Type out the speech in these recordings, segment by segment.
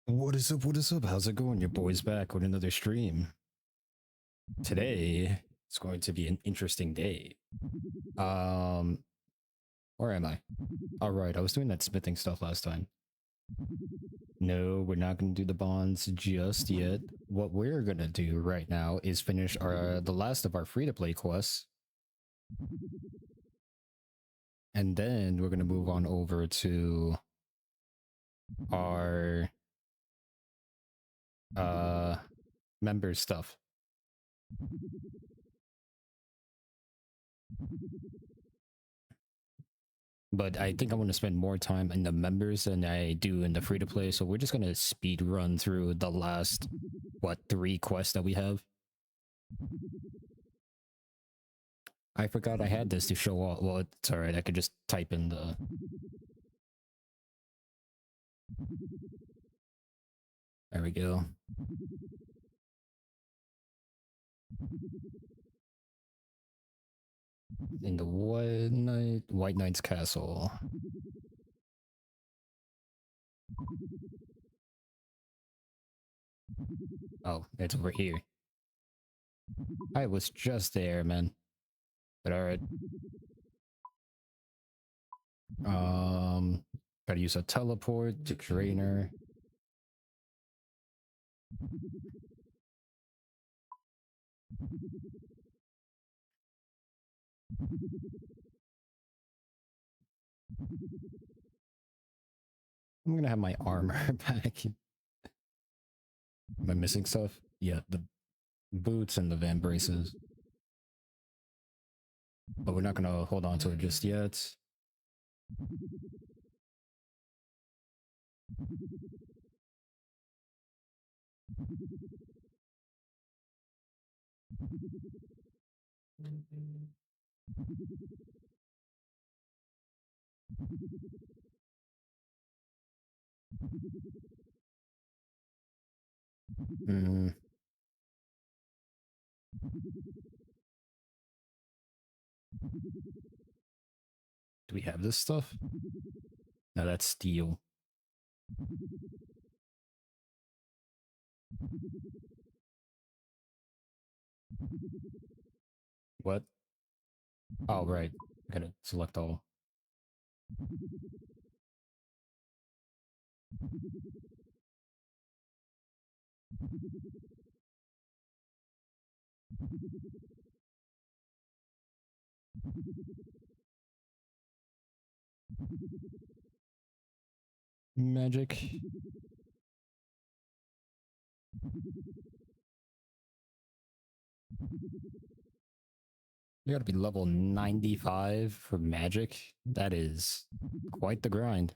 What is up? What is up? How's it going? Your boy's back with another stream. Today, it's going to be an interesting day. Um, where am I? All right, I was doing that smithing stuff last time. No, we're not going to do the bonds just yet. What we're going to do right now is finish the last of our free-to-play quests. And then we're going to move on over to our member stuff. But I think I want to spend more time in the members than I do in the free-to-play, so we're just going to speed run through the last, 3 quests that we have? I forgot I had this to show off. Well, it's alright, I could just type in the... There we go. In the White Knight's castle. Oh, it's over here. I was just there, man. But alright. Gotta use a teleport to trainer. I'm gonna have my armor back. Am I missing stuff? Yeah, the boots and the van braces. But we're not gonna hold on to it just yet. Mm. Do we have this stuff? No, that's steel. What? Oh, right. I gotta select all. Magic. You gotta be level 95 for magic. That is quite the grind.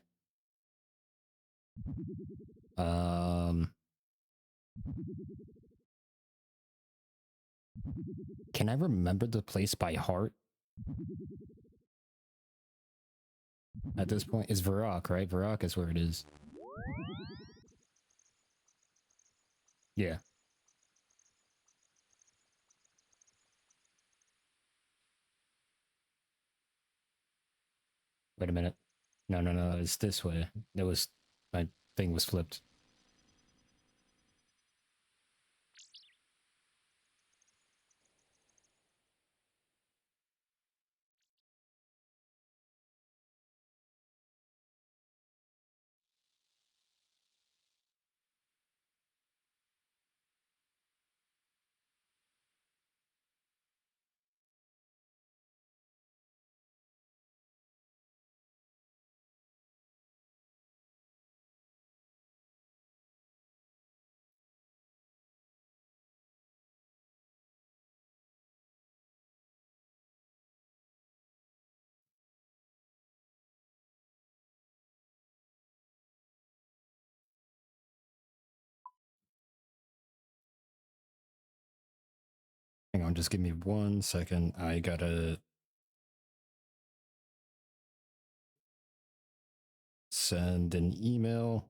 Can I remember the place by heart? At this point, it's Varrock, right? Varrock is where it is. Yeah. Wait a minute. No, no, no, it's this way. It was... my thing was flipped. Hang on, just give me 1 second. I gotta... send an email.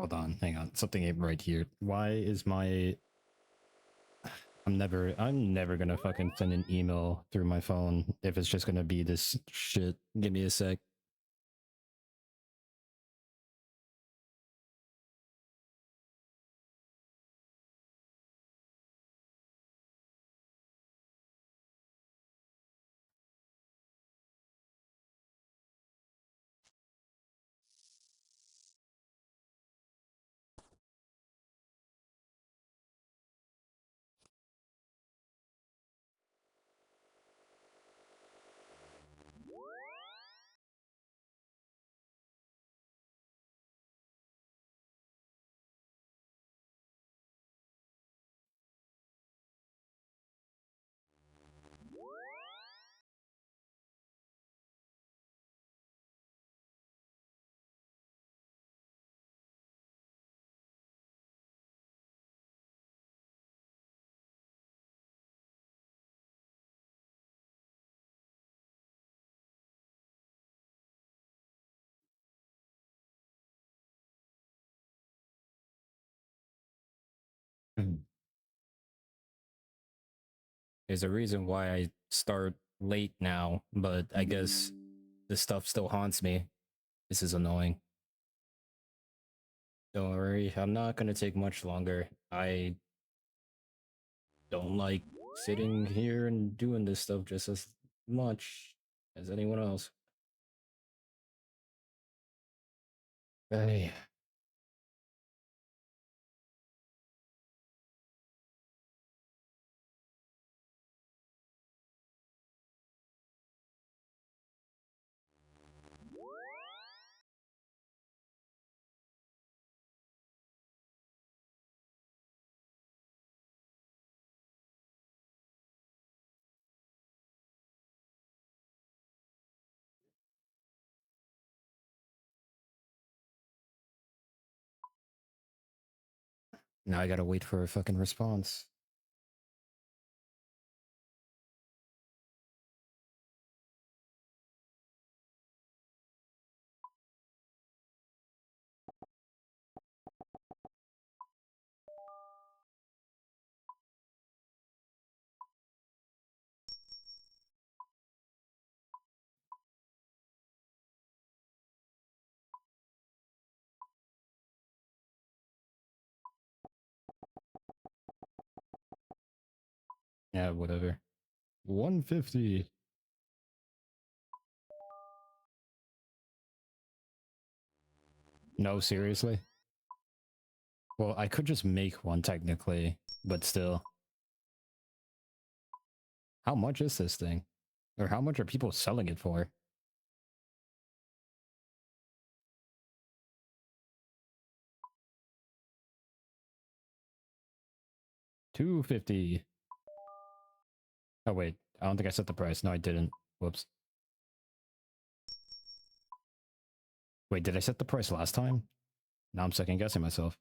Hold on, hang on. Something ain't right here. Why is my... I'm never gonna fucking send an email through my phone if it's just gonna be this shit. Give me a sec. There's a reason why I start late now, but I guess this stuff still haunts me. This is annoying. Don't worry, I'm not gonna take much longer. I don't like sitting here and doing this stuff just as much as anyone else. Hey. Now I gotta wait for a fucking response. Yeah, whatever. 150. No, seriously? Well, I could just make one technically, but still. How much is this thing? Or how much are people selling it for? 250. Oh wait, I don't think I set the price. No, I didn't. Whoops. Wait, did I set the price last time? Now I'm second guessing myself.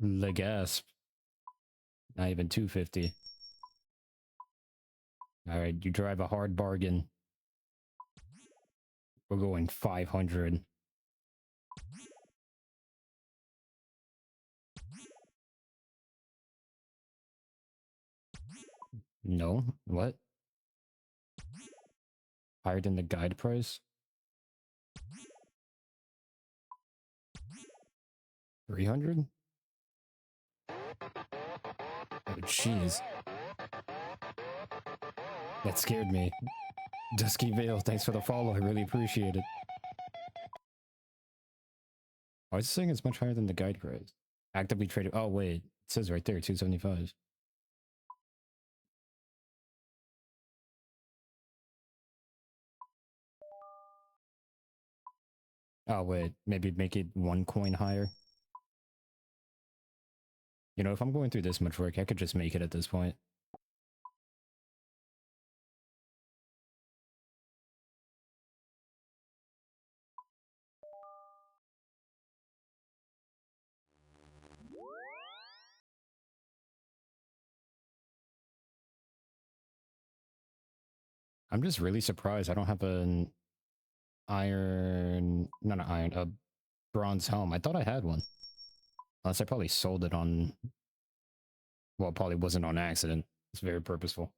The gasp. Not even 250. Alright, you drive a hard bargain. We're going 500. No? What? Higher than the guide price? 300? Oh, jeez. That scared me. Dusky Vale, thanks for the follow. I really appreciate it. Why is it saying it's much higher than the guide price? Actively traded. Oh, wait. It says right there, 275. Oh, wait. Maybe make it one coin higher. You know, if I'm going through this much work, I could just make it at this point. I'm just really surprised I don't have an not an iron, a bronze helm. I thought I had one. Unless I probably sold it on, well, it probably wasn't on accident. It's very purposeful.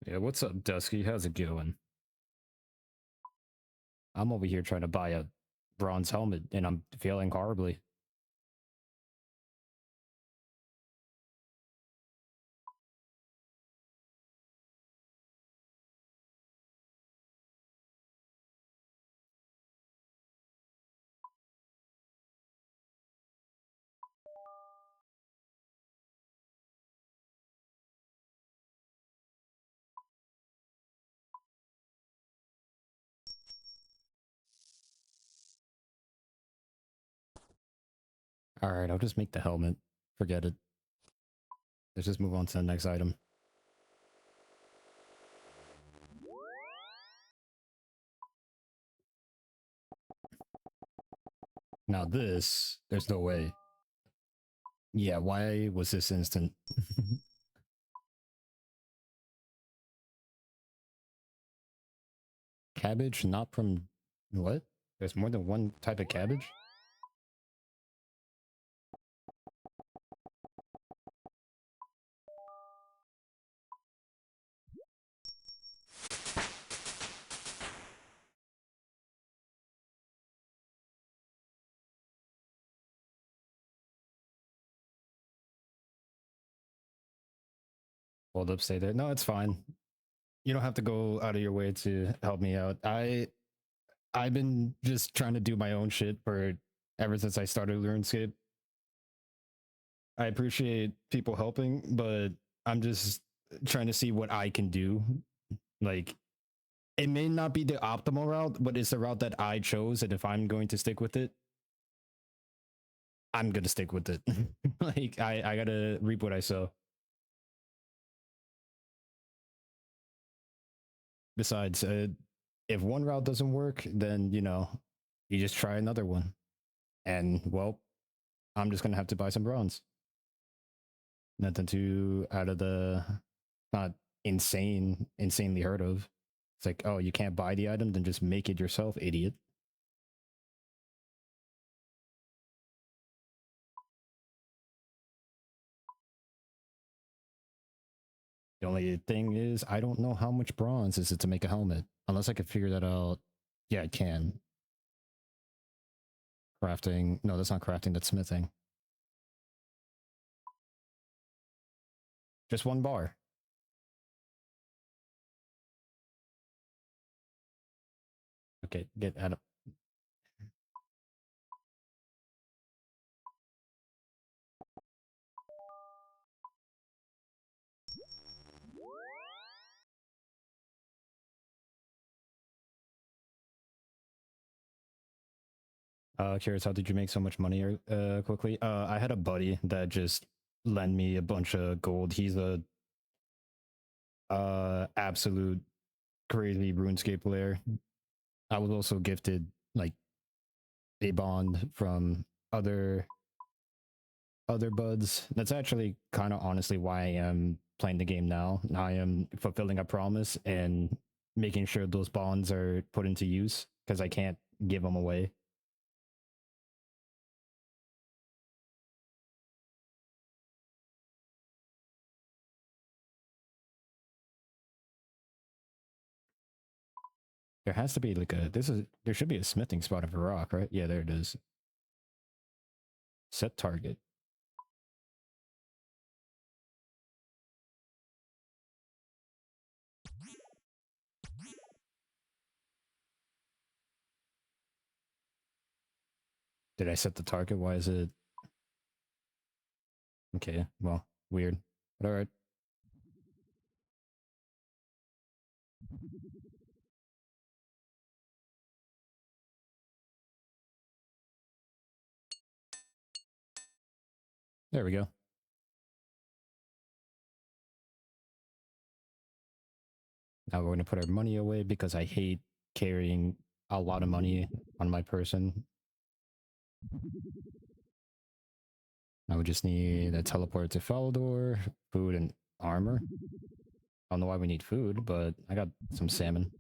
Yeah, what's up, Dusky? How's it going? I'm over here trying to buy a bronze helmet and I'm failing horribly. All right, I'll just make the helmet. Forget it. Let's just move on to the next item. Now this, there's no way. Yeah, why was this instant? Cabbage, not from what? There's more than one type of cabbage? Hold up, stay there. No, it's fine. You don't have to go out of your way to help me out. I've been just trying to do my own shit for ever since I started RuneScape. I appreciate people helping, but I'm just trying to see what I can do. Like, it may not be the optimal route, but it's the route that I chose, and if I'm going to stick with it, I'm gonna stick with it. Like, I gotta reap what I sow. Besides, if one route doesn't work, then you just try another one. And well, I'm just gonna have to buy some bronze. Nothing too out of the not insanely heard of. It's like, oh, you can't buy the item, then just make it yourself, idiot. The only thing is, I don't know how much bronze is it to make a helmet. Unless I could figure that out. Yeah, I can. Crafting. No, that's not crafting, that's smithing. Just one bar. Okay, get out of. Curious, how did you make so much money quickly? I had a buddy that just lent me a bunch of gold. He's a absolute crazy RuneScape player. I was also gifted like a bond from other buds. That's actually kind of honestly why I am playing the game now. I am fulfilling a promise and making sure those bonds are put into use because I can't give them away. There has to be like there should be a smithing spot of a rock, right? Yeah, there it is. Set target. Did I set the target? Why is it okay? Well, weird. But all right. There we go. Now we're going to put our money away because I hate carrying a lot of money on my person. I would just need a teleport to Falador, food, and armor. I don't know why we need food, but I got some salmon.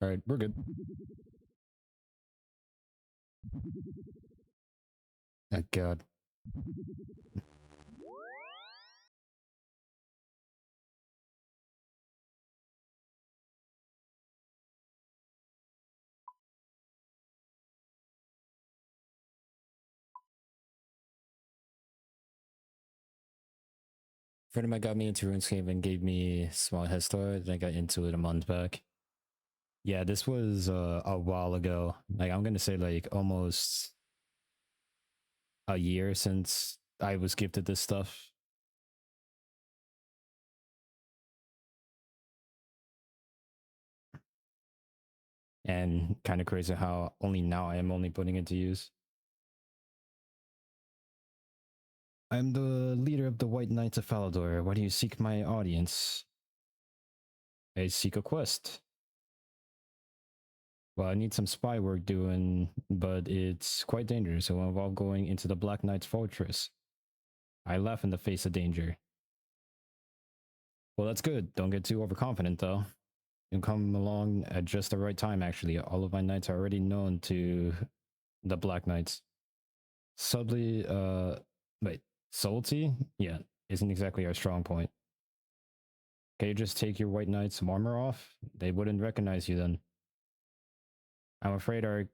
All right, we're good. Oh god. Friend of mine got me into RuneScape and gave me a small head start. Then I got into it a month back. Yeah, this was a while ago. Like I'm gonna say like almost a year since I was gifted this stuff. And kind of crazy how only now I am only putting it to use. I'm the leader of the White Knights of Falador. Why do you seek my audience? I seek a quest. Well, I need some spy work doing, but it's quite dangerous. It will involve going into the Black Knight's fortress. I laugh in the face of danger. Well, that's good. Don't get too overconfident, though. You come along at just the right time, actually. All of my knights are already known to the Black Knights. Subtly, wait, subtlety? Yeah, isn't exactly our strong point. Can you just take your white knights armor off? They wouldn't recognize you then. I'm afraid our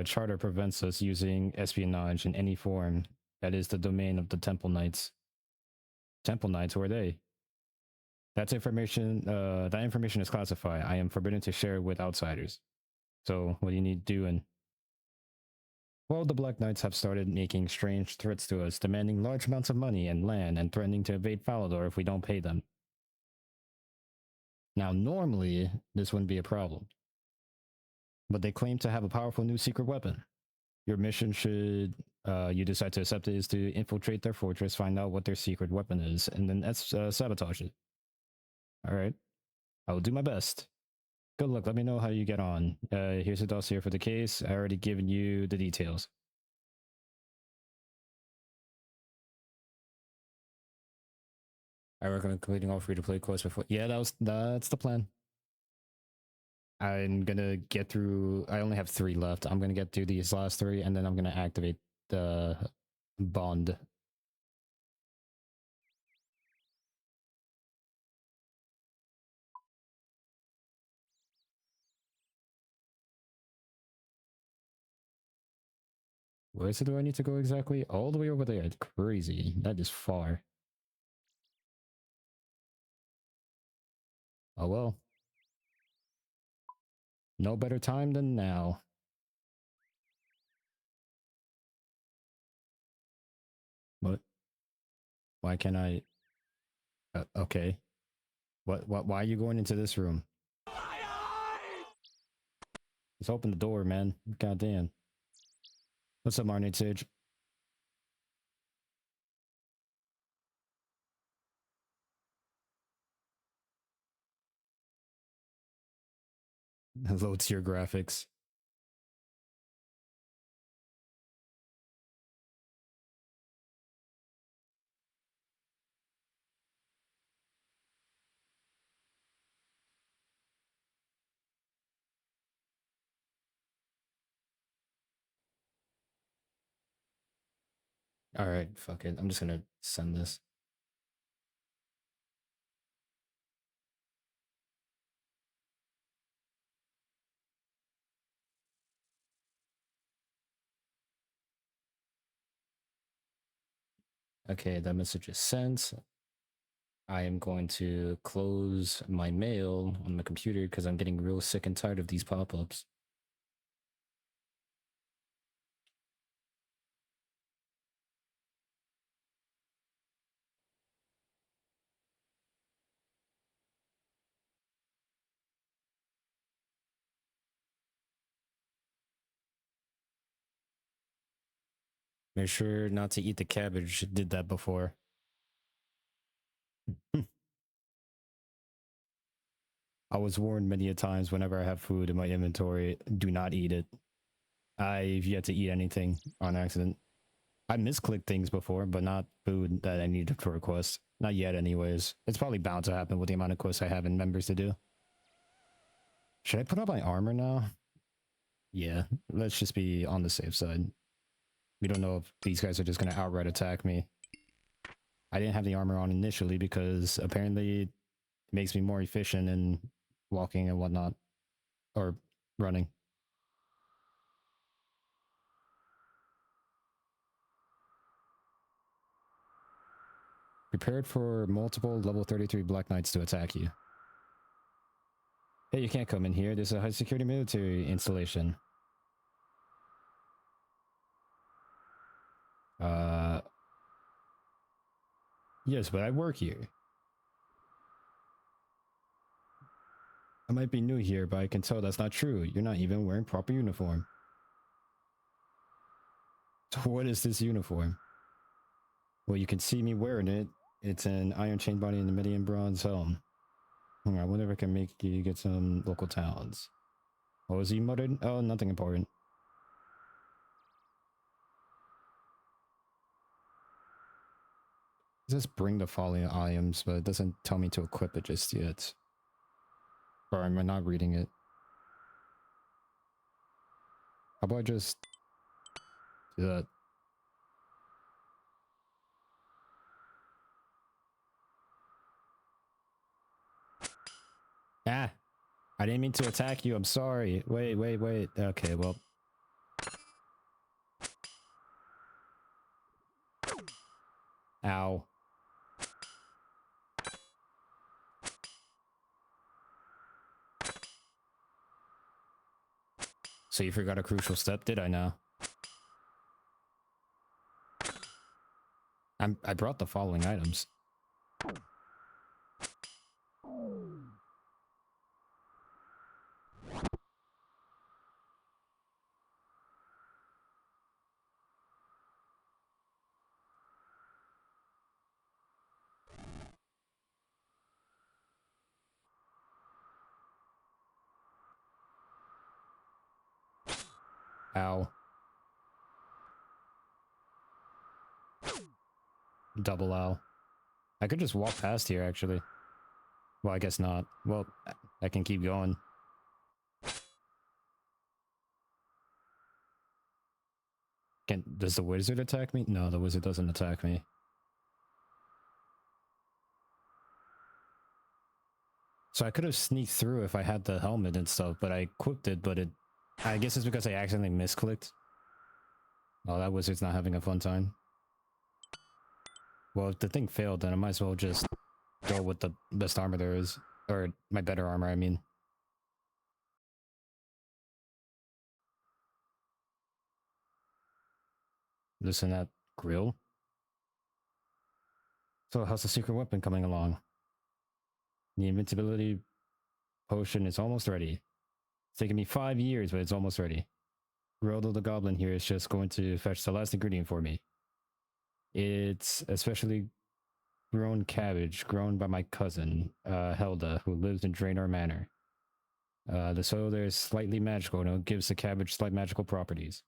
charter prevents us using espionage in any form. That is the domain of the Temple Knights. Temple Knights, who are they? That information is classified. I am forbidden to share with outsiders. So, what do you need doing? Well, the Black Knights have started making strange threats to us, demanding large amounts of money and land and threatening to invade Falador if we don't pay them. Now, normally, this wouldn't be a problem, but they claim to have a powerful new secret weapon. Your mission, should you decide to accept it, is to infiltrate their fortress, find out what their secret weapon is, and then sabotage it. All right. I will do my best. Good luck. Let me know how you get on. Here's a dossier for the case. I already given you the details. I recommend completing all free-to-play quests before. Yeah, that's the plan. I'm gonna get through. I only have 3 left. I'm gonna get through these last 3, and then I'm gonna activate the bond. Where is it? Do I need to go exactly? All the way over there. It's crazy. That is far. Oh well. No better time than now. What? Why can't I? Okay. What? Why are you going into this room? Just open the door, man. God damn. What's up, Marnie Sage? Low tier graphics. All right, fuck it. I'm just gonna send this. Okay, that message is sent. I am going to close my mail on my computer because I'm getting real sick and tired of these pop-ups. Make sure not to eat the cabbage. Did that before. I was warned many a times whenever I have food in my inventory, do not eat it. I've yet to eat anything on accident. I misclicked things before, but not food that I needed for a quest. Not yet, anyways. It's probably bound to happen with the amount of quests I have and members to do. Should I put up my armor now? Yeah, let's just be on the safe side. We don't know if these guys are just going to outright attack me. I didn't have the armor on initially because apparently it makes me more efficient in walking and whatnot. Or running. Prepared for multiple level 33 Black Knights to attack you. Hey, you can't come in here. This is a high security military installation. Yes, but I work here. I might be new here, but I can tell that's not true. You're not even wearing proper uniform. So what is this uniform? Well, you can see me wearing it. It's an iron chain body and a medium bronze helm. I wonder if I can make you get some local towns. What was he muttered? Oh, nothing important. It says bring the following items, but it doesn't tell me to equip it just yet. Or am I not reading it? How about I just do that? Ah! I didn't mean to attack you, I'm sorry. Wait, wait, wait. Okay, well. Ow. So you forgot a crucial step, did I now? I brought the following items. Ow. Double ow. I could just walk past here, actually. Well, I guess not. Well, I can keep going. Does the wizard attack me? No, the wizard doesn't attack me. So I could have sneaked through if I had the helmet and stuff, but I equipped it, but I guess it's because I accidentally misclicked. Oh, that wizard's not having a fun time. Well, if the thing failed, then I might as well just go with the best armor there is. Or my better armor, I mean. Listen, that grill. So how's the secret weapon coming along? The invincibility potion is almost ready. It's taken me 5 years, but it's almost ready. Roldo the Goblin here is just going to fetch the last ingredient for me. It's a specially grown cabbage grown by my cousin, Helda, who lives in Draenor Manor. The soil there is slightly magical and it gives the cabbage slight magical properties.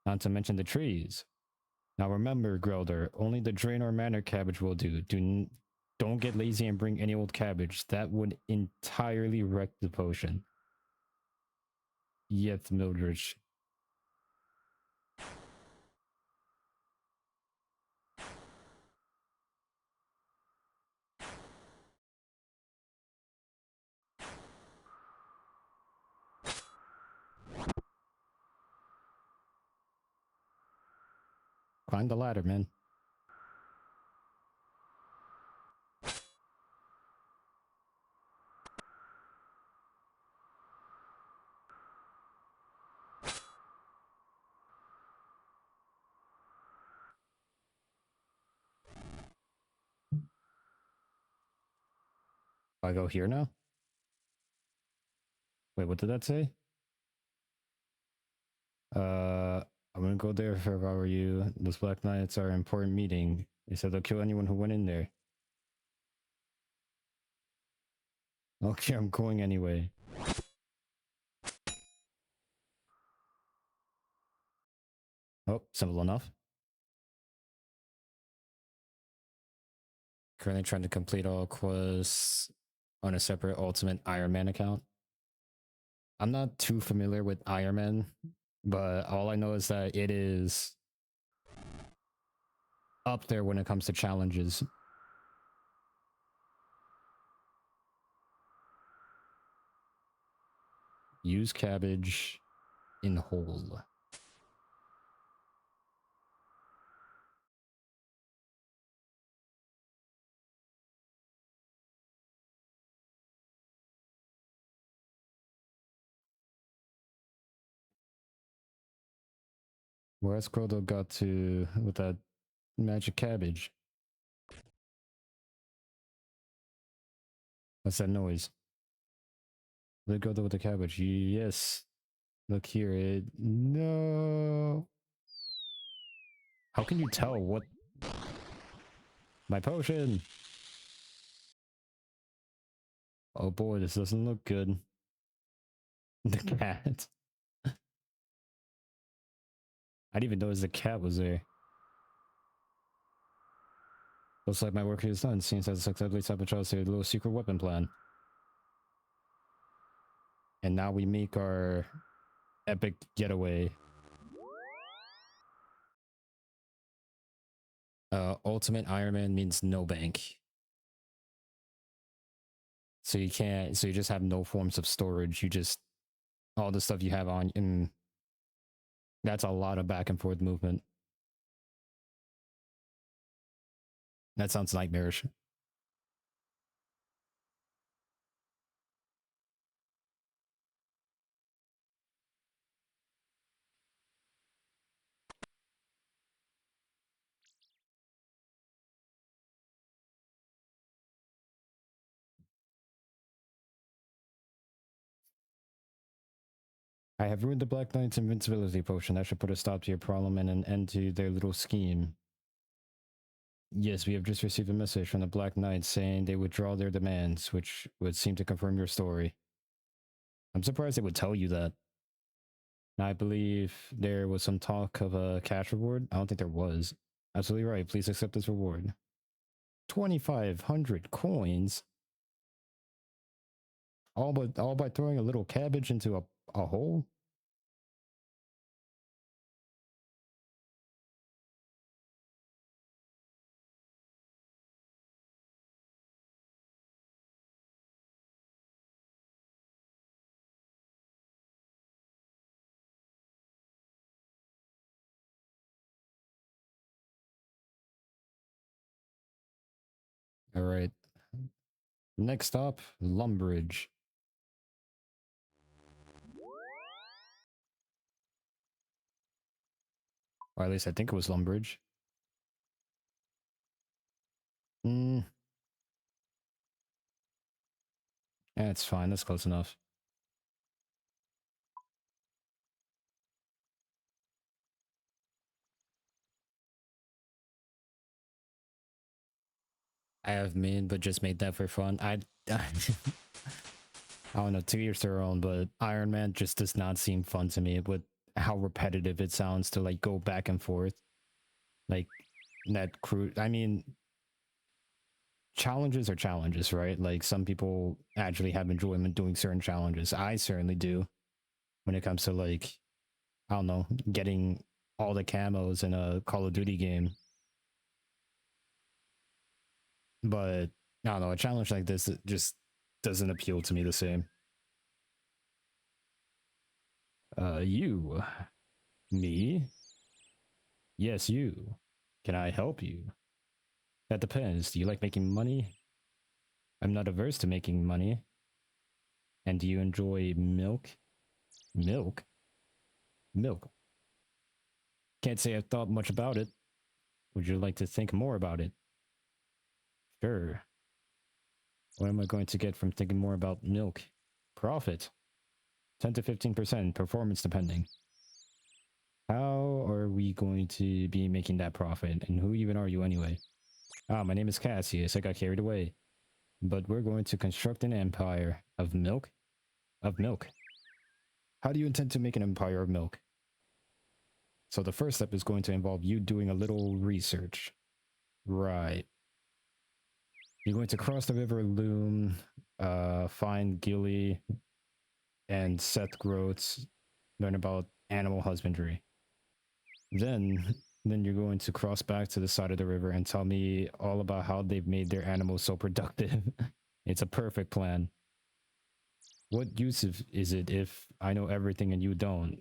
Not to mention the trees. Now remember, Grelder, only the Draenor Manor cabbage will do. Don't get lazy and bring any old cabbage. That would entirely wreck the potion. Yet, Mildred. Climb the ladder, man. I go here now? Wait, what did that say? I wouldn't go there if I were you. Those Black Knights are an important meeting. They said they'll kill anyone who went in there. Okay, I'm going anyway. Oh, simple enough. Currently trying to complete all quests on a separate Ultimate Iron Man account. I'm not too familiar with Iron Man, but all I know is that it is up there when it comes to challenges. Use cabbage in hole. Where's Crodo got to with that magic cabbage? What's that noise? Let go with the cabbage. Yes. Look here. No. How can you tell what? My potion. Oh boy, this doesn't look good. The cat. I didn't even notice the cat was there. Looks like my work is done. Seems as successfully sabotaged a little secret weapon plan. And now we make our epic getaway. Ultimate Iron Man means no bank. So you can't, so you just have no forms of storage. You just, all the stuff you have on, and that's a lot of back and forth movement. That sounds nightmarish. I have ruined the Black Knight's invincibility potion. That should put a stop to your problem and an end to their little scheme. Yes, we have just received a message from the Black Knights saying they withdraw their demands, which would seem to confirm your story. I'm surprised they would tell you that. I believe there was some talk of a cash reward. I don't think there was. Absolutely right. Please accept this reward. 2,500 coins? All by throwing a little cabbage into a hole? Alright. Next stop, Lumbridge. Or at least I think it was Lumbridge. That's fine, that's close enough. I have made, but just made that for fun. I don't know, to each their own, but Iron Man just does not seem fun to me with how repetitive it sounds to like go back and forth. Like that crew, I mean, challenges are challenges, right? Like some people actually have enjoyment doing certain challenges. I certainly do when it comes to like, I don't know, getting all the camos in a Call of Duty game. But I don't know, a challenge like this just doesn't appeal to me the same. You. Me? Yes, you. Can I help you? That depends. Do you like making money? I'm not averse to making money. And do you enjoy milk? Milk? Milk. Can't say I've thought much about it. Would you like to think more about it? Sure. What am I going to get from thinking more about milk? Profit. 10 to 15%, performance depending. How how are we going to be making that profit? And who even are you anyway? Ah, my name is Cassius. I got carried away. But we're going to construct an empire of milk? Of milk. How do you intend to make an empire of milk? So the first step is going to involve you doing a little research. Right. You're going to cross the river Loom, find Gilly and Seth Groats, learn about animal husbandry. Then you're going to cross back to the side of the river and tell me all about how they've made their animals so productive. It's a perfect plan. What use is it if I know everything and you don't?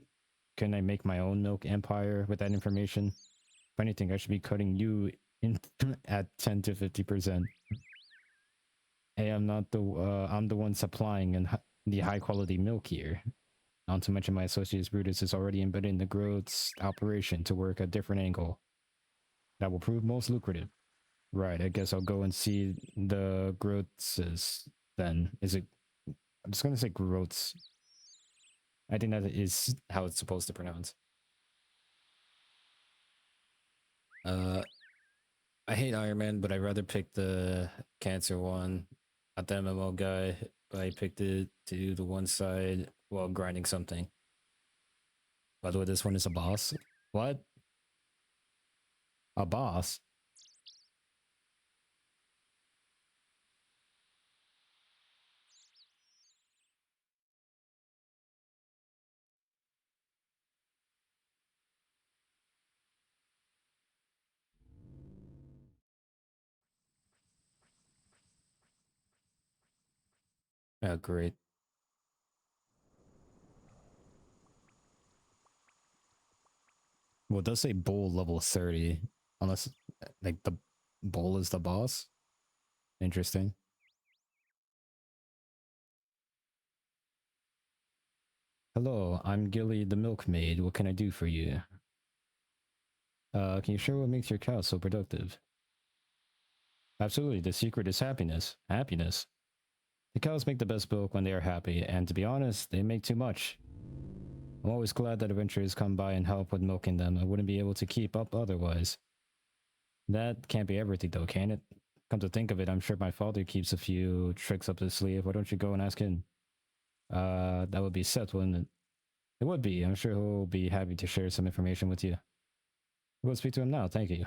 Can I make my own milk empire with that information? If anything, I should be cutting you in at 10 to 50%. Hey, I'm the one supplying the high quality milk here. Not to mention my associate Brutus is already embedded in the growth's operation to work a different angle. That will prove most lucrative. Right, I guess I'll go and see the growths then. Is it... I'm just gonna say growths. I think that is how it's supposed to pronounce. I hate Iron Man, but I'd rather pick the cancer one. Not the MMO guy, but I picked it to do the one side while grinding something. By the way, this one is a boss. What? A boss? Oh, great. Well, it does say bull level 30. Unless, like, the bull is the boss? Interesting. Hello, I'm Gilly the milkmaid. What can I do for you? Can you share what makes your cow so productive? Absolutely, the secret is happiness. Happiness. The cows make the best milk when they are happy, and to be honest, they make too much. I'm always glad that adventurers come by and help with milking them. I wouldn't be able to keep up otherwise. That can't be everything though, can it? Come to think of it, I'm sure my father keeps a few tricks up his sleeve. Why don't you go and ask him? That would be Seth, wouldn't it? It would be. I'm sure he'll be happy to share some information with you. We'll speak to him now, thank you.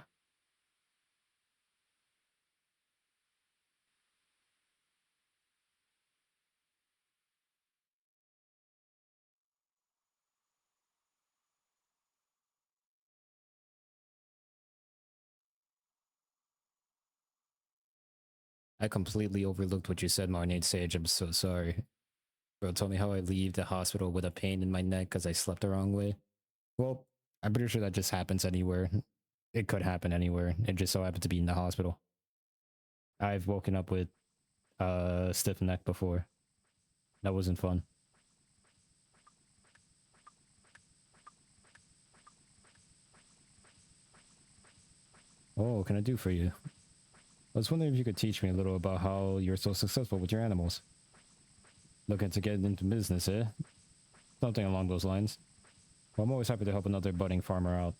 I completely overlooked what you said, Marnade Sage. I'm so sorry. Bro told me how I leave the hospital with a pain in my neck because I slept the wrong way. Well, I'm pretty sure that just happens anywhere. It could happen anywhere. It just so happened to be in the hospital. I've woken up with a stiff neck before. That wasn't fun. Oh, what can I do for you? I was wondering if you could teach me a little about how you're so successful with your animals. Looking to get into business, eh? Something along those lines. Well, I'm always happy to help another budding farmer out.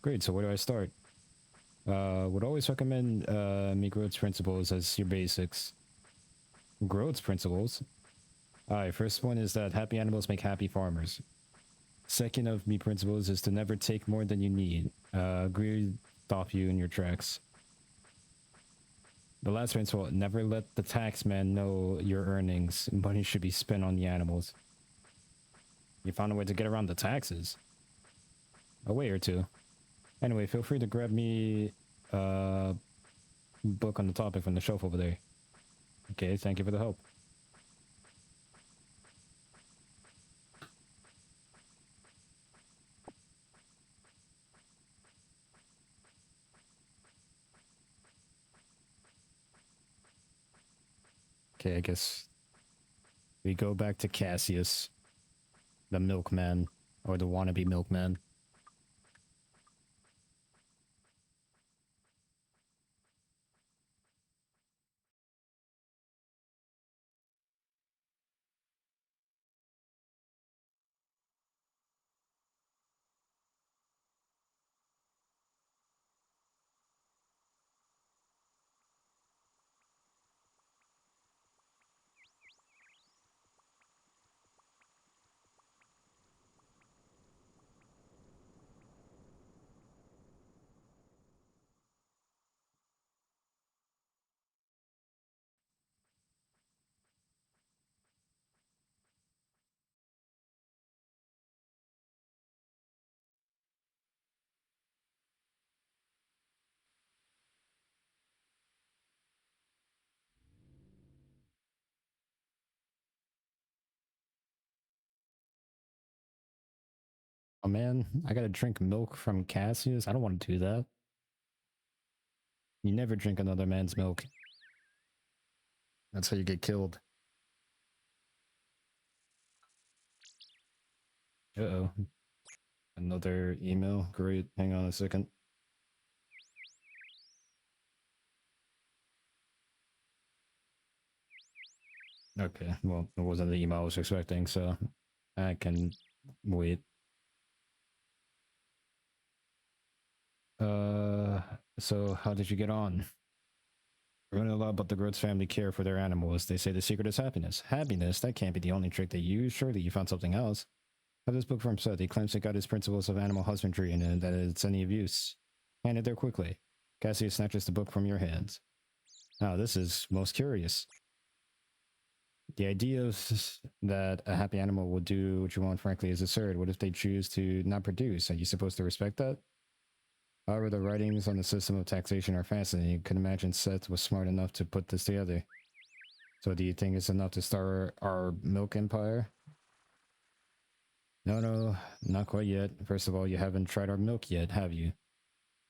Great, so where do I start? Would always recommend me growth principles as your basics. Growth principles? Alright, first one is that happy animals make happy farmers. Second of me principles is to never take more than you need. Greed stop you in your tracks. The last principle, never let the tax man know your earnings. Money should be spent on the animals. You found a way to get around the taxes. A way or two. Anyway, feel free to grab me a book on the topic from the shelf over there. Okay, thank you for the help. Okay, I guess we go back to Cassius, the milkman, or the wannabe milkman. Oh man, I gotta drink milk from Cassius? I don't want to do that. You never drink another man's milk. That's how you get killed. Uh-oh. Another email. Great. Hang on a second. Okay, well, it wasn't the email I was expecting, so I can wait. So how did you get on? We're learning a lot about the Groats family care for their animals. They say the secret is happiness. Happiness? That can't be the only trick they use. Surely you found something else. Have this book from Seth. He claims it got his principles of animal husbandry and that it's any of use. Hand it there quickly. Cassius snatches the book from your hands. Now, this is most curious. The idea that a happy animal will do what you want, frankly, is absurd. What if they choose to not produce? Are you supposed to respect that? However, the writings on the system of taxation are fascinating. You could imagine Seth was smart enough to put this together. So do you think it's enough to start our milk empire? No, not quite yet. First of all, you haven't tried our milk yet, have you?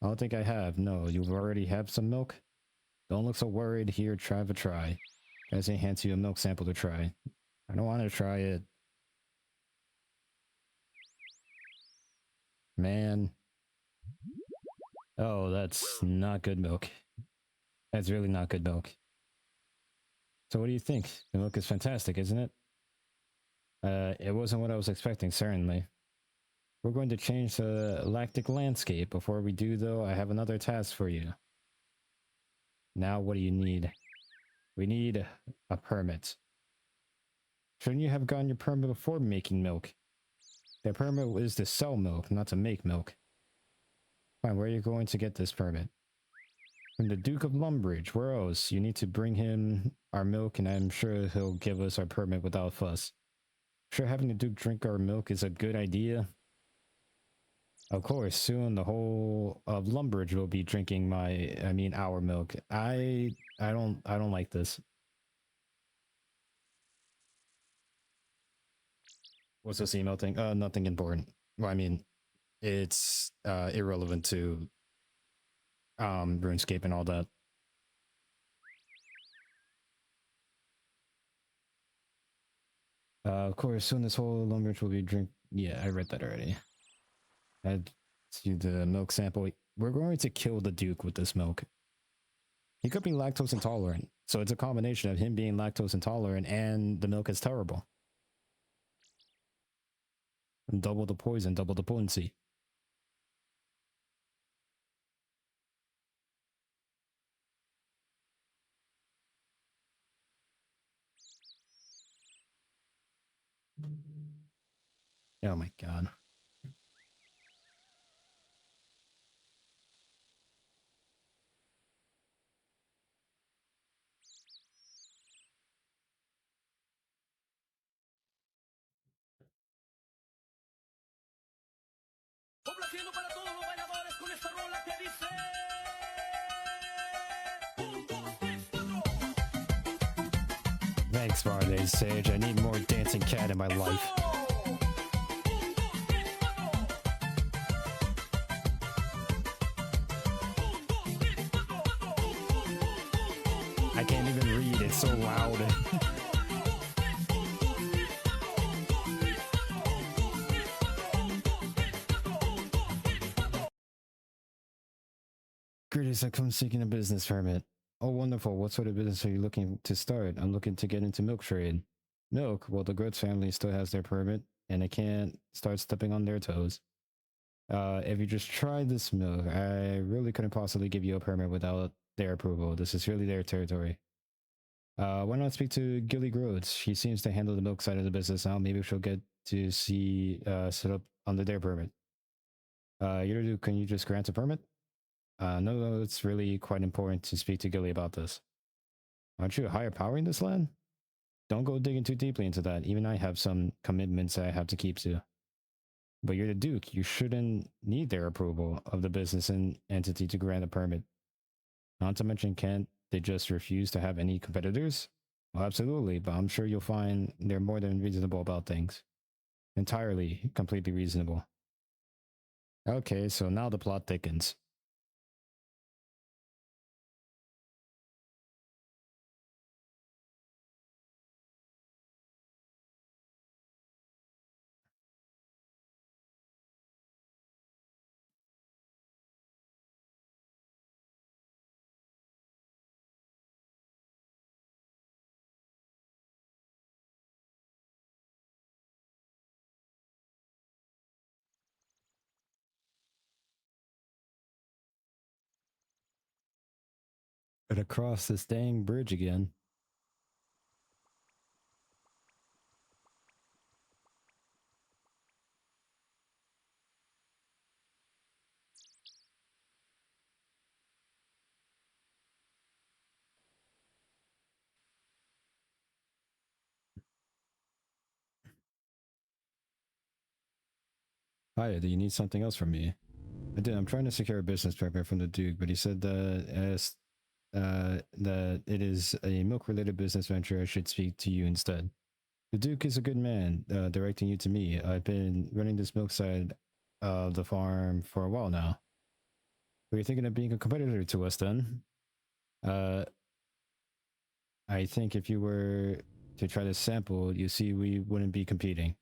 I don't think I have. No, you've already had some milk? Don't look so worried. Here, have a try. Cassie hands you a milk sample to try. I don't want to try it. Man. Oh, that's not good milk. That's really not good milk. So what do you think? The milk is fantastic, isn't it? It wasn't what I was expecting, certainly. We're going to change the lactic landscape. Before we do, though, I have another task for you. Now, what do you need? We need a permit. Shouldn't you have gotten your permit before making milk? The permit is to sell milk, not to make milk. Fine, where are you going to get this permit? From the Duke of Lumbridge. Where else? You need to bring him our milk, and I'm sure he'll give us our permit without fuss. Sure, having the Duke drink our milk is a good idea. Of course, soon the whole of Lumbridge will be drinking our milk. I don't like this. What's this email thing? Nothing important. Well, I mean, it's irrelevant to RuneScape and all that. Of course, soon this whole Lumbridge will be drink. Yeah, I read that already. Add to the milk sample. We're going to kill the Duke with this milk. He could be lactose intolerant, so it's a combination of him being lactose intolerant and the milk is terrible. And double the poison, double the potency. Oh my god. Thanks, Friday Sage. I need more dancing cat in my life. I can't even read, it's so loud. Greetings, I come seeking a business permit. Oh, wonderful. What sort of business are you looking to start? I'm looking to get into milk trade. Milk? Well, the Groats family still has their permit, and I can't start stepping on their toes. If you just tried this milk, I really couldn't possibly give you a permit without their approval. This is really their territory. Why not speak to Gilly Groats? She seems to handle the milk side of the business now. Maybe she'll get to see set up under their permit. Yuru, can you just grant a permit? No, it's really quite important to speak to Gilly about this. Aren't you a higher power in this land? Don't go digging too deeply into that. Even I have some commitments I have to keep to. But you're the Duke. You shouldn't need their approval of the business and entity to grant a permit. Not to mention, can't they just refuse to have any competitors? Well, absolutely, but I'm sure you'll find they're more than reasonable about things. Entirely, completely reasonable. Okay, so now the plot thickens. But across this dang bridge again. Hiya, do you need something else from me? I did. I'm trying to secure a business partner from the Duke, but he said that it is a milk-related business venture. I should speak to you instead. The Duke is a good man, directing you to me. I've been running this milk side of the farm for a while now. Were you thinking of being a competitor to us then? Uh, I think if you were to try this sample, you see we wouldn't be competing.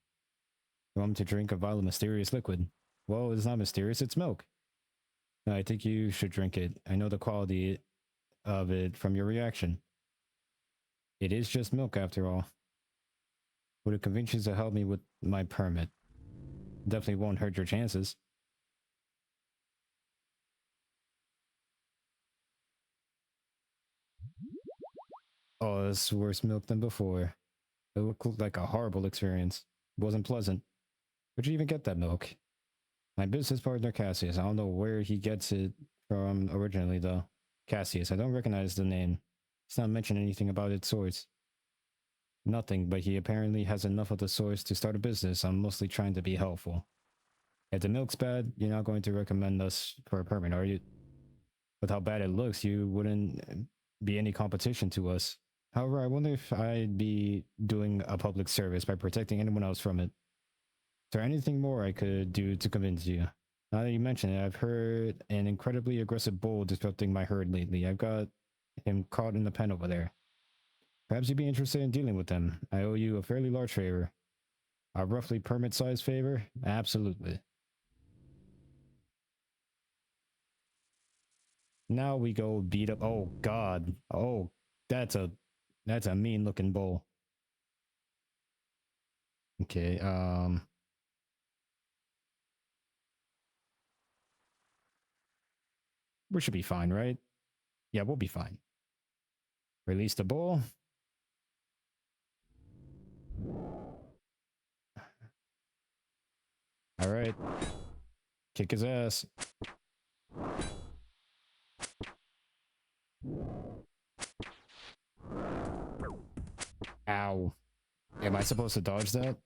You want me to drink a vial of mysterious liquid? Well, it's not mysterious, it's milk. I think you should drink it. I know the quality of it from your reaction. It is just milk after all. Would it convince you to help me with my permit? Definitely won't hurt your chances. Oh, it's worse milk than before. It looked like a horrible experience. It wasn't pleasant. Where'd you even get that milk? My business partner Cassius. I don't know where he gets it from originally though. Cassius. I don't recognize the name. It's not mentioned anything about its source. Nothing, but he apparently has enough of the source to start a business. I'm mostly trying to be helpful. If the milk's bad, you're not going to recommend us for a permit, are you? With how bad it looks, you wouldn't be any competition to us. However, I wonder if I'd be doing a public service by protecting anyone else from it. Is there anything more I could do to convince you? Now that you mention it, I've heard an incredibly aggressive bull disrupting my herd lately. I've got him caught in the pen over there. Perhaps you'd be interested in dealing with him. I owe you a fairly large favor. A roughly permit-sized favor? Absolutely. Now we go beat up. Oh God. Oh, that's a that's a mean looking bull. Okay. We should be fine, right? Yeah, we'll be fine. Release the bull. All right. Kick his ass. Ow. Am I supposed to dodge that?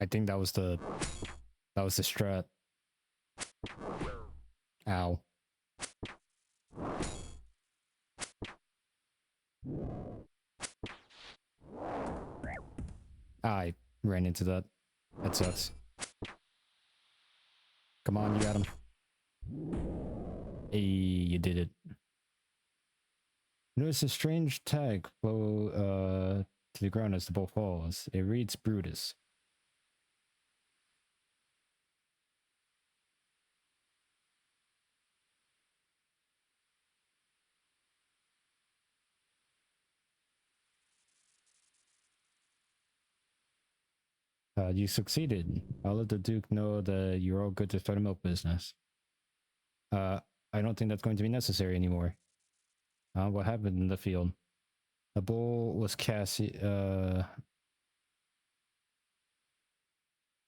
I think that was the strat. Ow. I ran into that. That sucks. Come on, you got him. Hey, you did it. Notice a strange tag below to the ground as the ball falls. It reads Brutus. You succeeded. I'll let the Duke know that you're all good to start a milk business. Uh, I don't think that's going to be necessary anymore. What happened in the field? The bull was the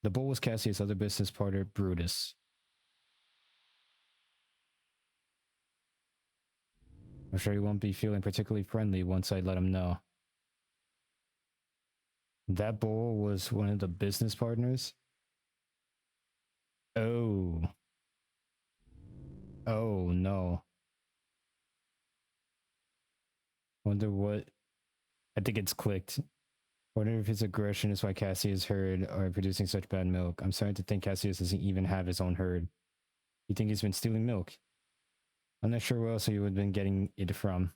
bull was Cassie's other business partner, Brutus. I'm sure he won't be feeling particularly friendly once I let him know. That bull was one of the business partners? Oh. Oh, no. Wonder what... I think it's clicked. Wonder if his aggression is why Cassius' herd are producing such bad milk. I'm starting to think Cassius doesn't even have his own herd. You think he's been stealing milk? I'm not sure where else he would have been getting it from.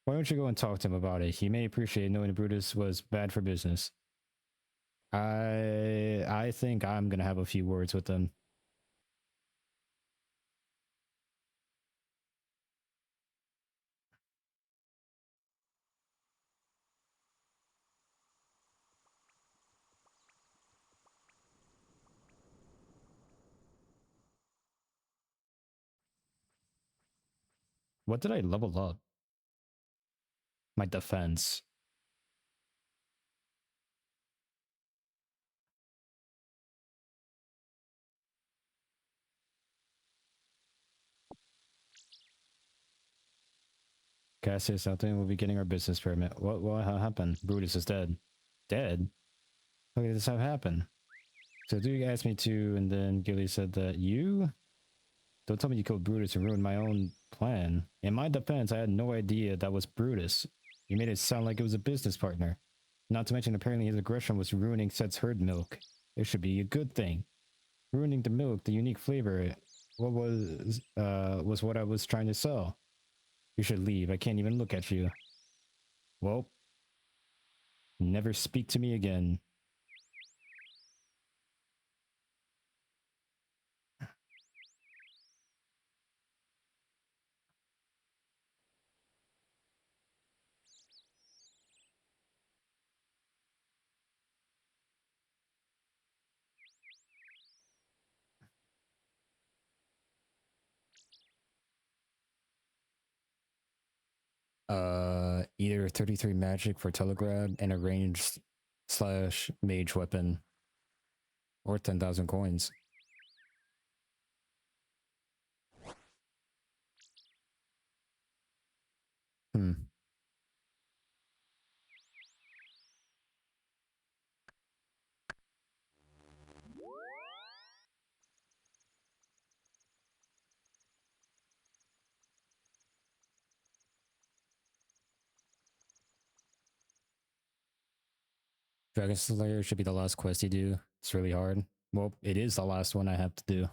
Why don't you go and talk to him about it? He may appreciate knowing Brutus was bad for business. I think I'm gonna have a few words with him. What did I level up? My defense. Cassius out there will be getting our business permit. What happened? Brutus is dead. Dead? How did this have happened? So Duke asked me to, and then Gilly said that you? Don't tell me you killed Brutus and ruined my own plan. In my defense, I had no idea that was Brutus. You made it sound like it was a business partner. Not to mention, apparently his aggression was ruining Set's herd milk. It should be a good thing. Ruining the milk, the unique flavor, what was what I was trying to sell. You should leave. I can't even look at you. Well, never speak to me again. Either 33 magic for telegraph and a ranged slash mage weapon, or 10,000 coins. Hmm. Dragon Slayer should be the last quest you do. It's really hard. Well, it is the last one I have to do.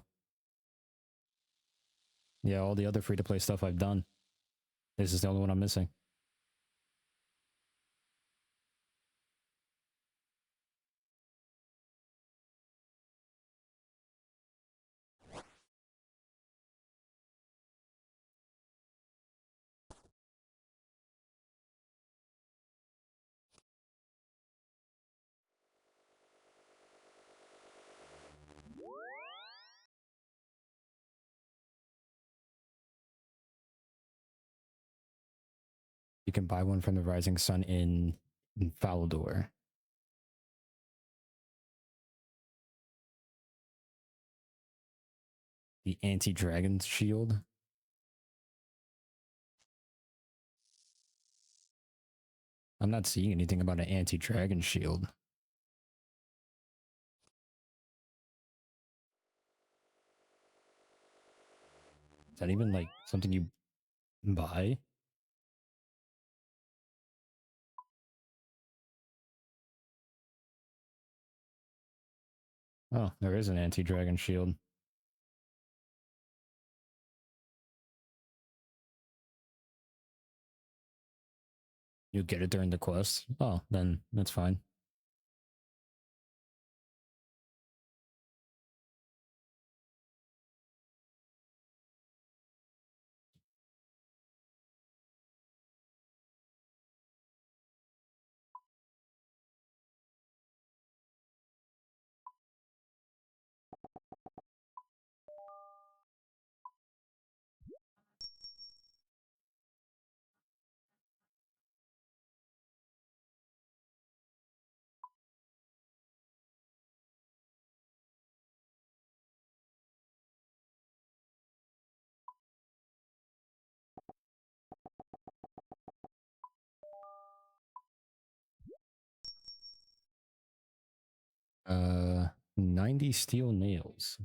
Yeah, all the other free-to-play stuff I've done. This is the only one I'm missing. You can buy one from the Rising Sun in Falador. The anti-dragon shield. I'm not seeing anything about an anti-dragon shield. Is that even like something you buy? Oh, there is an anti-dragon shield. You get it during the quest. Oh, then that's fine. 90 steel nails.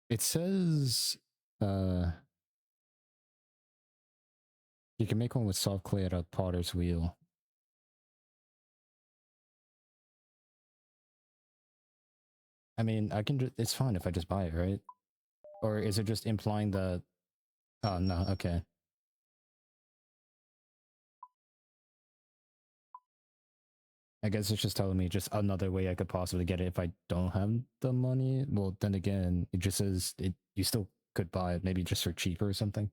It says you can make one with soft clay at a potter's wheel. I mean, I can it's fine if I just buy it, right? Or is it just implying that... Oh, no, okay. I guess it's just telling me just another way I could possibly get it if I don't have the money. Well, then again, it just says you still could buy it, maybe just for cheaper or something.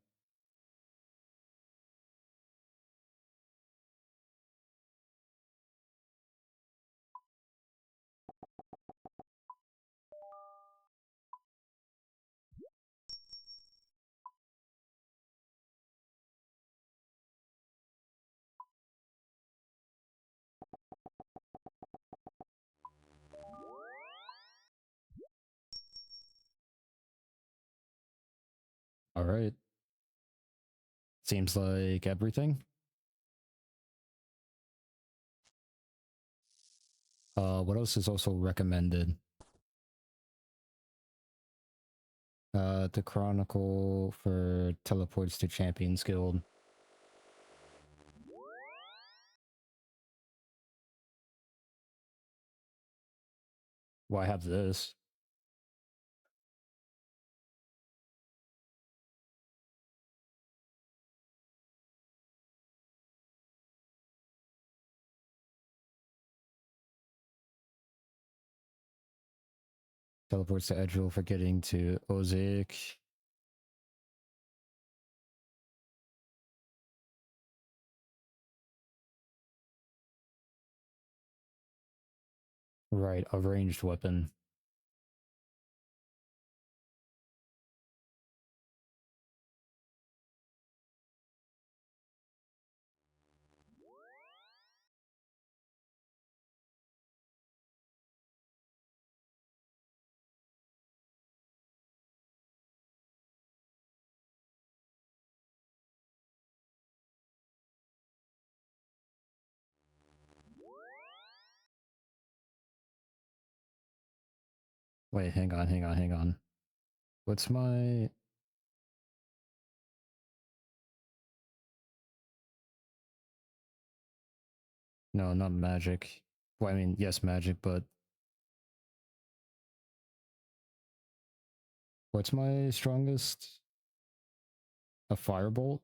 All right. Seems like everything. What else is also recommended? The Chronicle for teleports to Champions Guild. Well, I have this. Teleports to Edgeville for getting to Ozic. Right, a ranged weapon. Wait, hang on. What's my... No, not magic. Well, I mean, yes, magic, but... What's my strongest? A firebolt?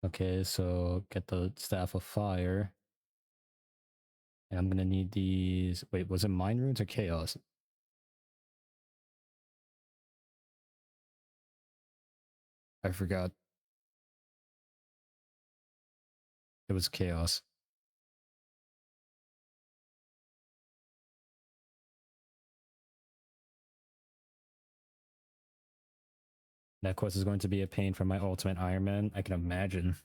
Okay, so get the Staff of Fire. And I'm gonna need these... Wait, was it Mind Runes or Chaos? I forgot. It was Chaos. That quest is going to be a pain for my Ultimate Iron Man, I can imagine.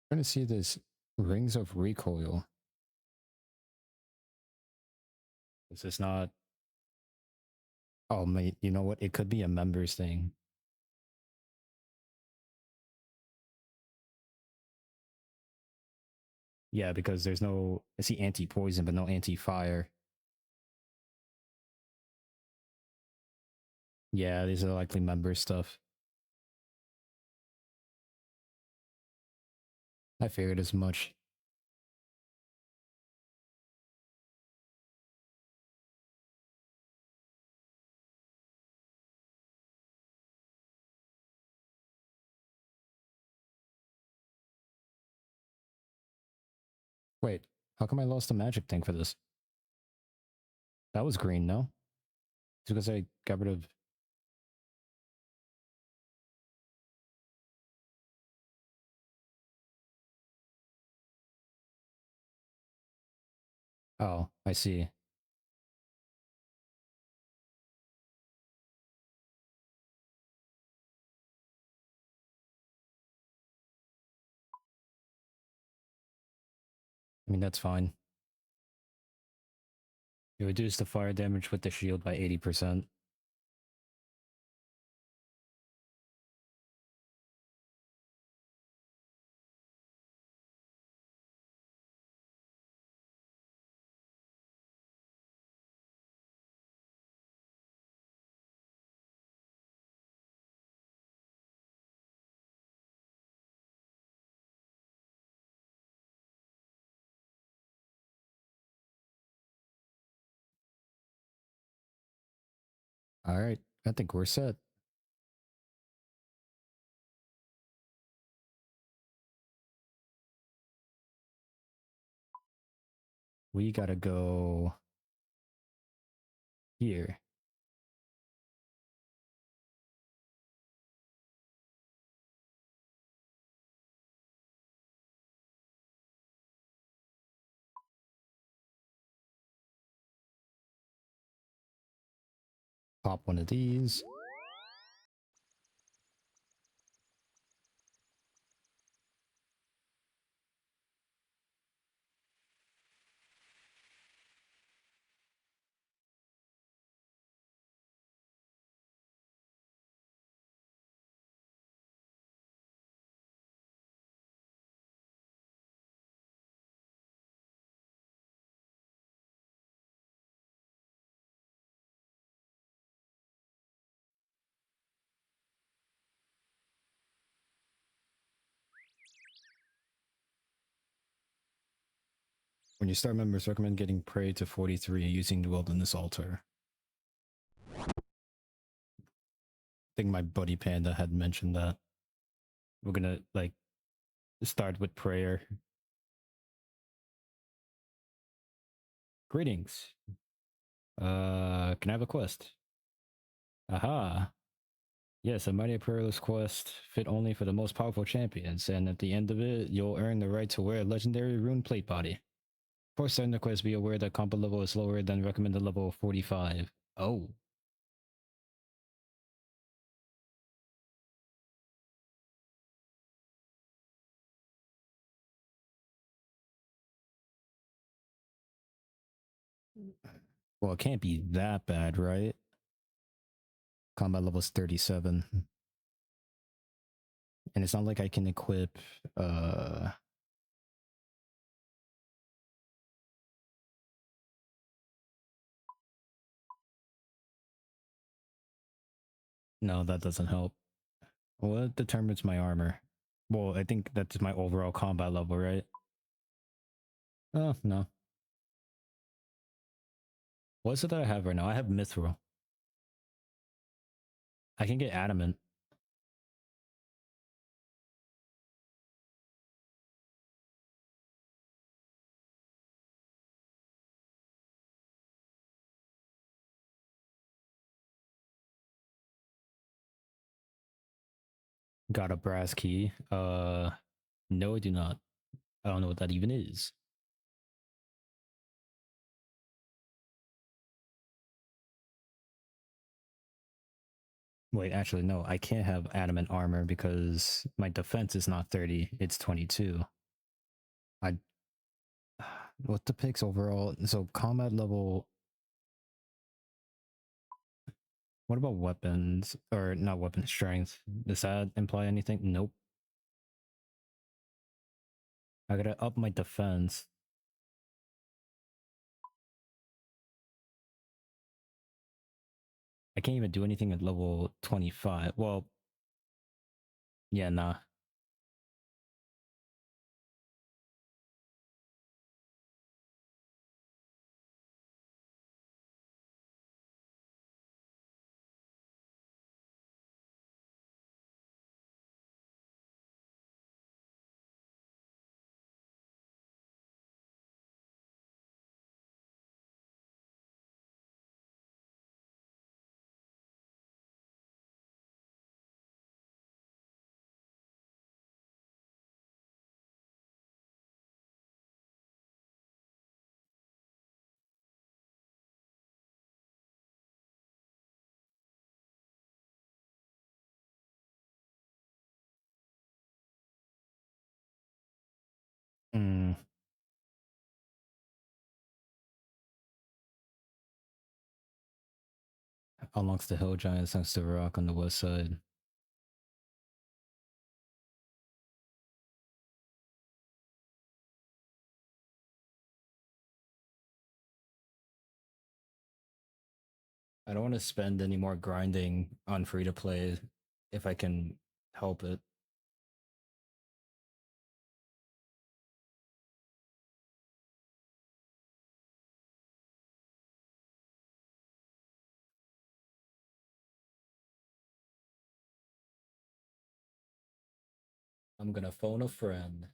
trying to see this Rings of Recoil. Is this not? Oh, mate, you know what? It could be a members thing. Yeah, because there's no. I see anti-poison, but no anti-fire. Yeah, these are likely member stuff. I figured as much. Wait, how come I lost the magic thing for this? That was green, no? It's because I got rid of. Oh, I see. I mean, that's fine. You reduce the fire damage with the shield by 80%. All right, I think we're set. We gotta go here. Pop one of these. When you start members, recommend getting prey to 43 using the wilderness altar. I think my buddy Panda had mentioned that. We're gonna like start with prayer. Greetings. Can I have a quest? Aha. Yes, a mighty prayerless quest fit only for the most powerful champions, and at the end of it, you'll earn the right to wear a legendary rune plate body. Before starting the quest, be aware that combat level is lower than recommended level 45. Oh. Well, it can't be that bad, right? Combat level is 37. And it's not like I can equip no, that doesn't help. What determines my armor? Well, I think that's my overall combat level, right? Oh, no. What is it that I have right now? I have mithril. I can get adamant. Got a brass key. No, I do not. I don't know what that even is. Wait, actually, no, I can't have adamant armor because my defense is not 30, it's 22. I what the picks overall? So combat level. What about weapons or not weapon strength? Does that imply anything? Nope. I gotta up my defense. I can't even do anything at level 25. Well, yeah, nah. Mm, amongst the hill giants next to rock on the west side. I don't want to spend any more grinding on free to play if I can help it. I'm gonna phone a friend.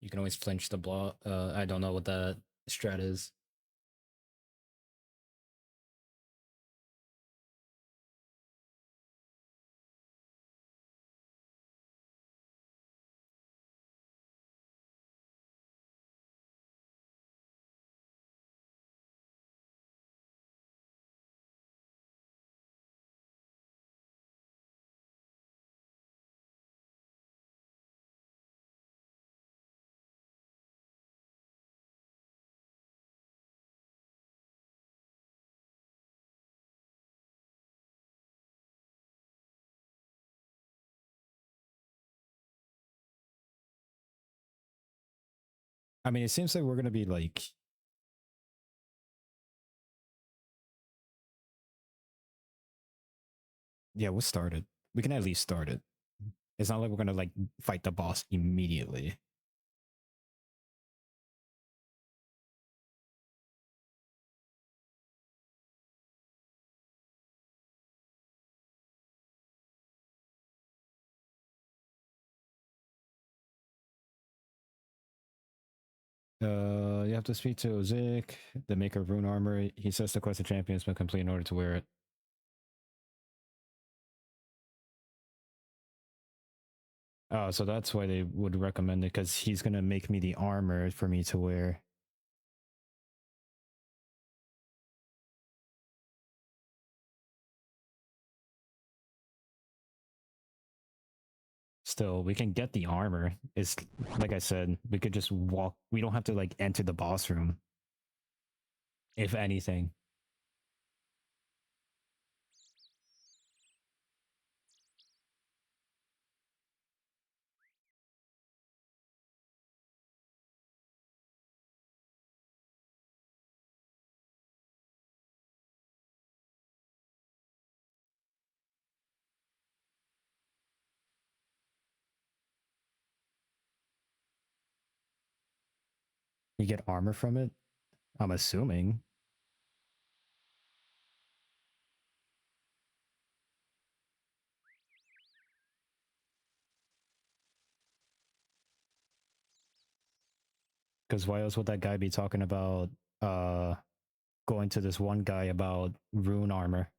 You can always flinch the block. I don't know what that strat is. I mean, it seems like we're gonna be like, yeah, we'll start it. We can at least start it. It's not like we're gonna like fight the boss immediately. You have to speak to Zik, the maker of rune armor. He says the quest of champion has been complete in order to wear it. Oh, so that's why they would recommend it, because he's gonna make me the armor for me to wear. Still, we can get the armor. It's like I said, we could just walk. We don't have to like enter the boss room. If anything. You get armor from it? I'm assuming. Because why else would that guy be talking about going to this one guy about rune armor?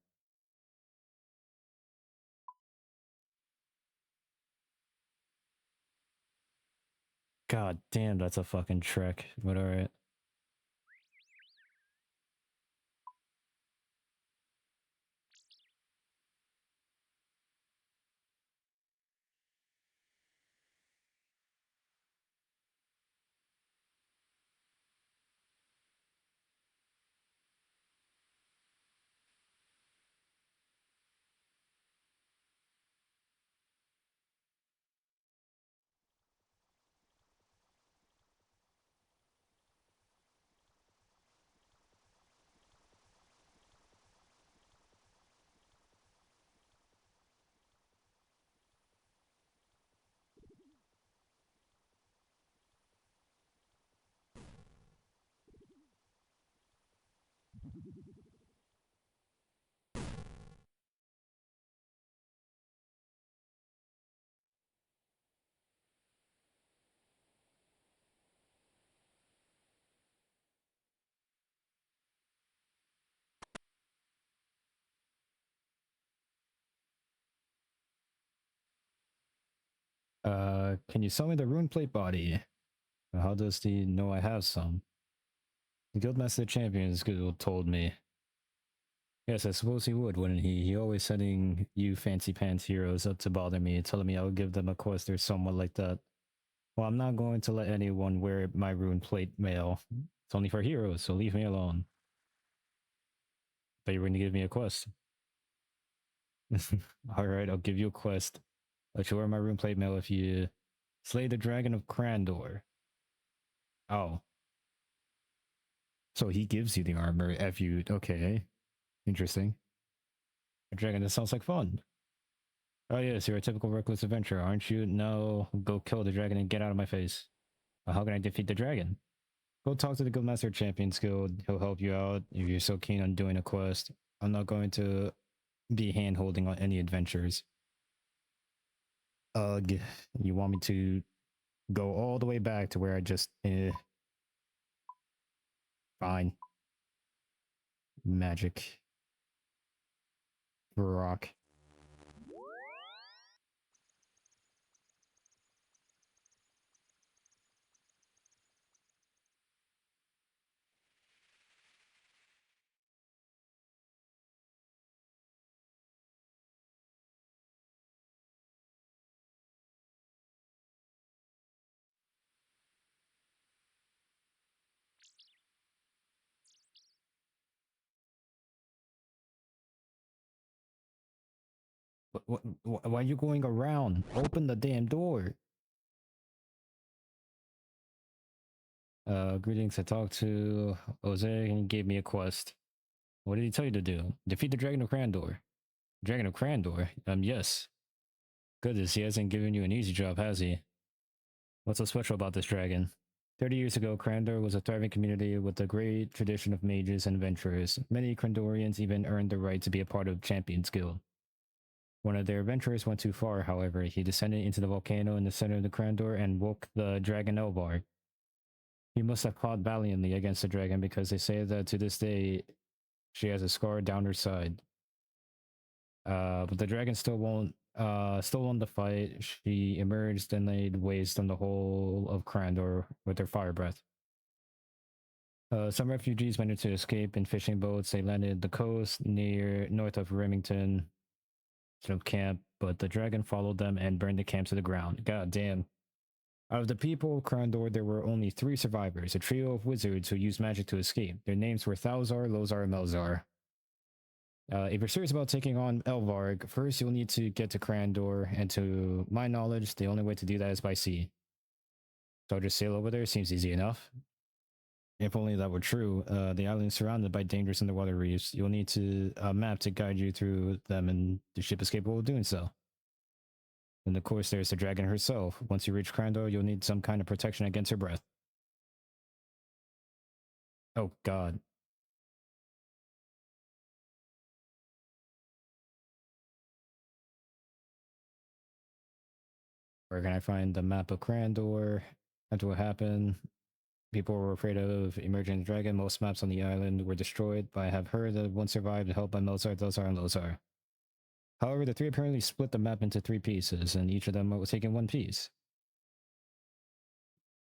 God damn, that's a fucking trick. But alright. Can you sell me the rune plate body? How does he know I have some? The Guildmaster Champions Guild told me. Yes, I suppose he would, wouldn't he? He always sending you fancy pants heroes up to bother me, telling me I'll give them a quest or somewhat like that. Well, I'm not going to let anyone wear my rune plate mail. It's only for heroes, so leave me alone. But you're going to give me a quest. Alright, I'll give you a quest. Let you wear my rune plate mail if you slay the dragon of Crandor. Oh. So he gives you the armor if you... Okay. Interesting. A dragon, that sounds like fun. Oh yes, you're a typical reckless adventurer, aren't you? No, go kill the dragon and get out of my face. Well, how can I defeat the dragon? Go talk to the Guildmaster Champions Guild. He'll help you out if you're so keen on doing a quest. I'm not going to be hand-holding on any adventures. Ugh, you want me to go all the way back to where I just... Fine. Magic. Rock. Why are you going around? Open the damn door. Greetings. I talked to Jose and he gave me a quest. What did he tell you to do? Defeat the Dragon of Crandor. Dragon of Crandor? Yes. Goodness, he hasn't given you an easy job, has he? What's so special about this dragon? 30 years ago, Crandor was a thriving community with a great tradition of mages and adventurers. Many Crandorians even earned the right to be a part of Champions Guild. One of their adventurers went too far, however. He descended into the volcano in the center of the Crandor and woke the dragon Elvar. He must have fought valiantly against the dragon because they say that to this day she has a scar down her side. But the dragon still won the fight. She emerged and laid waste on the whole of Crandor with her fire breath. Some refugees managed to escape in fishing boats. They landed the coast near north of Remington camp, but the dragon followed them and burned the camp to the ground. God damn. Out of the people of Crandor, there were only 3 survivors, a trio of wizards who used magic to escape. Their names were Thalzar, Lozar, and Melzar. If you're serious about taking on Elvarg, first you'll need to get to Crandor, and to my knowledge, the only way to do that is by sea. So I'll just sail over there, seems easy enough. If only that were true, the island is surrounded by dangerous underwater reefs. You'll need a map to guide you through them, and the ship is capable of doing so. And of course, there's the dragon herself. Once you reach Crandor, you'll need some kind of protection against her breath. Oh god. Where can I find the map of Crandor? After what happened, people were afraid of emerging dragon. Most maps on the island were destroyed, but I have heard that one survived and helped by Melzar, Lozar, and Lozar. However, the 3 apparently split the map into 3 pieces, and each of them was taking 1 piece.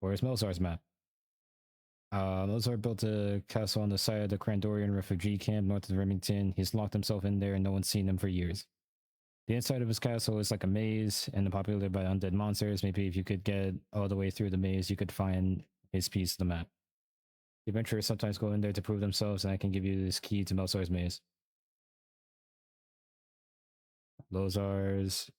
Where's Melzar's map? Melzar built a castle on the side of the Crandorian refugee camp north of Remington. He's locked himself in there and no one's seen him for years. The inside of his castle is like a maze and populated by undead monsters. Maybe if you could get all the way through the maze, you could find his piece of the map. The adventurers sometimes go in there to prove themselves, and I can give you this key to Melzar's maze. Lozar's.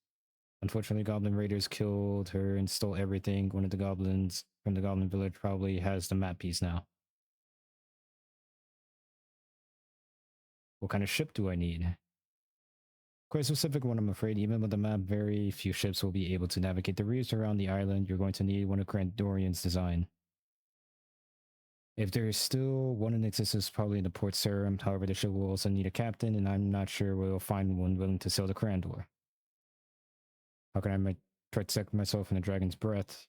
Unfortunately, goblin raiders killed her and stole everything. One of the goblins from the goblin village probably has the map piece now. What kind of ship do I need? Quite a specific one, I'm afraid. Even with the map, very few ships will be able to navigate the reefs around the island. You're going to need one of Crandorian's design. If there is still one in existence, probably in the port serum. However, the ship will also need a captain, and I'm not sure we'll find one willing to sail the Crandor. How can I protect myself from the dragon's breath?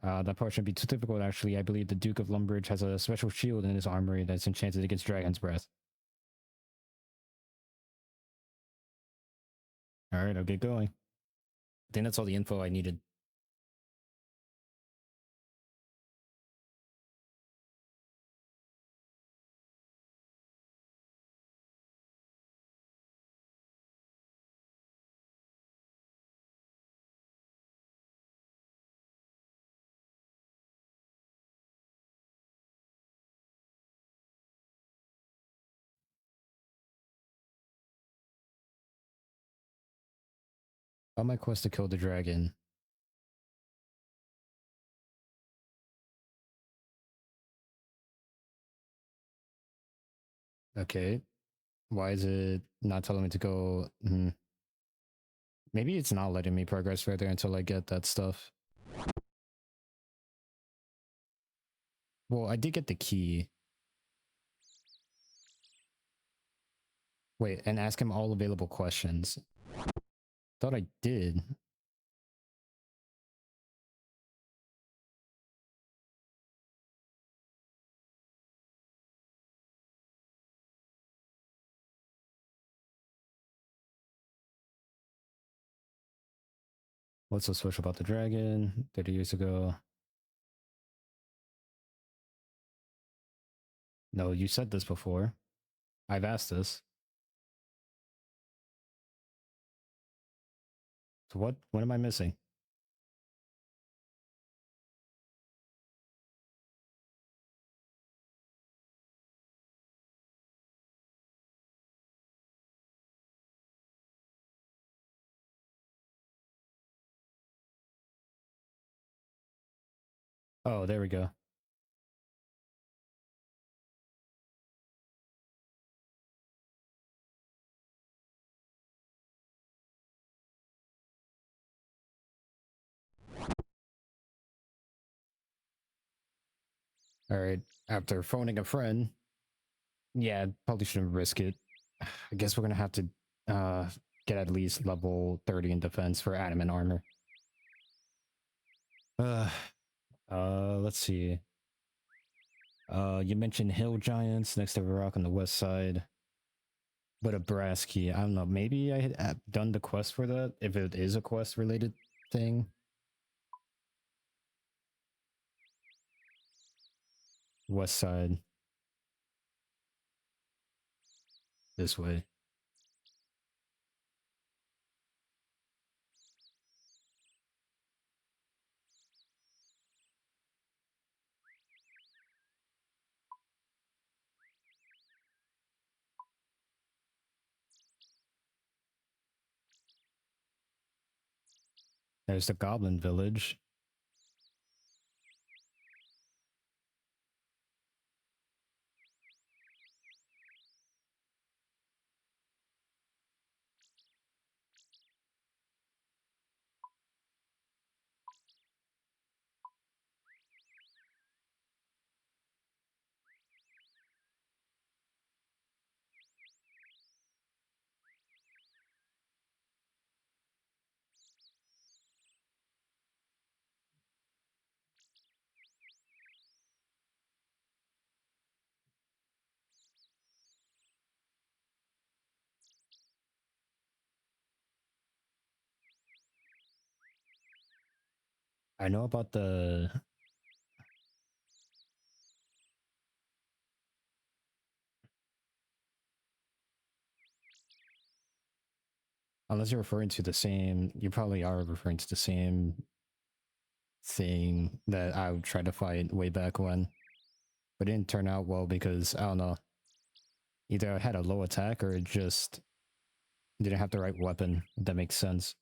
That part shouldn't be too difficult, actually. I believe the Duke of Lumbridge has a special shield in his armory that's enchanted against dragon's breath. Alright, I'll get going. I think that's all the info I needed. On my quest to kill the dragon. Okay. Why is it not telling me to go? Maybe it's not letting me progress further until I get that stuff. Well, I did get the key. Wait, and ask him all available questions. Thought I did. What's so special about the dragon? 30 years ago. No, you said this before. I've asked this. So what am I missing? Oh, there we go. Alright, after phoning a friend, yeah, probably shouldn't risk it. I guess we're gonna have to get at least level 30 in defense for adamant armor. Uh, let's see. You mentioned hill giants next to the rock on the west side. But a brass key, I don't know, maybe I had done the quest for that, if it is a quest related thing. West side. This way. There's the goblin village. I know about the... Unless you're referring to the same... You probably are referring to the same thing that I tried to fight way back when. But it didn't turn out well because, I don't know, either I had a low attack or it just didn't have the right weapon, if that makes sense.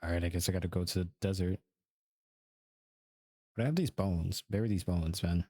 Alright, I guess I gotta go to the desert. But I have these bones. Bury these bones, man.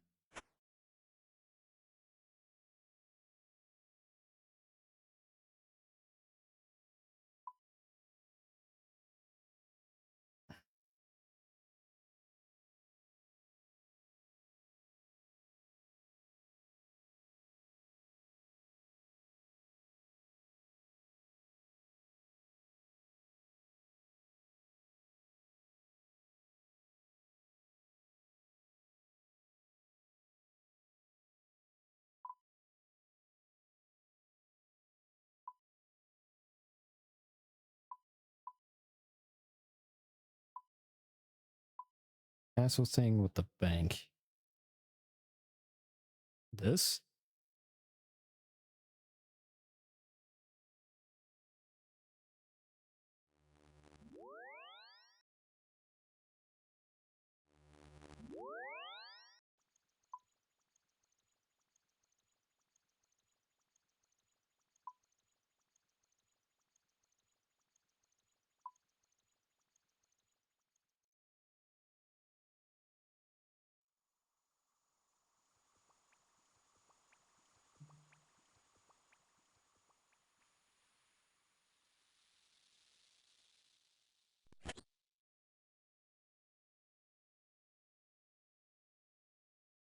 Castle thing with the bank. This?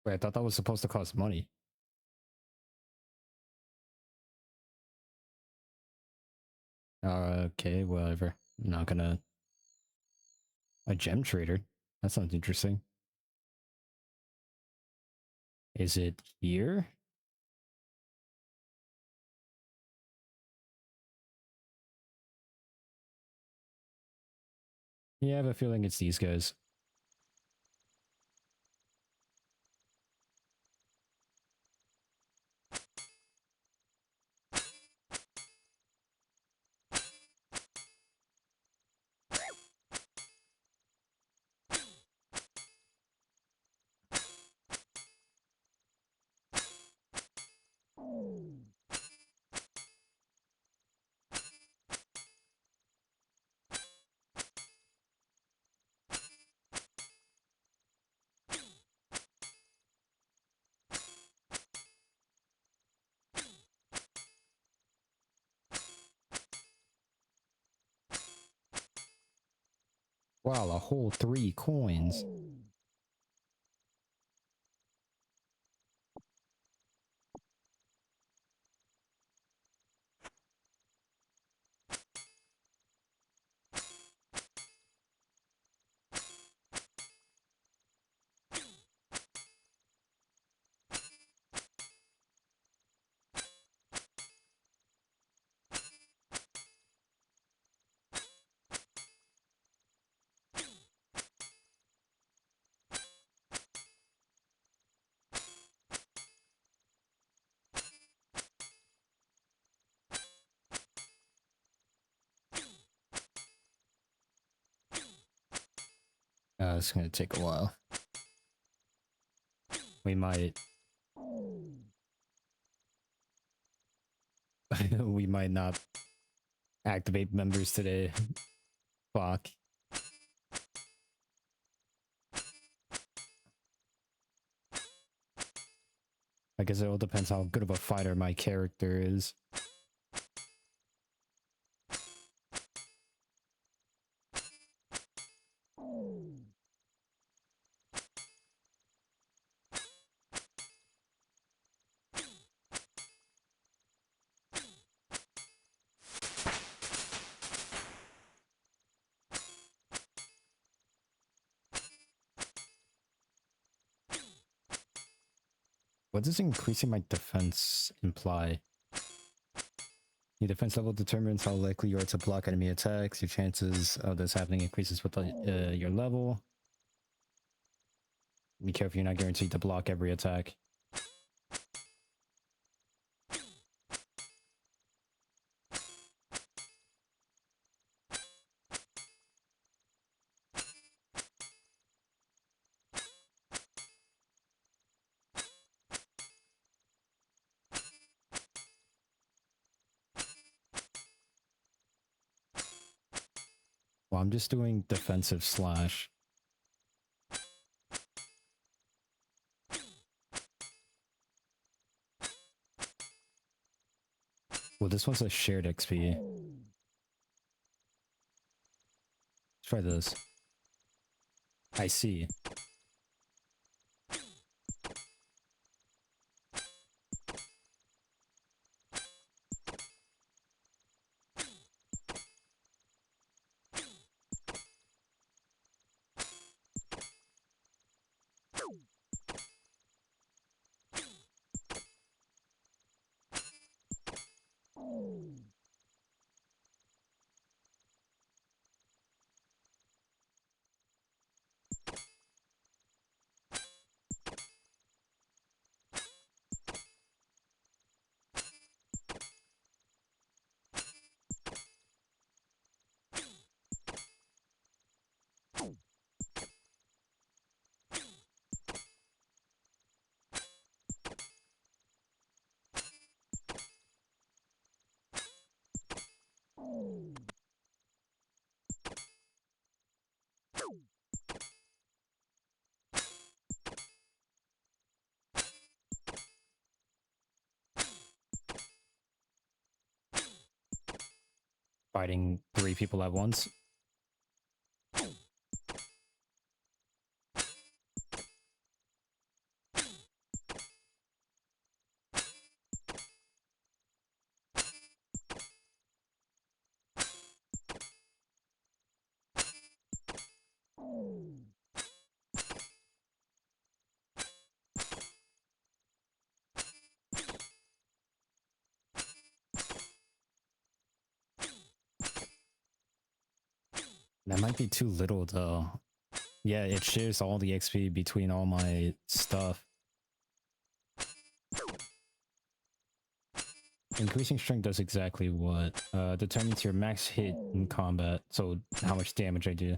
Wait, I thought that was supposed to cost money. Okay, whatever. I'm not gonna... A gem trader? That sounds interesting. Is it here? Yeah, I have a feeling it's these guys. Wow, a whole 3 coins. It's gonna take a while. We might... we might not activate members today. Fuck. I guess it all depends how good of a fighter my character is. What does increasing my defense imply? Your defense level determines how likely you are to block enemy attacks. Your chances of this happening increases with your level. Be careful, you're not guaranteed to block every attack. I'm just doing defensive slash. Well, this one's a shared XP. Let's try this. I see. Fighting 3 people at once. That might be too little though. Yeah, it shares all the XP between all my stuff. Increasing strength does exactly what? Determines your max hit in combat, so how much damage I do.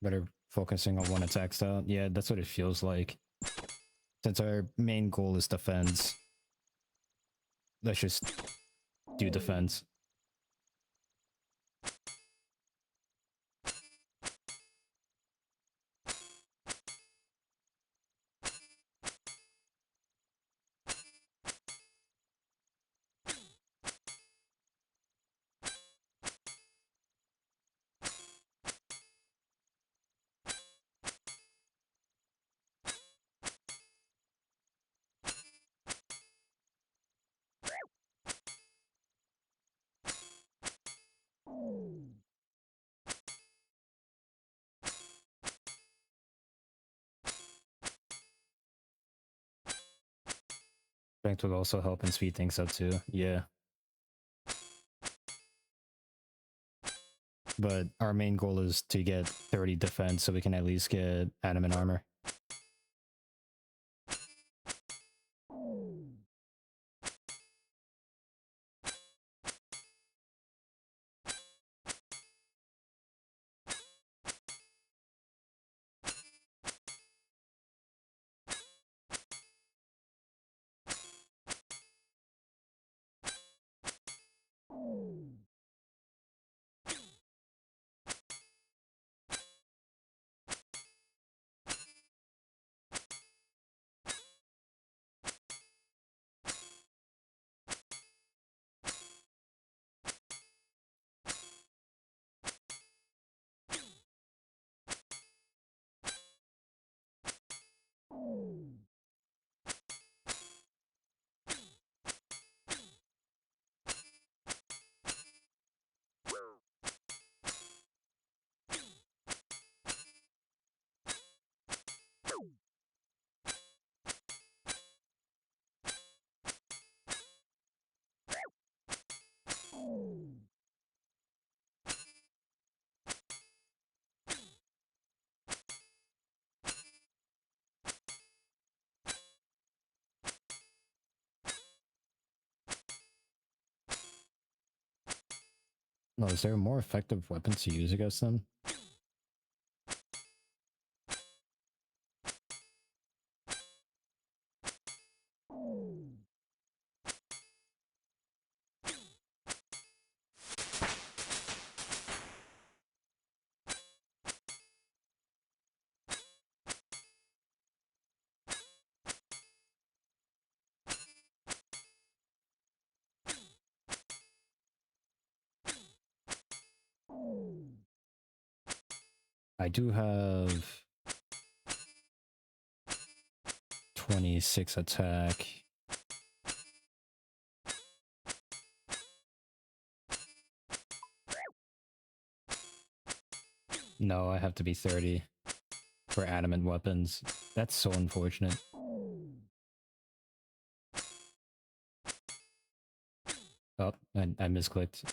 Better focusing on one attack style. Yeah, that's what it feels like. Since our main goal is defense, let's just do defense. Strength would also help and speed things up too. Yeah. But our main goal is to get 30 defense so we can at least get adamant armor. No, is there a more effective weapon to use against them? I do have 26 attack. No, I have to be 30 for adamant weapons. That's so unfortunate. Oh, I misclicked.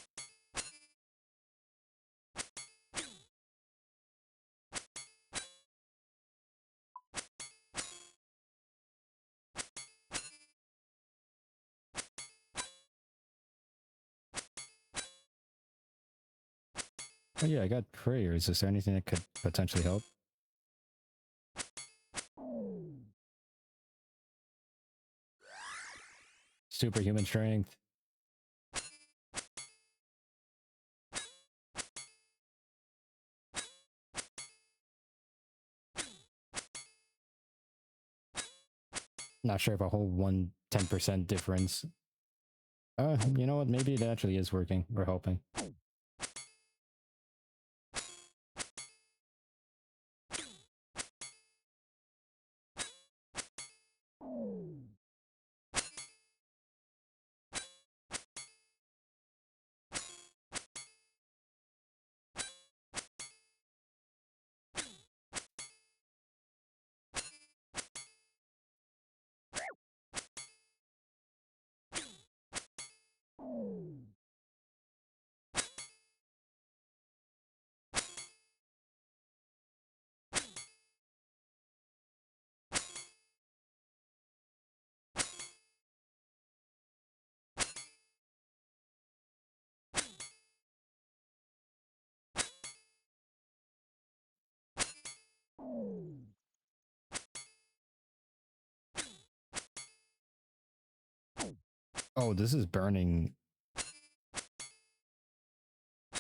Oh yeah, I got prayers. Is there anything that could potentially help? Superhuman strength. Not sure if a whole 10% difference. You know what? Maybe it actually is working or helping. Oh, this is burning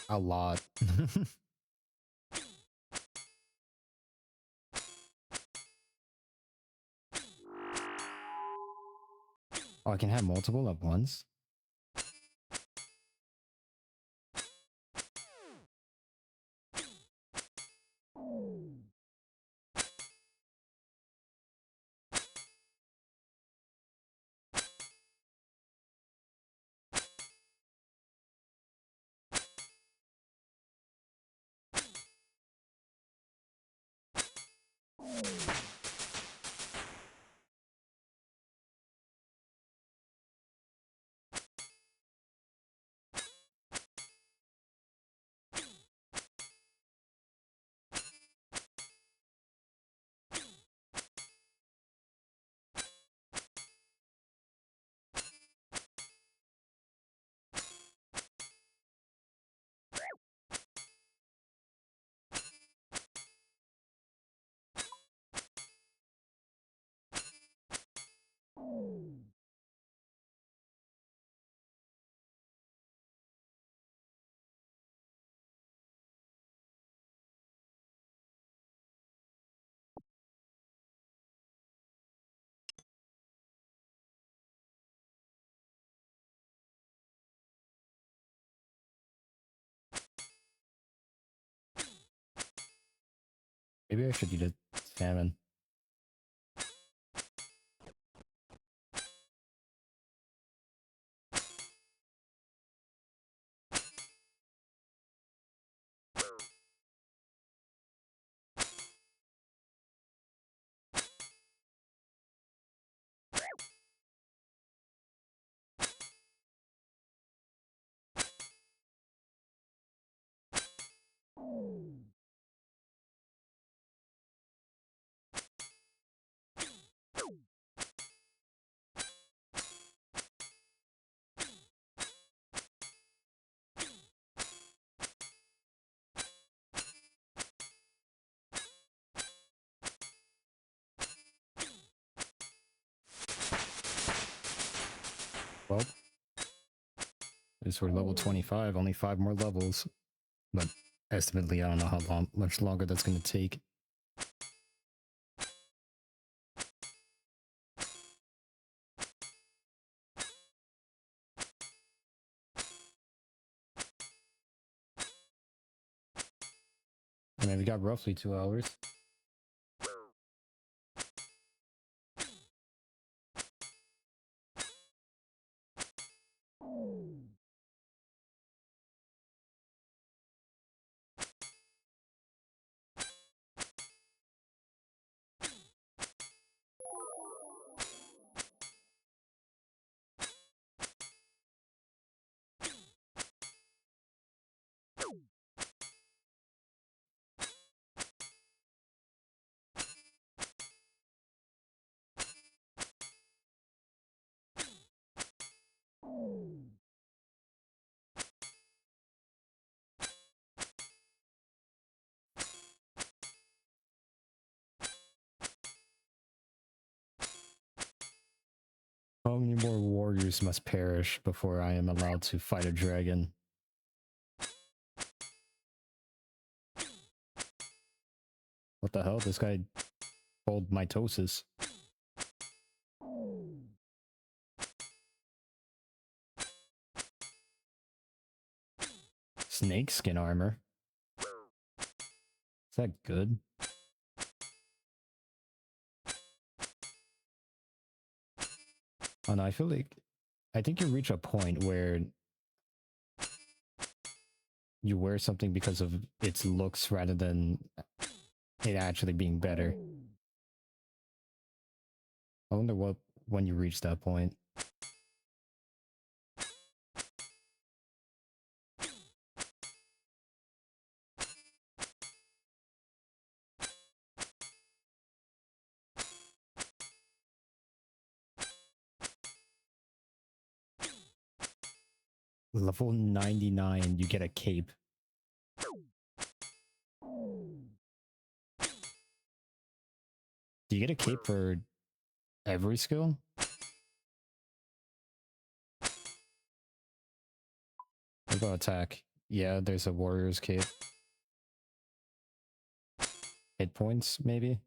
a lot. Oh, I can have multiple at once? Maybe I should eat a salmon. Well, it's for level 25, only 5 more levels. But estimately, I don't know much longer that's going to take. I mean, we got roughly 2 hours. How many more warriors must perish before I am allowed to fight a dragon? What the hell? This guy pulled mitosis. Snake skin armor. Is that good? Oh no, I feel like... I think you reach a point where you wear something because of its looks rather than it actually being better. I wonder when you reach that point. Level 99, you get a cape. Do you get a cape for every skill? What about attack? Yeah, there's a warrior's cape. Hit points, maybe?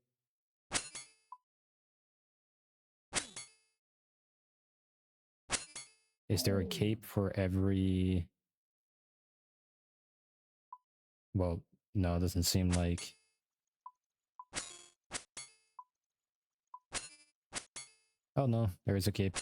Is there a cape for every... Well, no, it doesn't seem like... Oh no, there is a cape.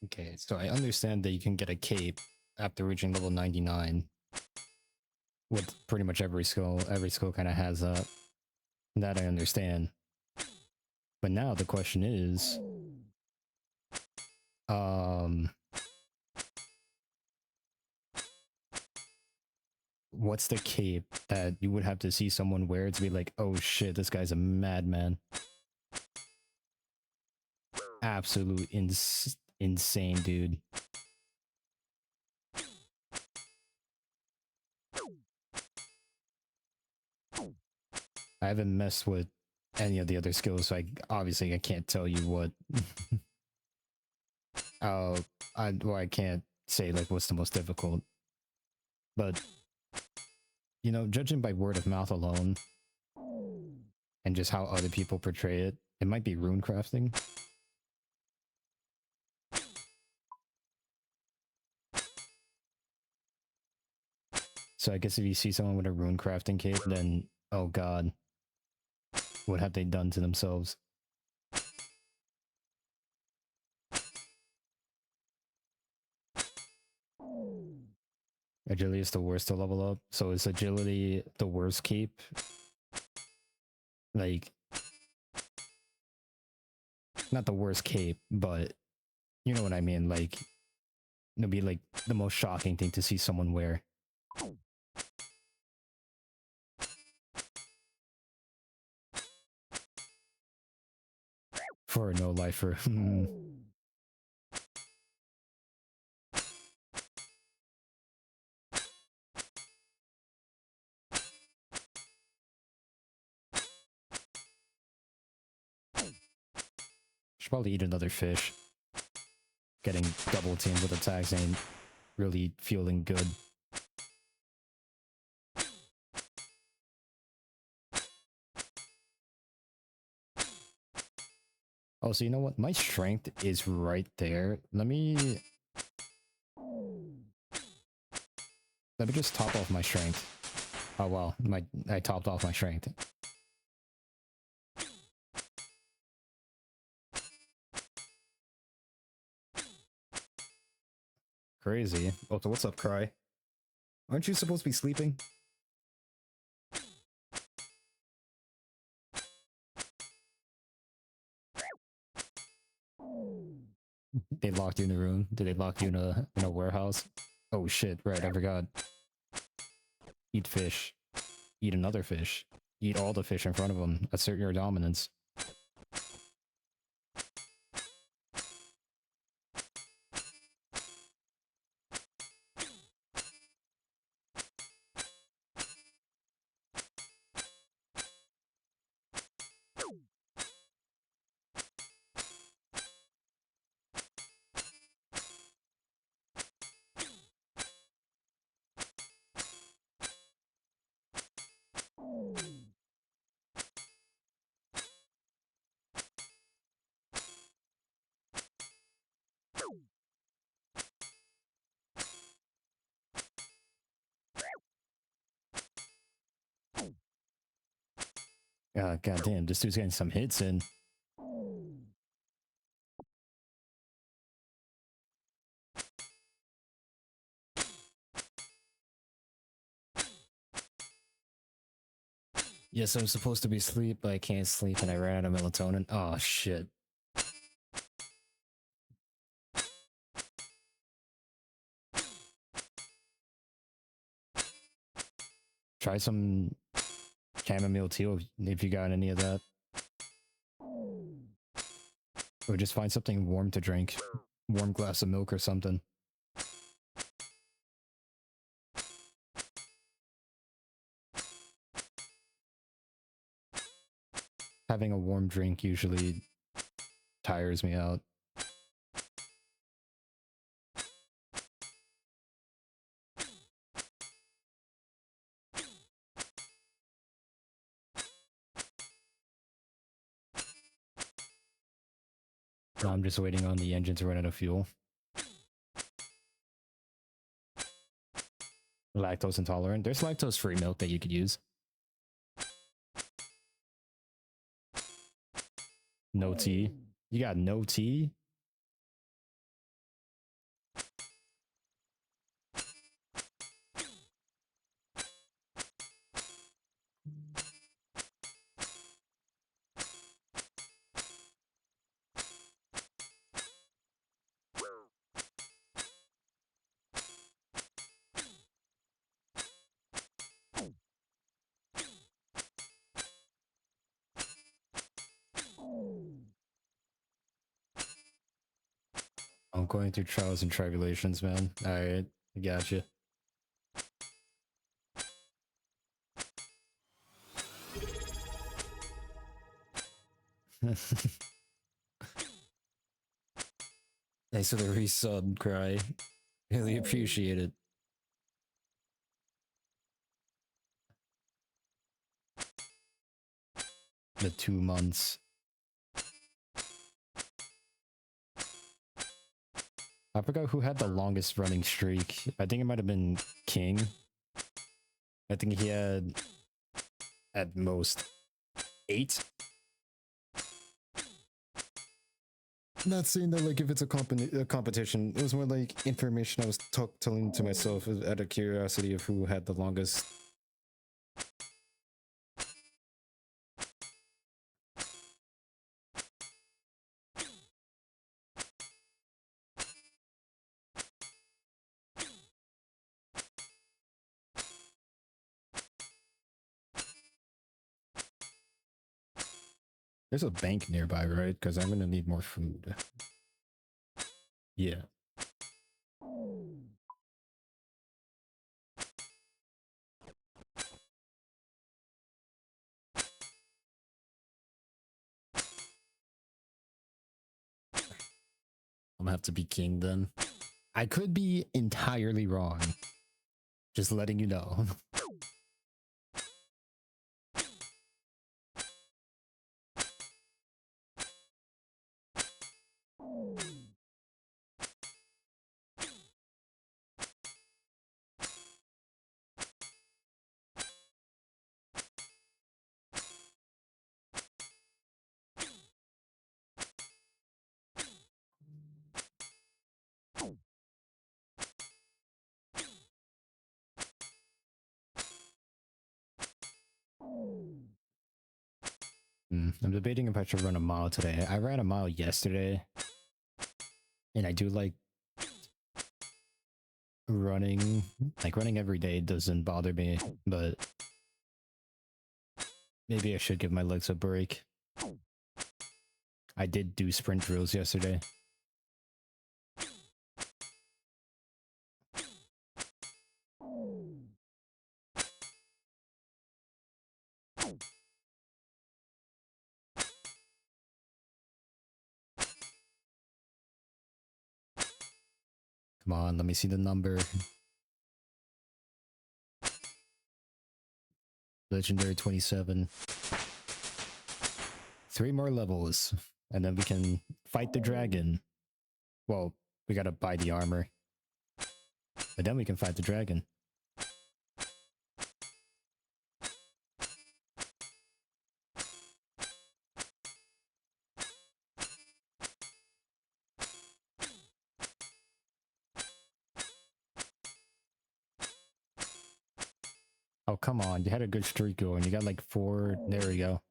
Okay, so I understand that you can get a cape after reaching level 99 with pretty much every skill. Every skill kind of has that. That I understand. But now the question is, what's the cape that you would have to see someone wear to be like, oh shit, this guy's a madman? Absolute insane dude. I haven't messed with any of the other skills, so obviously I can't tell you what. I can't say like what's the most difficult, but you know, judging by word of mouth alone and just how other people portray it, it might be rune crafting. So I guess if you see someone with a rune crafting cape, then oh god, what have they done to themselves? Agility is the worst to level up. So is agility the worst cape? Like, not the worst cape, but you know what I mean. Like, it'll be like the most shocking thing to see someone wear. For a no-lifer. probably eat another fish. Getting double teamed with attacks ain't really feeling good. Oh, so you know what? My strength is right there. Let me just top off my strength. Oh well, I topped off my strength. Crazy. Oh, so what's up, Cry? Aren't you supposed to be sleeping? They locked you in the room? Did they lock you in a warehouse? Oh shit, right, I forgot. Eat fish. Eat another fish. Eat all the fish in front of them. Assert your dominance. God damn, this dude's getting some hits in. Yes, I'm supposed to be asleep, but I can't sleep and I ran out of melatonin. Oh shit. Try some chamomile tea if you got any of that. Or just find something warm to drink. Warm glass of milk or something. Having a warm drink usually tires me out. Now I'm just waiting on the engine to run out of fuel. Lactose intolerant. There's lactose-free milk that you could use. No tea. You got no tea? I'm going through trials and tribulations, man. Alright, I gotcha. Thanks for the resub, Cry. Really appreciate it. The 2 months. I forgot who had the longest running streak. I think it might have been King. I think he had at most 8. Not saying that like if it's a competition, it was more like information I was telling to myself out of curiosity of who had the longest. There's a bank nearby, right? Because I'm gonna need more food. Yeah. I'm gonna have to be king then. I could be entirely wrong. Just letting you know. I'm debating if I should run a mile today. I ran a mile yesterday, and I do like running. Like running every day doesn't bother me, but maybe I should give my legs a break. I did do sprint drills yesterday. Come on, let me see the number. Legendary 27. 3 more levels, and then we can fight the dragon. Well, we gotta buy the armor. But then we can fight the dragon. Oh, come on. You had a good streak going. You got like 4. There we go.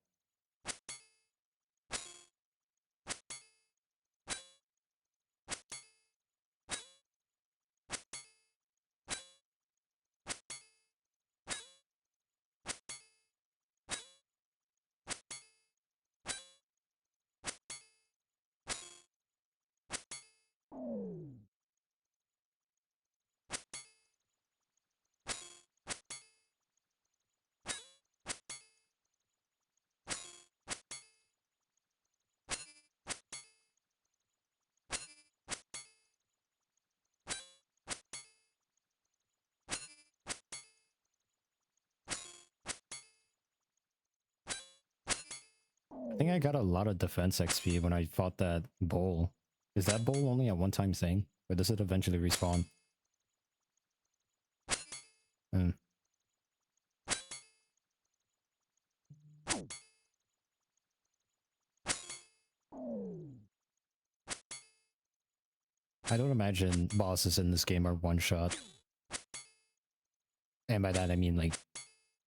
I think I got a lot of defense XP when I fought that bull. Is that bull only a one-time thing? Or does it eventually respawn? Hmm. I don't imagine bosses in this game are one-shot. And by that I mean like,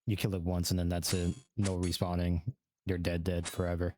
you kill it once and then that's it. No respawning. You're dead forever.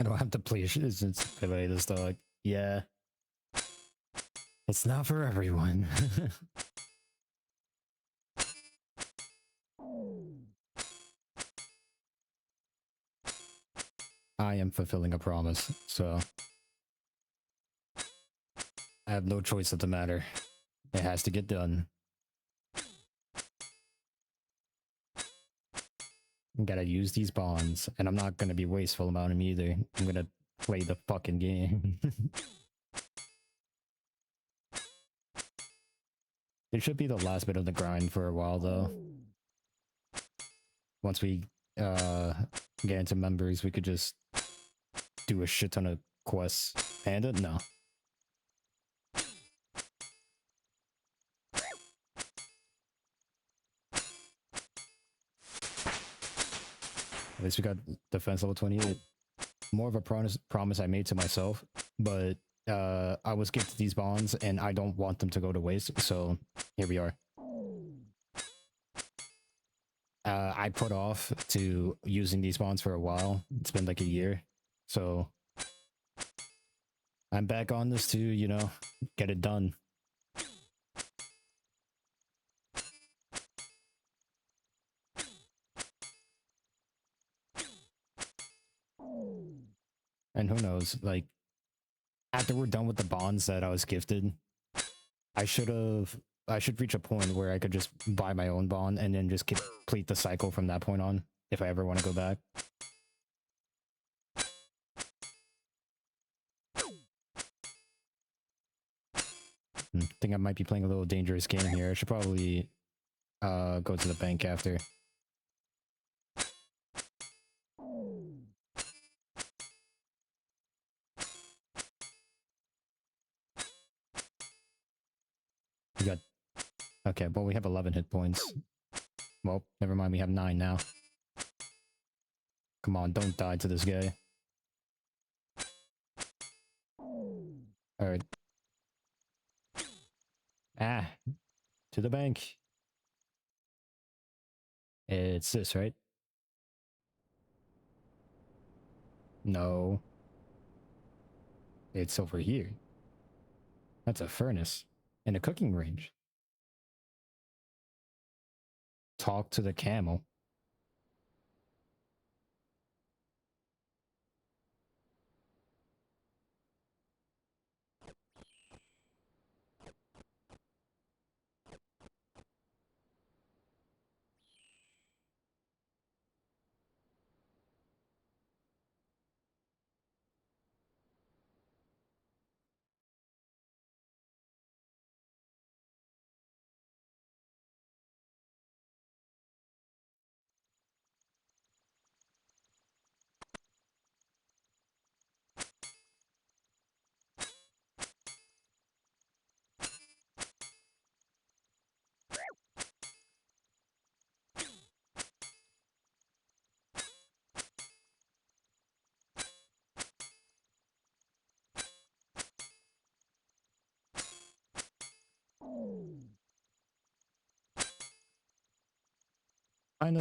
don't have to play since play this dog. Yeah. It's not for everyone. I am fulfilling a promise, so I have no choice of the matter. It has to get done. Gotta use these bonds, and I'm not gonna be wasteful about them either. I'm gonna play the fucking game. It should be the last bit of the grind for a while, though. Once we get into members, we could just do a shit ton of quests. Panda? No. At least we got defense level 28. More of a promise I made to myself, but I was gifted these bonds and I don't want them to go to waste, so here we are. I put off to using these bonds for a while. It's been like a year, so I'm back on this to, you know, get it done. And who knows, like, after we're done with the bonds that I was gifted, I should reach a point where I could just buy my own bond and then just complete the cycle from that point on, if I ever want to go back. I think I might be playing a little dangerous game here. I should probably go to the bank after. We got... Okay, well, we have 11 hit points. Well, never mind, we have 9 now. Come on, don't die to this guy. Alright. Ah! To the bank! It's this, right? No. It's over here. That's a furnace. And a cooking range. Talk to the camel.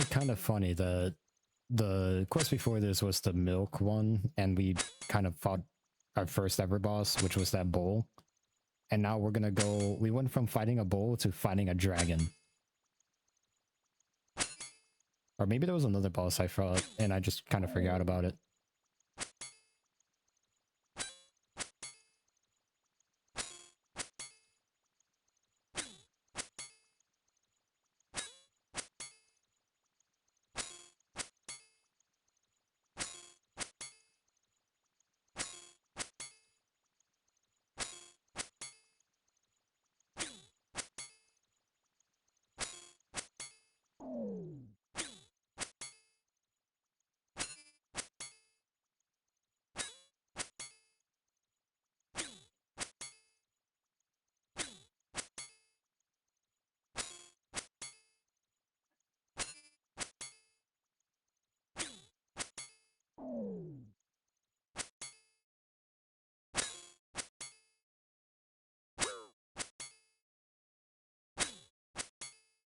Kind of funny that the quest before this was the milk one, and we kind of fought our first ever boss, which was that bull. And now we're gonna go... We went from fighting a bull to fighting a dragon. Or maybe there was another boss I fought, and I just kind of forgot about it.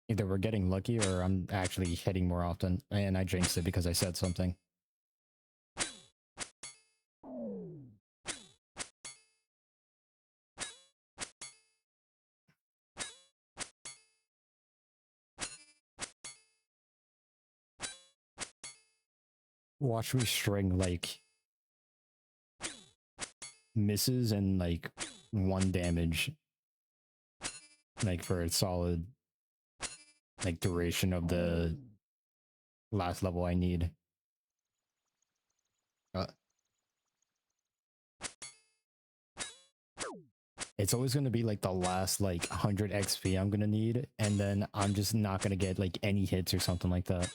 Either we're getting lucky or I'm actually hitting more often, and I jinxed it because I said something. Watch me string like misses and like 1 damage, like for a solid like duration of the last level I need. Uh, it's always going to be like the last like 100 XP I'm going to need, and then I'm just not going to get like any hits or something like that.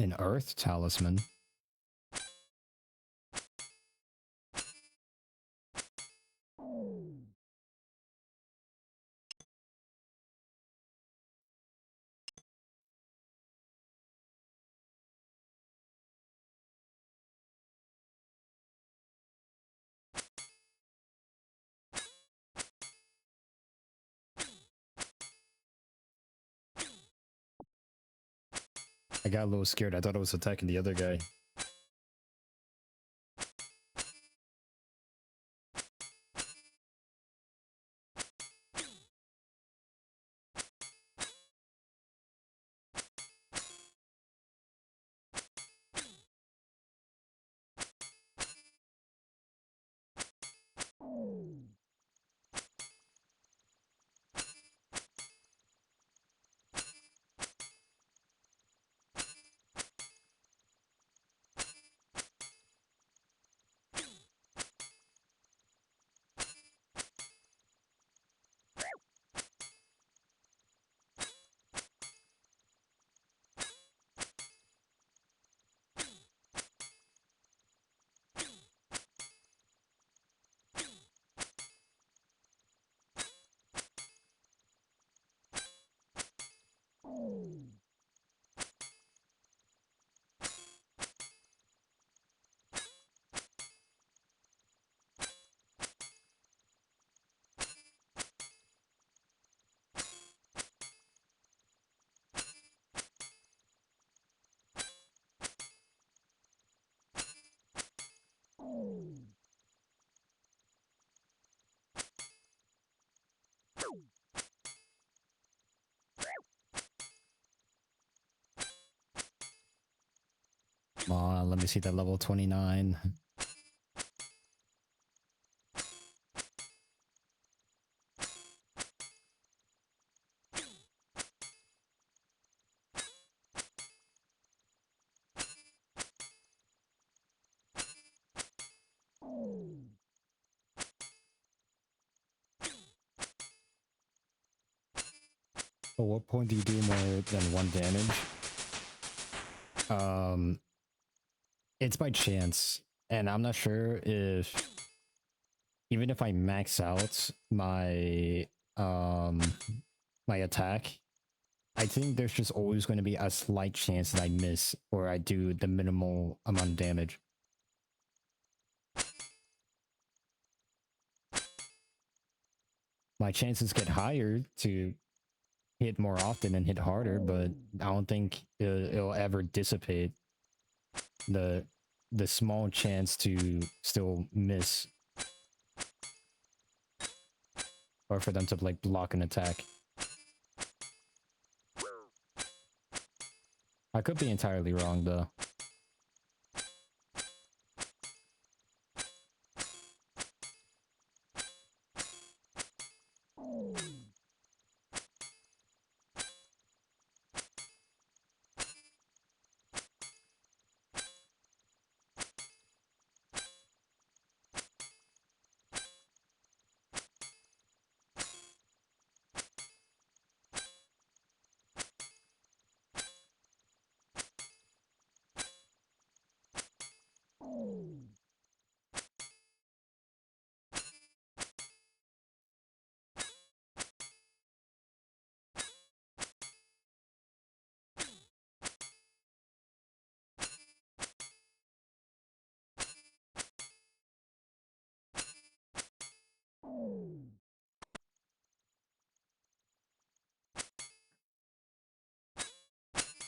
An Earth Talisman. I got a little scared. I thought it was attacking the other guy. Come on, let me see that level 29. At what point do you do more than 1 damage? It's by chance, and I'm not sure if even if I max out um my attack, I think there's just always going to be a slight chance that I miss or I do the minimal amount of damage. My chances get higher to hit more often and hit harder, but I don't think it'll ever dissipate the small chance to still miss or for them to like block an attack. I could be entirely wrong though.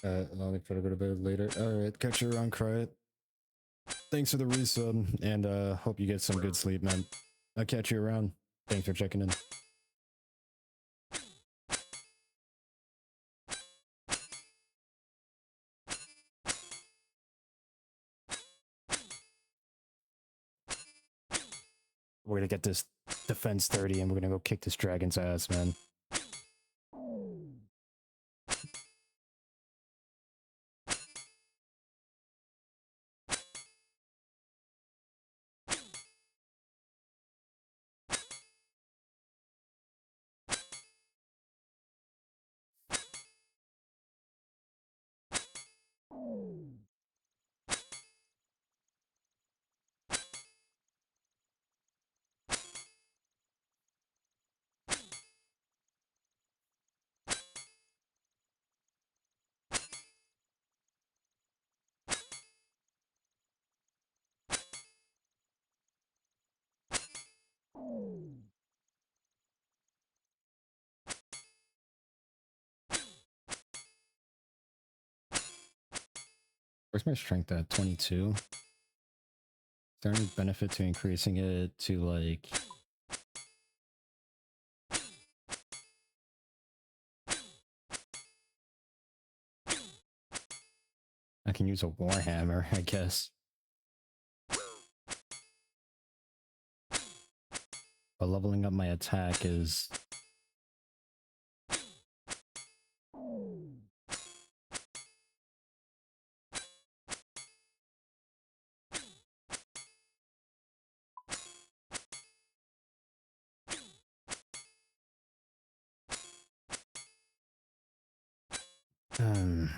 I'll try to go to bed later. Alright, catch you around, Cry. Thanks for the resub, and hope you get some good sleep, man. I'll catch you around. Thanks for checking in. We're gonna get this defense 30 and we're gonna go kick this dragon's ass, man. Where's my strength at? 22? Is there any benefit to increasing it to like... I can use a warhammer, I guess. But leveling up my attack is... Um...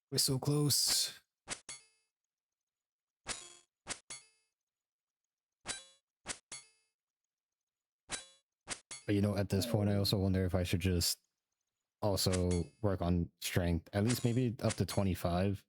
We're so close. But you know, at this point, I also wonder if I should just also work on strength, at least maybe up to 25.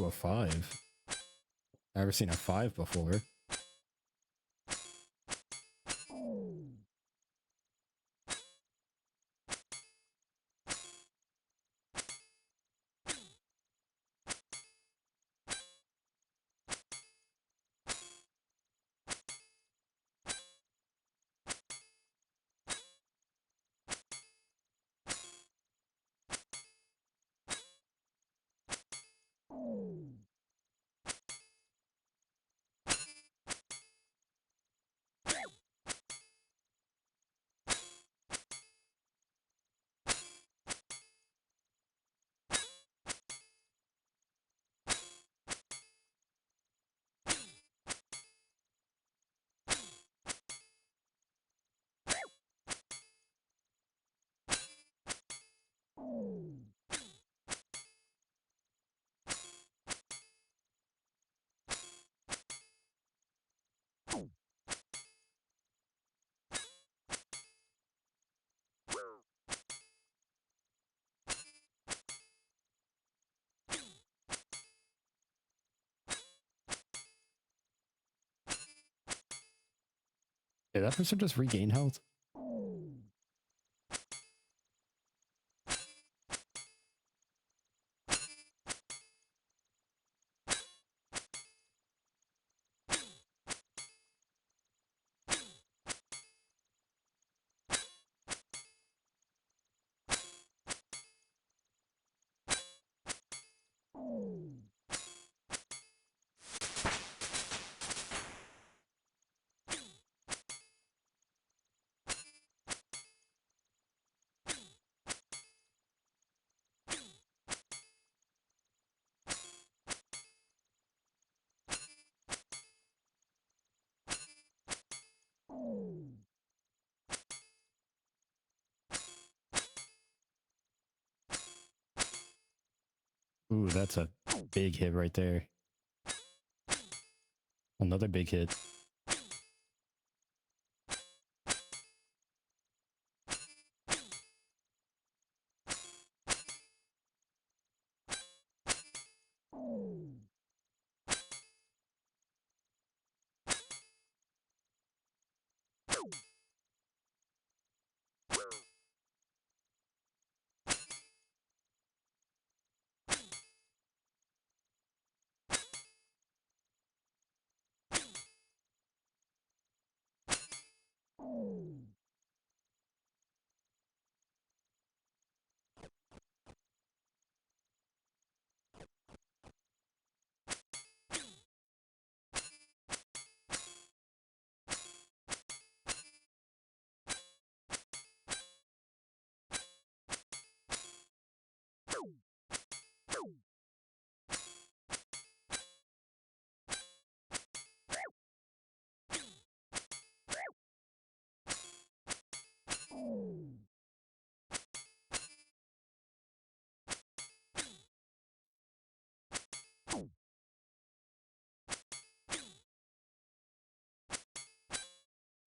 to a 5. I've never seen a 5 before. Did that person just regain health? Ooh, that's a big hit right there. Another big hit.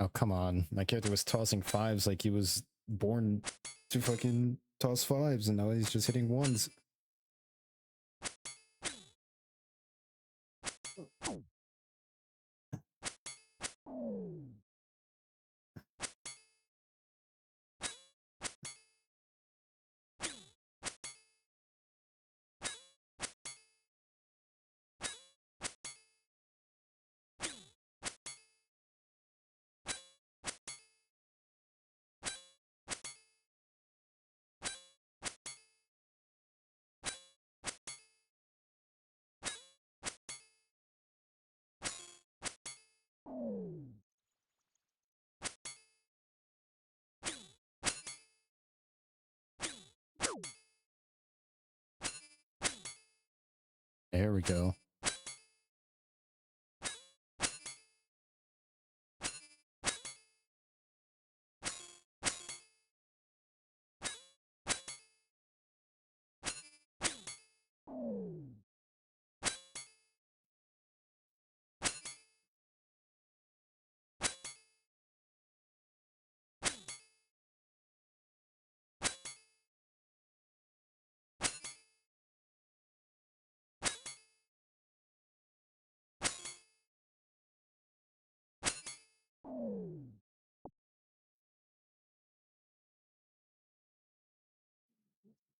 Oh, come on. My character was tossing 5s like he was born to fucking toss 5s, and now he's just hitting 1s. There we go.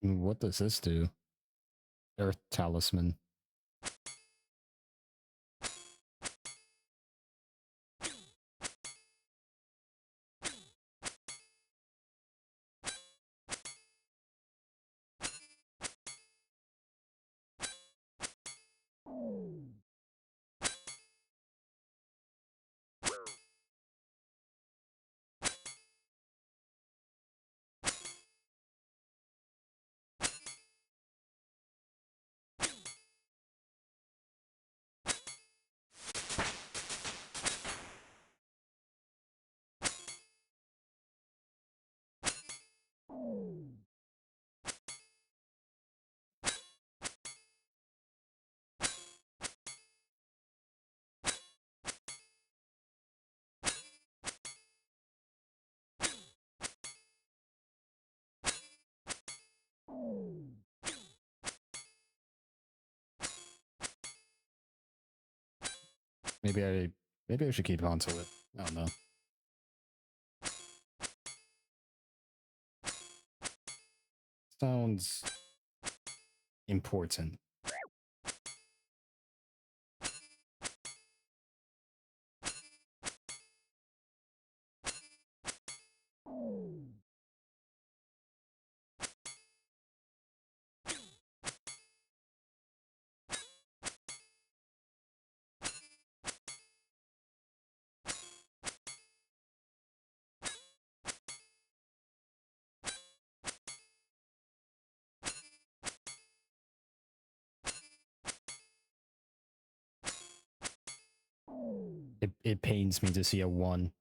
What does this do? Earth Talisman. Maybe I should keep on to it. I don't know. Sounds important. It pains me to see a 1.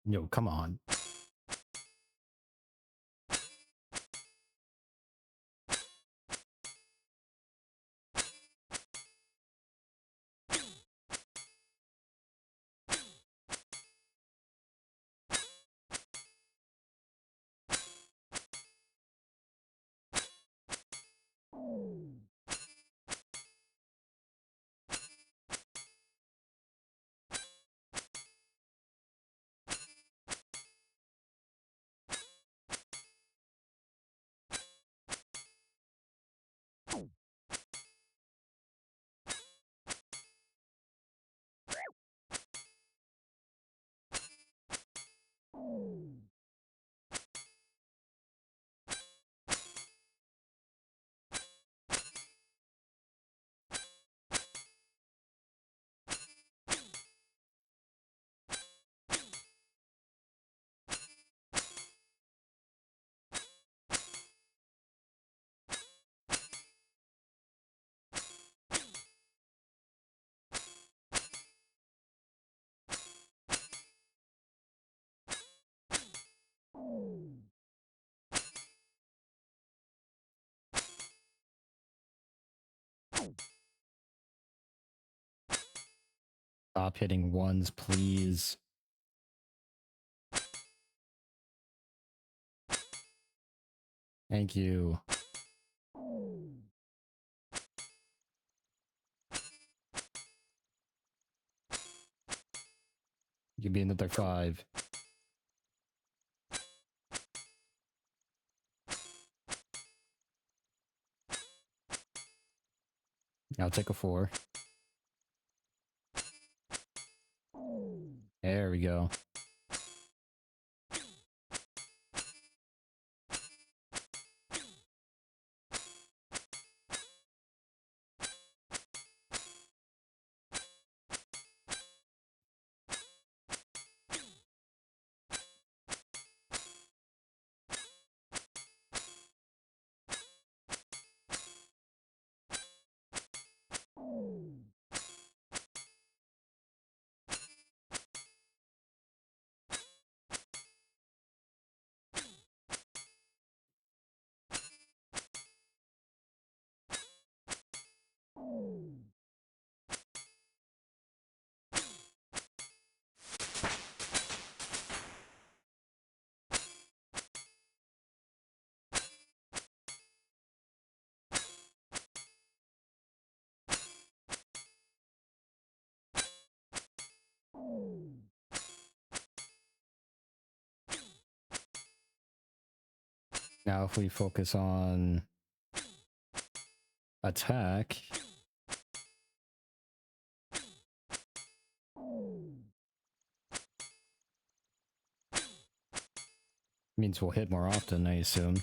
Yo, come on. Stop hitting 1s, please. Thank you. Give me another 5. I'll take a 4. There we go. Now if we focus on attack, means we'll hit more often, I assume.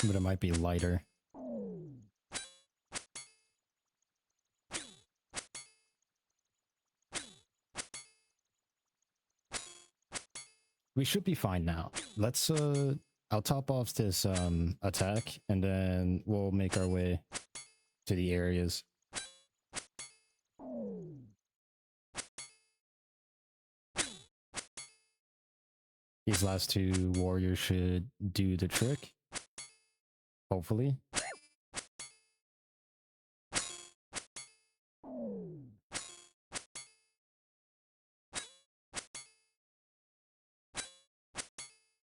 But it might be lighter. We should be fine now. Let's I'll top off this attack and then we'll make our way to the areas. These last two warriors should do the trick. Hopefully.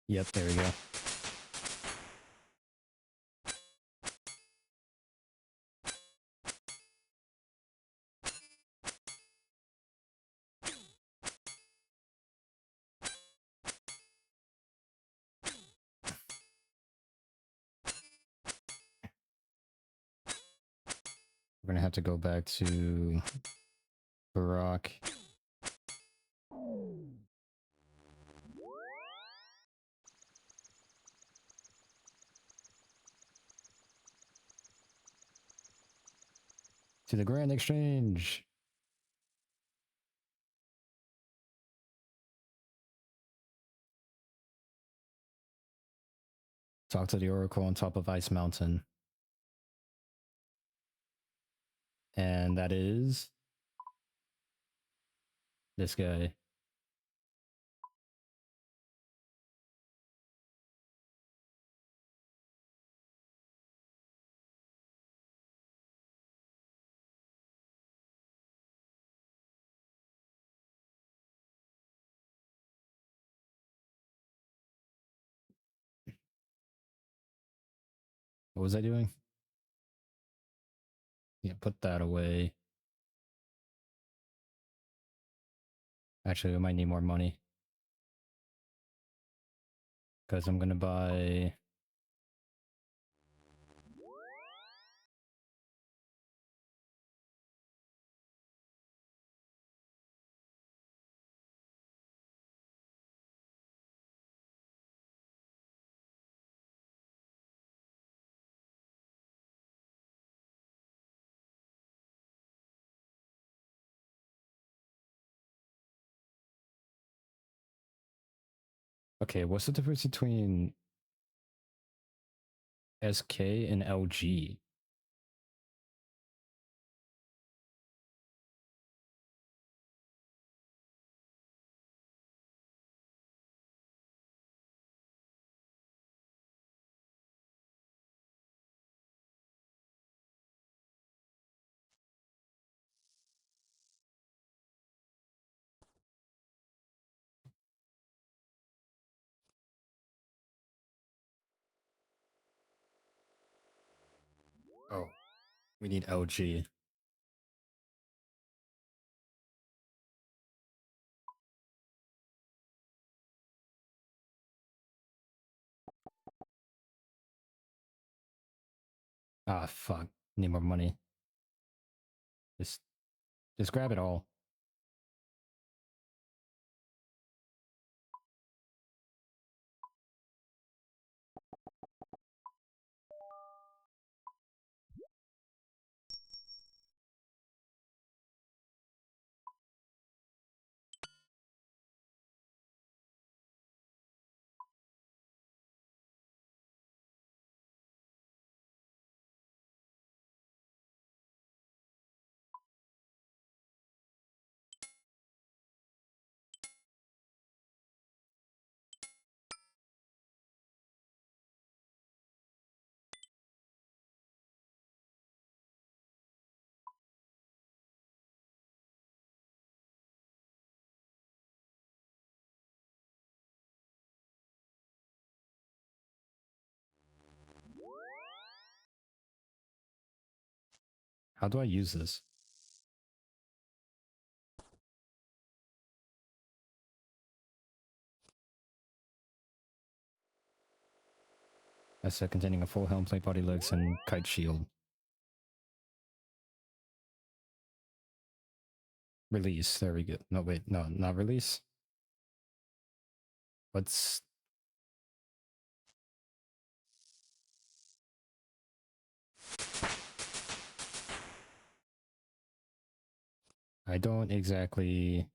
Yep, there we go. We're gonna have to go back to Barak. To the Grand Exchange. Talk to the Oracle on top of Ice Mountain. And that is this guy. What was I doing? Yeah, put that away. Actually, we might need more money. Because I'm gonna buy... Okay, what's the difference between SK and LG? Oh, we need LG. Ah, fuck. Need more money. Just, just grab it all. How do I use this? Asset containing a full helm plate, body legs, and kite shield. Release. There we go. No, wait. No, not release. What's... I don't exactly...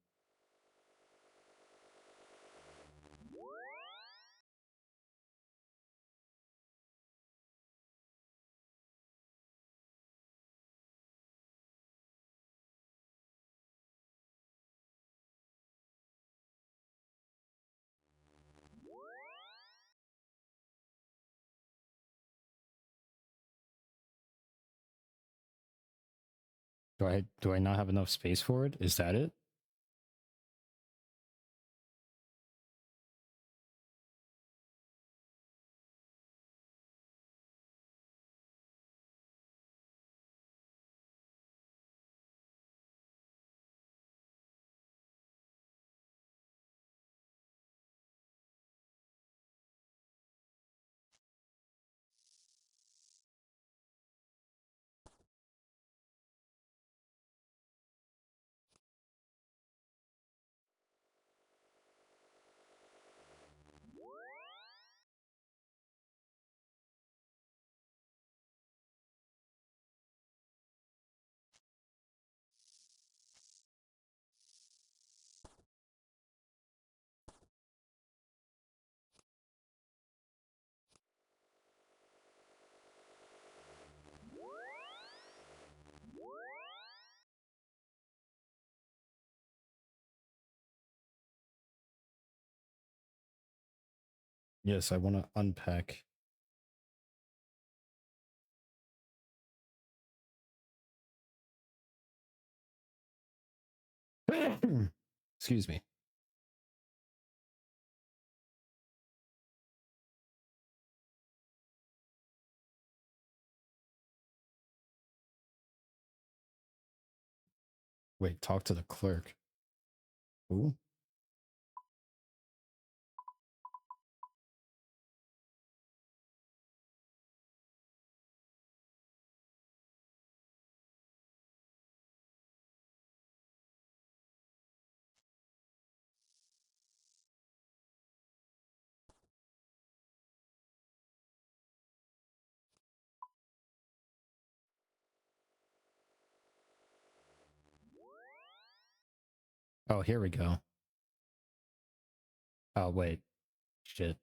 Do I not have enough space for it? Is that it? Yes, I want to unpack. Excuse me. Wait, talk to the clerk. Ooh. Oh, here we go. Oh, wait. Shit.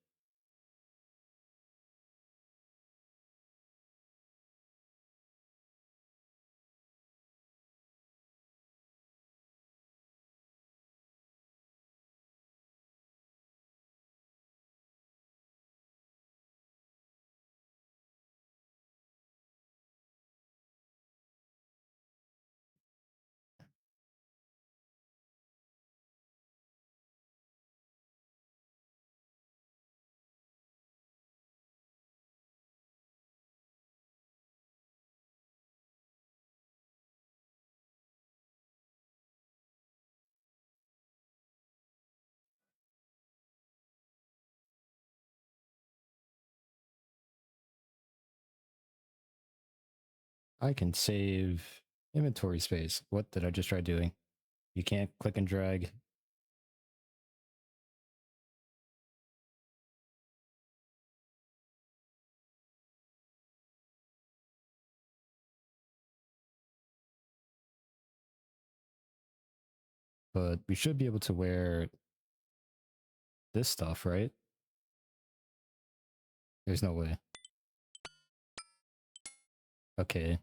I can save inventory space. What did I just try doing? You can't click and drag. But we should be able to wear this stuff, right? There's no way. Okay.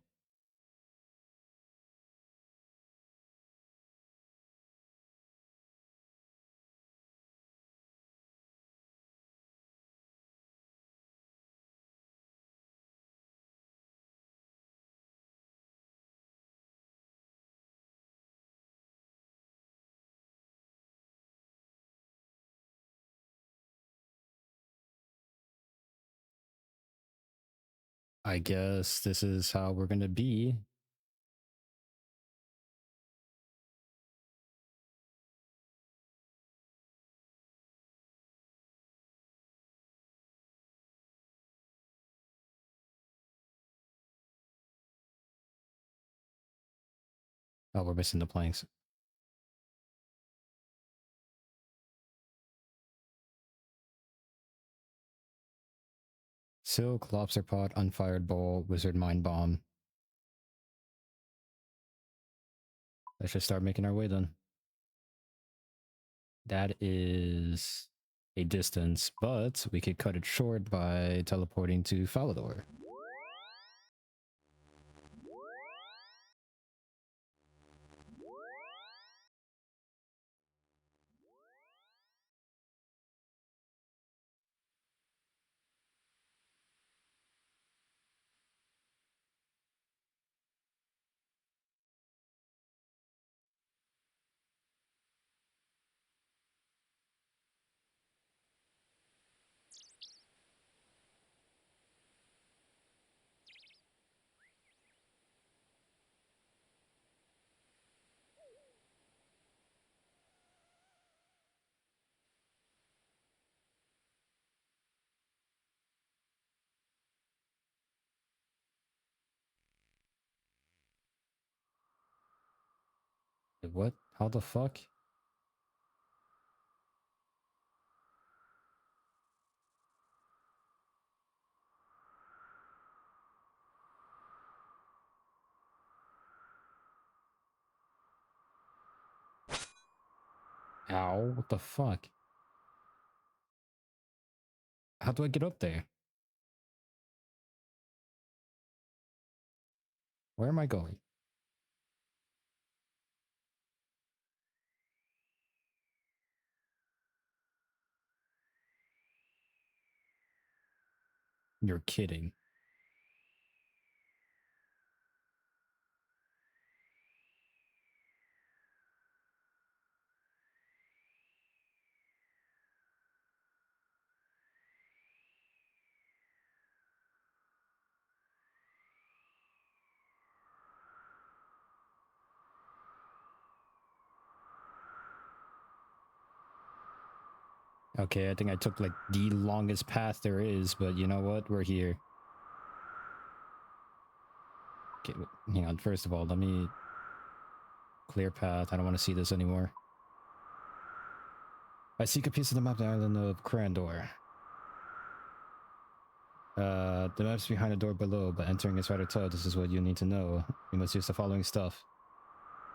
I guess this is how we're gonna be. Oh, we're missing the planks. Silk, lobster pot, unfired bowl, wizard mind bomb. Let's just start making our way then. That is a distance, but we could cut it short by teleporting to Falador. What? How the fuck? Ow, what the fuck? How do I get up there? Where am I going? You're kidding. Okay, I think I took like the longest path there is, but you know what? We're here. Okay, hang on. First of all, let me clear path. I don't want to see this anymore. I seek a piece of the map, the island of Crandor. The map's behind the door below, but entering is rather tough. This is what you need to know. You must use the following stuff.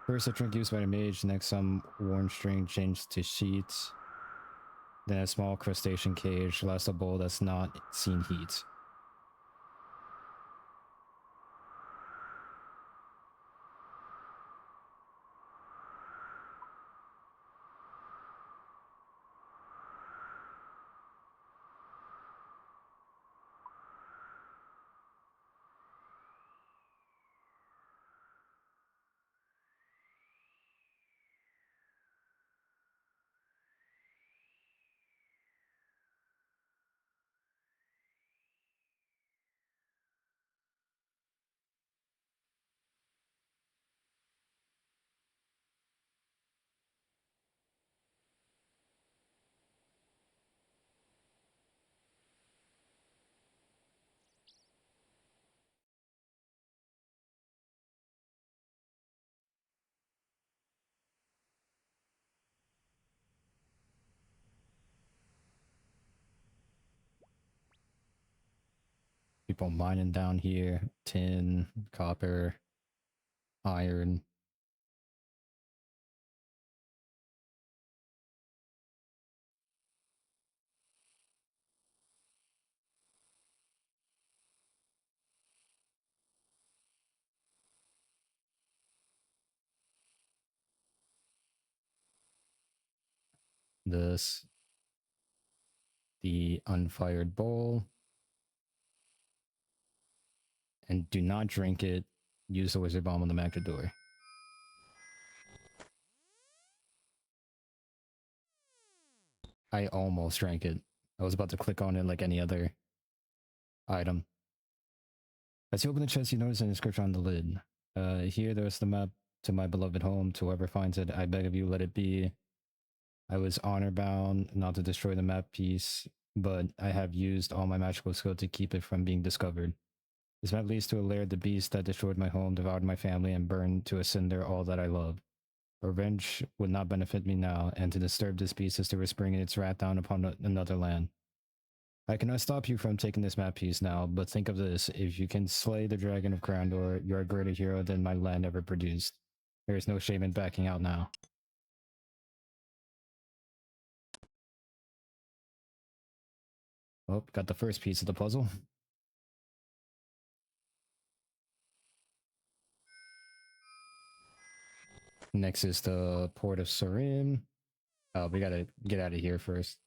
First, a drink used by the mage. Next, some worn string changed to sheets. Then a small crustacean cage. Last, a bowl that's not seen heat. People mining down here. Tin, copper, iron. This. The unfired bowl. And do not drink it. Use the wizard bomb on the magic door. I almost drank it. I was about to click on it like any other item. As you open the chest, you notice an inscription on the lid. Here there's the map to my beloved home. To whoever finds it, I beg of you, let it be. I was honor bound not to destroy the map piece, but I have used all my magical skill to keep it from being discovered. This map leads to a lair of the beast that destroyed my home, devoured my family, and burned to a cinder all that I love. Revenge would not benefit me now, and to disturb this beast is to risk bringing its wrath down upon another land. I cannot stop you from taking this map piece now, but think of this. If you can slay the dragon of Crandor, you are a greater hero than my land ever produced. There is no shame in backing out now. Oh, got the first piece of the puzzle. Next is the port of Sarim. Oh, we gotta get out of here first.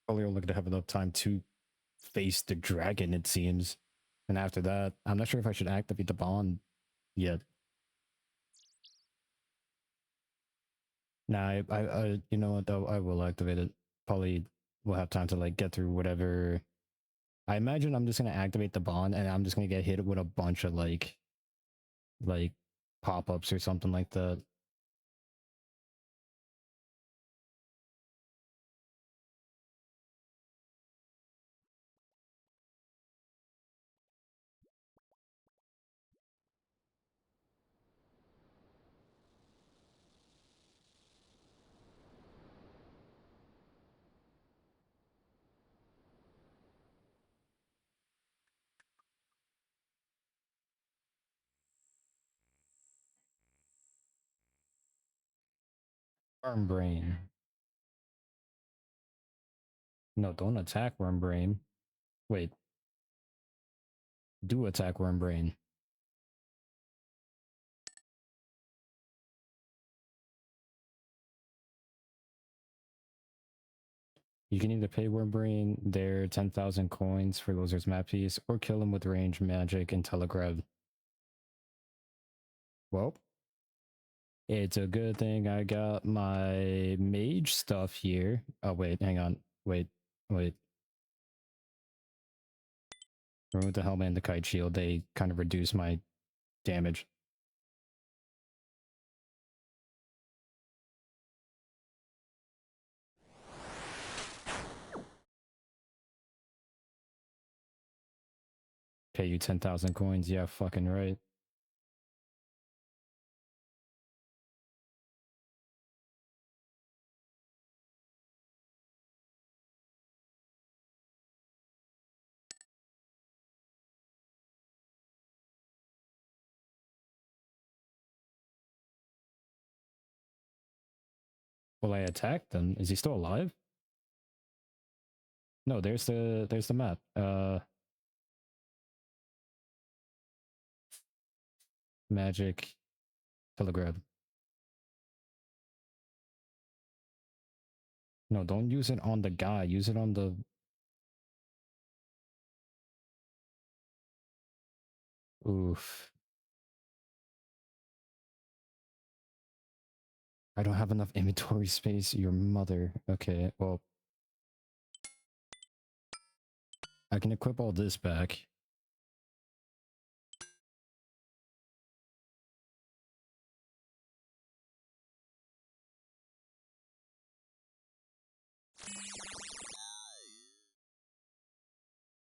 Probably only gonna have enough time to face the dragon, it seems. And after that, I'm not sure if I should activate the bond yet. Nah, you know what though? I will activate it. Probably will have time to like get through whatever. I imagine I'm just gonna activate the bond and I'm just gonna get hit with a bunch of like pop-ups or something like that. Worm brain. No, don't attack worm brain. Wait, do attack worm brain. You can either pay Wormbrain their 10,000 coins for Lozer's map piece or kill him with range, magic, and telegraph. Well, it's a good thing I got my mage stuff here. Oh, wait, hang on. Wait. Remove the helmet and the kite shield. They kind of reduce my damage. Pay you 10,000 coins. Yeah, fucking right. Well, I attacked them. Is he still alive? No, there's the map. Magic, telegraph. No, don't use it on the guy. Use it on the... Oof. I don't have enough inventory space. Your mother. Okay, well, I can equip all this back.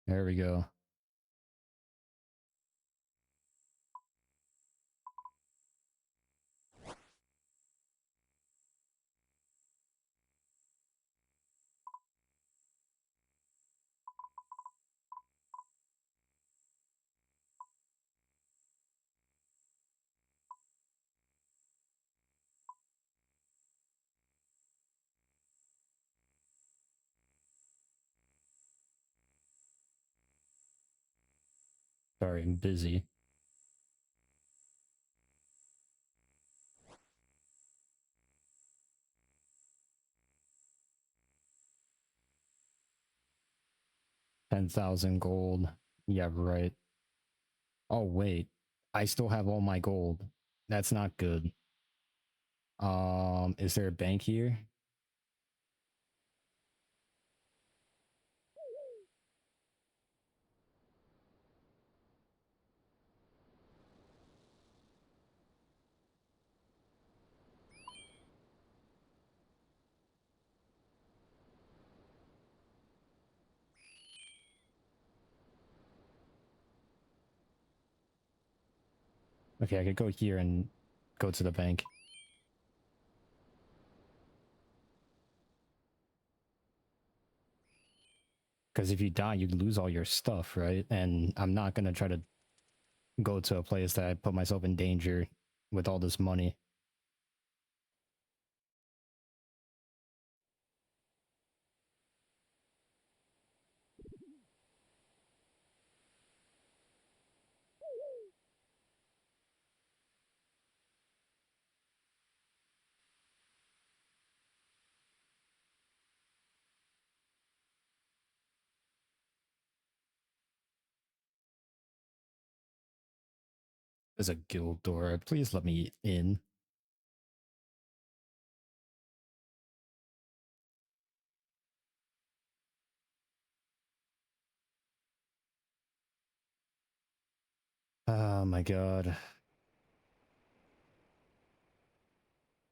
There we go. Sorry, I'm busy. $10,000 gold. Yeah, right. Oh, wait. I still have all my gold. That's not good. Is there a bank here? Okay, I could go here and go to the bank. Because if you die, you lose all your stuff, right? And I'm not gonna try to go to a place that I put myself in danger with all this money. There's a guild door. Please let me in. Oh my god.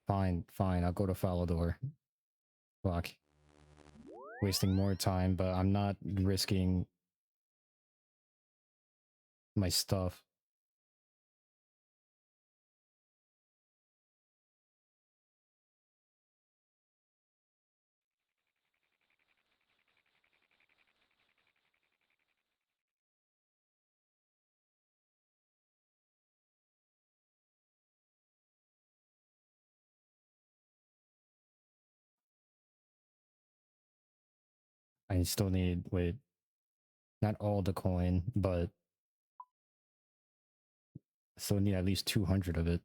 Fine, fine. I'll go to Falador. Fuck. Wasting more time, but I'm not risking my stuff. I still need, wait, not all the coin, but still need at least 200 of it.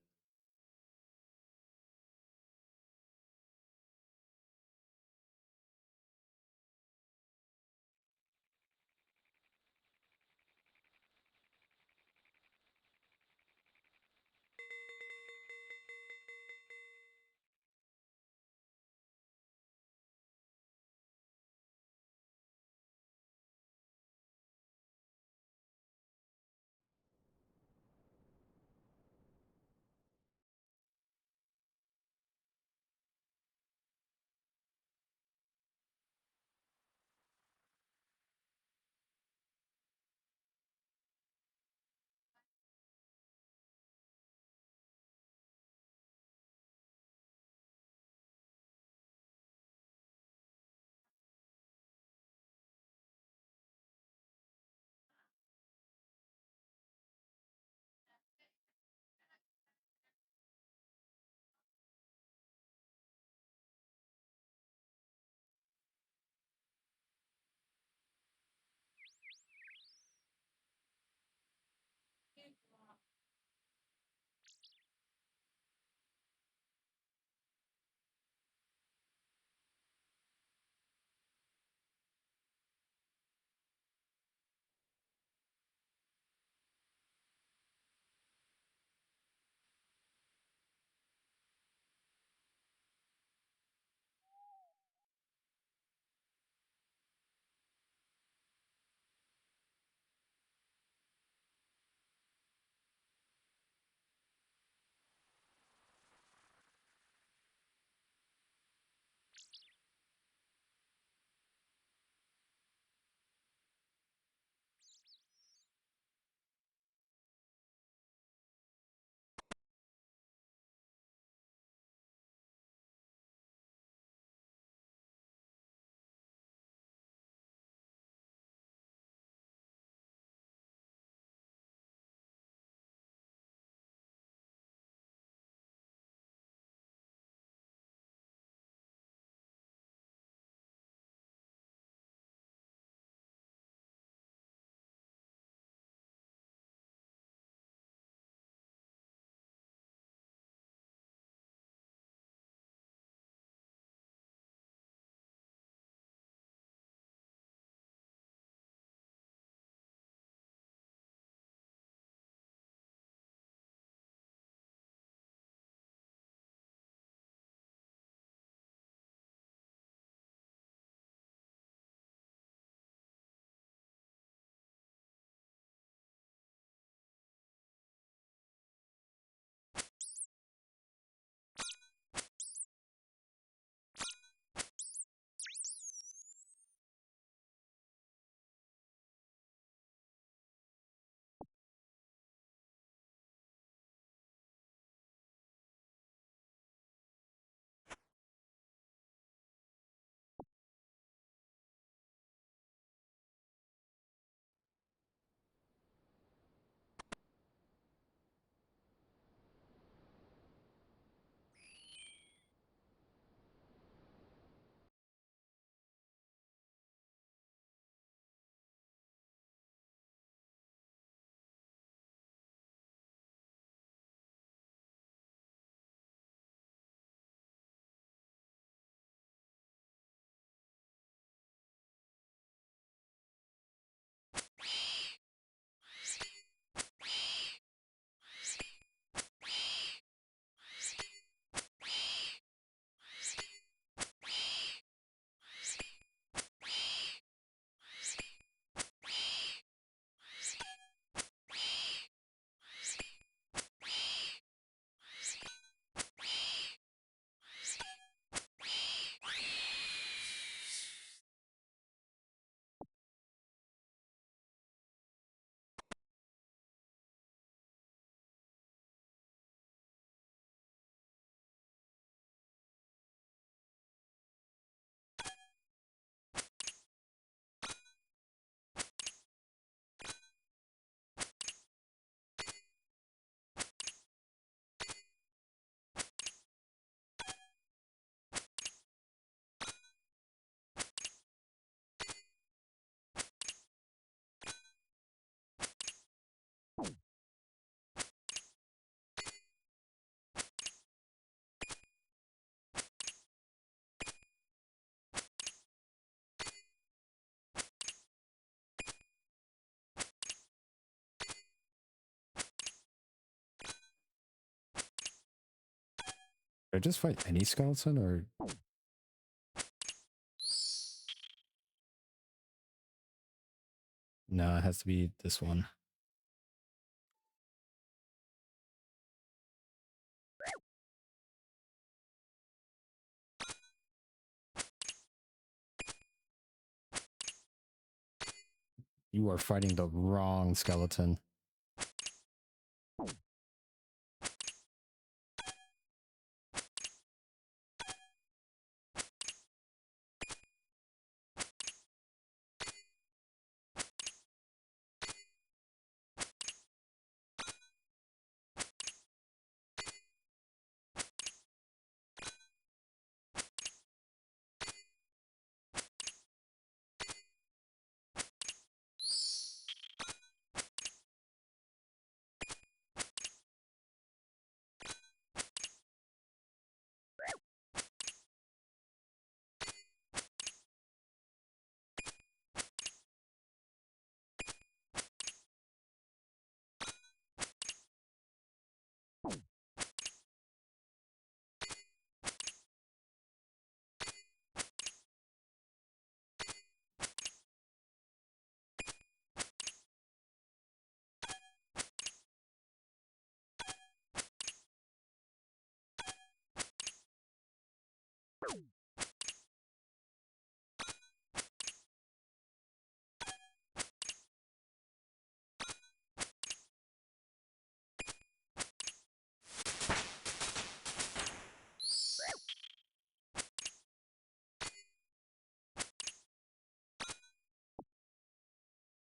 Did I just fight any skeleton or? No, it has to be this one. You are fighting the wrong skeleton.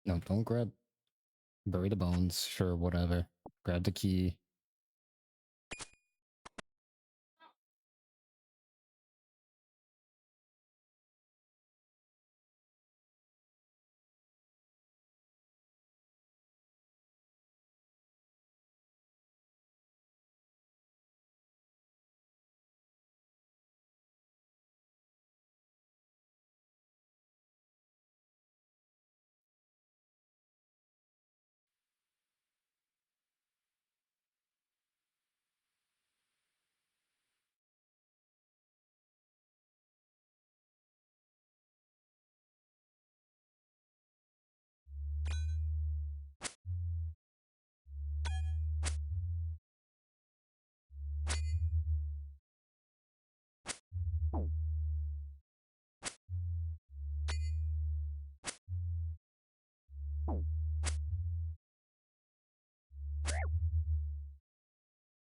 No, don't grab. Bury the bones. Sure, whatever. Grab the key.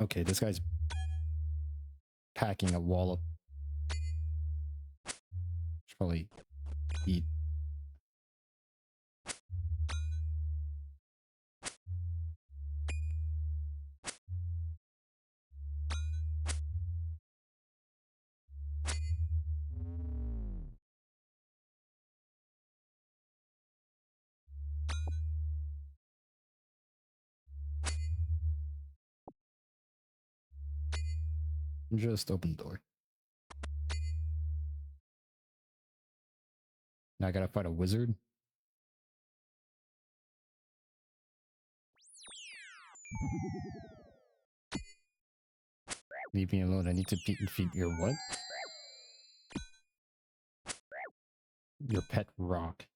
Okay, this guy's packing a wallop. Should probably eat. Just open the door. Now I gotta fight a wizard. Leave me alone. I need to feed your what? Your pet rock.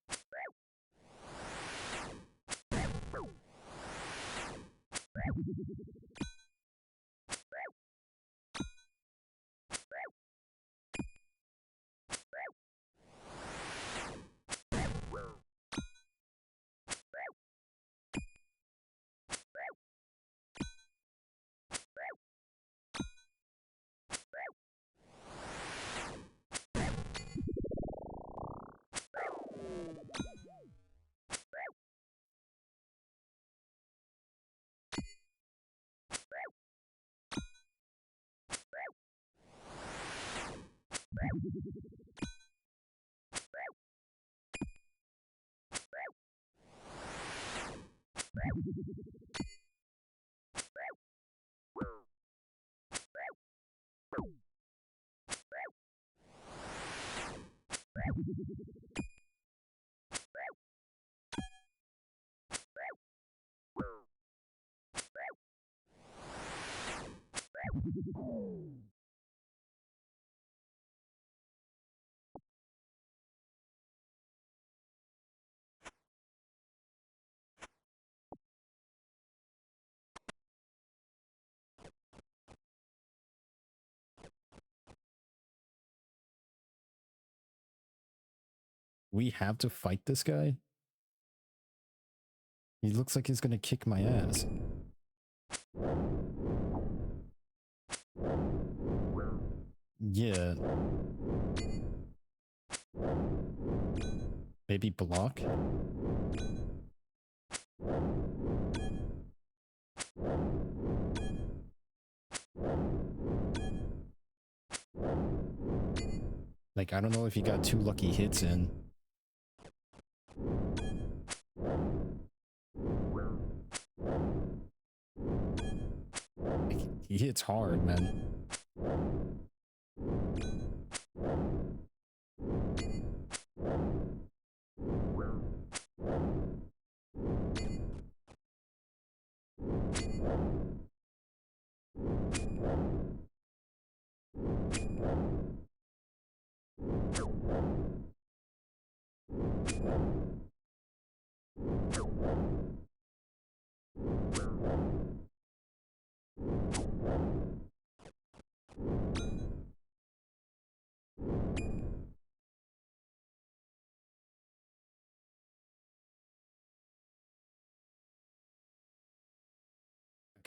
We have to fight this guy? He looks like he's gonna kick my ass. Yeah. Maybe block? Like, I don't know if he got 2 lucky hits in. Like, he hits hard, man.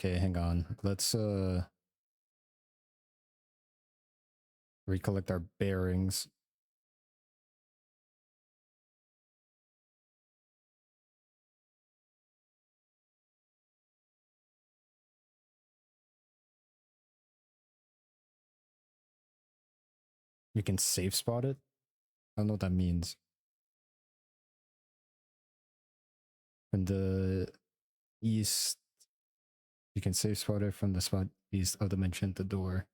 Okay, hang on. Let's recollect our bearings. You can safe spot it? I don't know what that means. From the east, you can safe spot it from the spot east of the magenta door.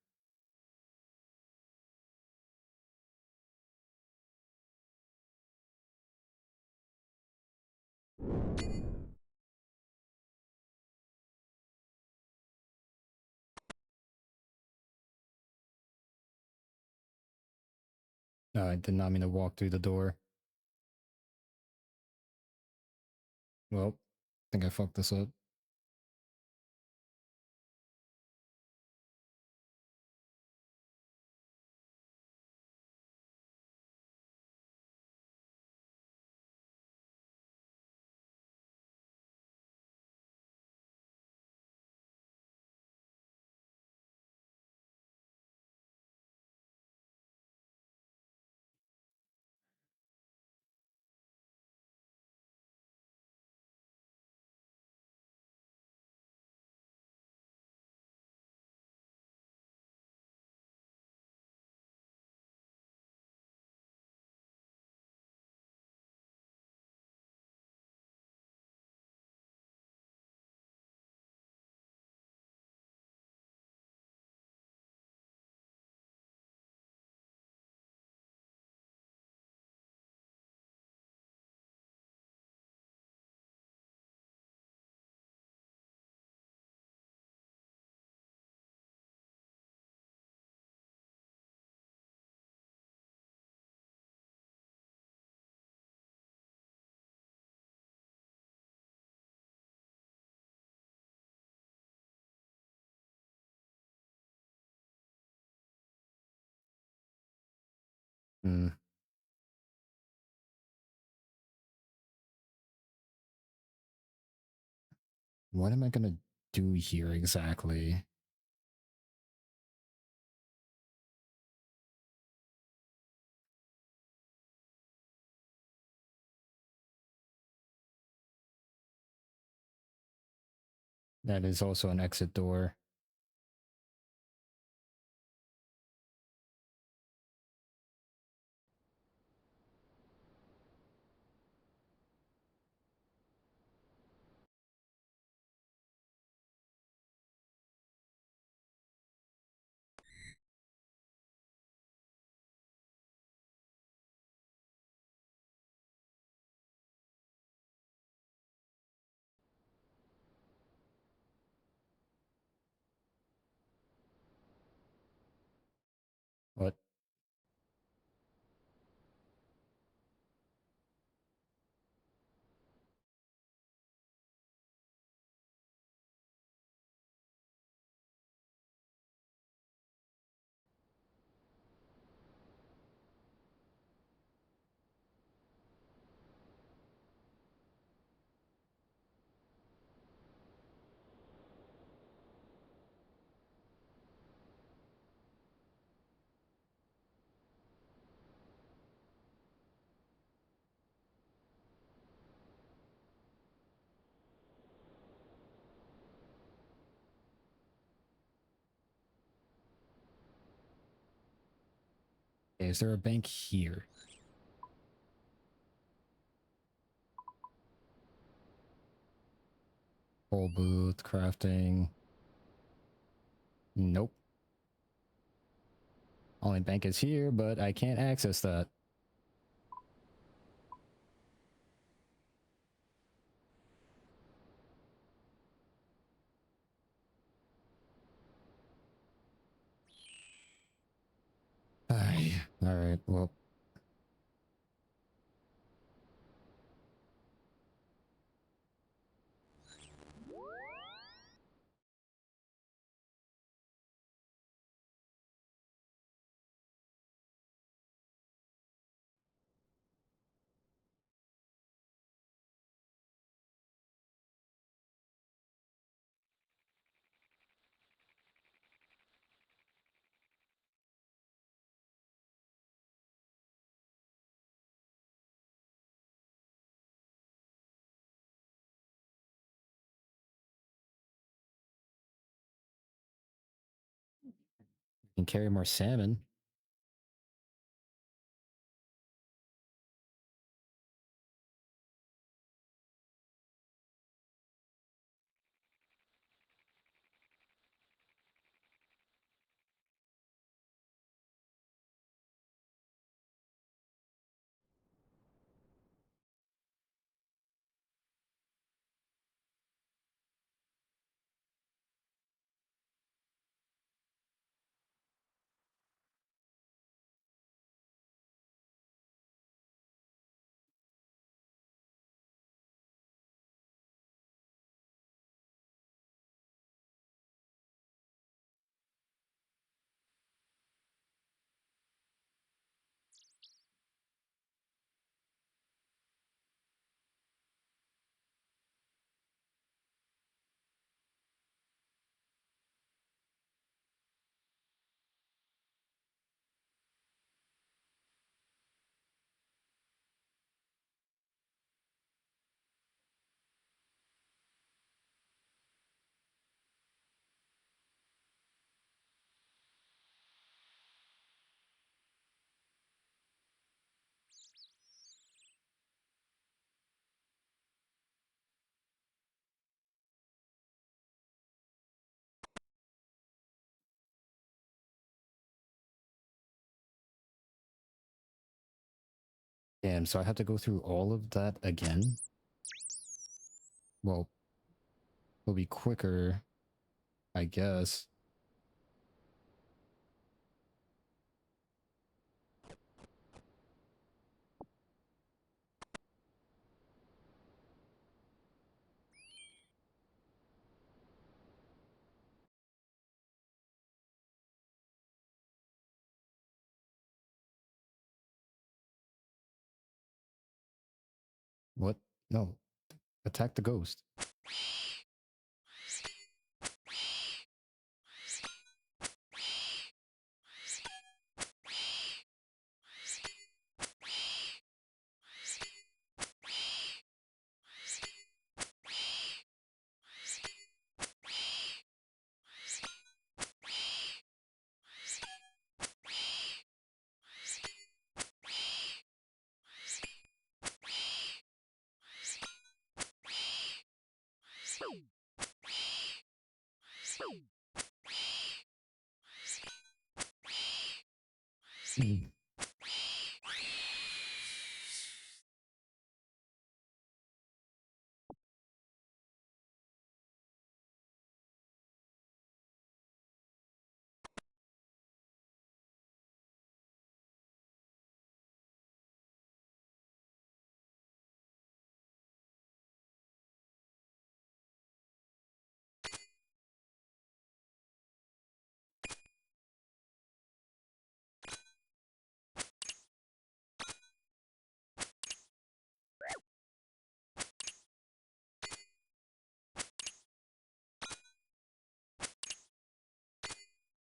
No, I did not mean to walk through the door. Well, I think I fucked this up. Hmm. What am I gonna do here exactly? That is also an exit door. Okay, is there a bank here? Full booth, crafting. Nope. Only bank is here, but I can't access that. Alright, well. Can carry more salmon. Damn, so I have to go through all of that again? Well, it'll be quicker, I guess. What? No. Attack the ghost.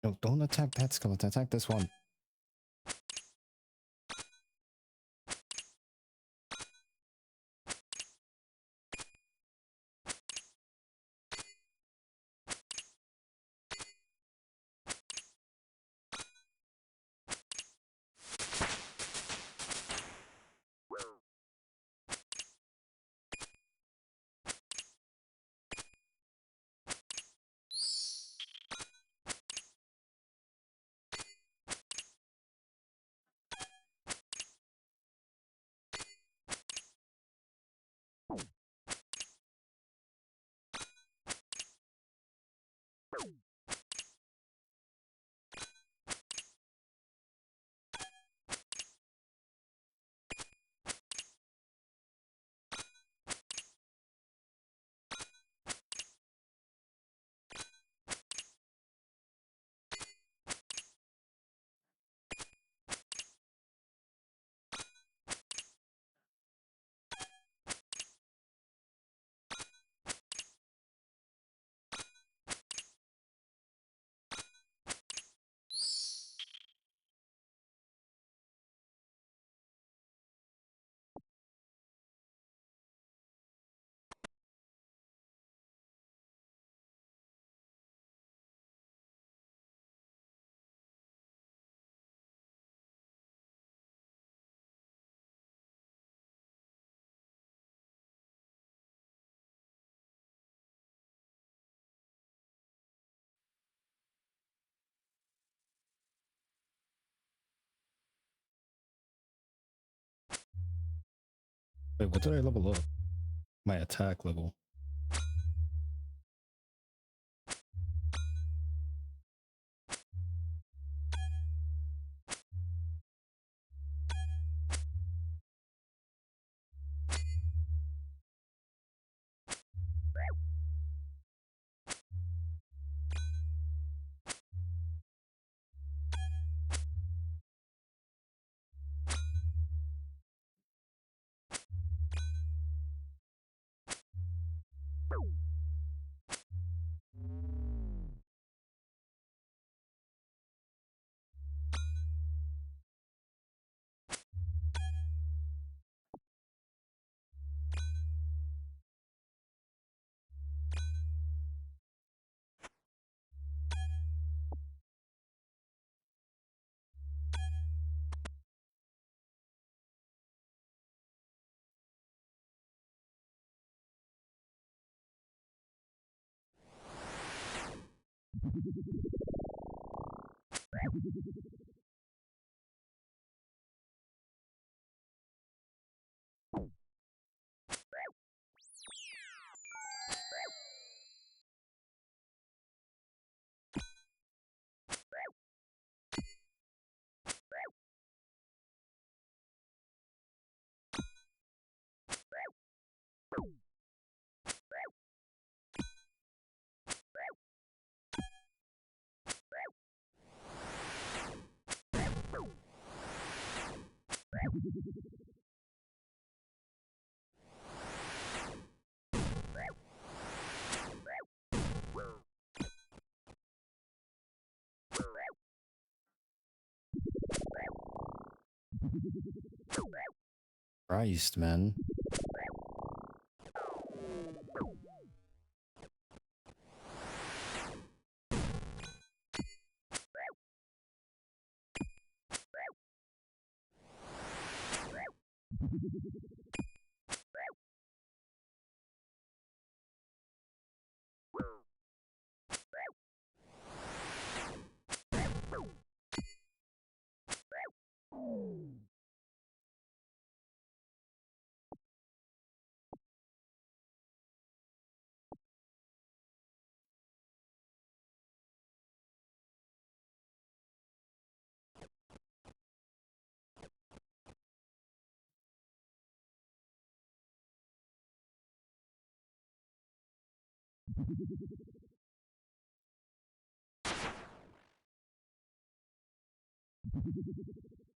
No, don't attack that skeleton. Attack this one. Wait, what did I level up? My attack level. Christ, man.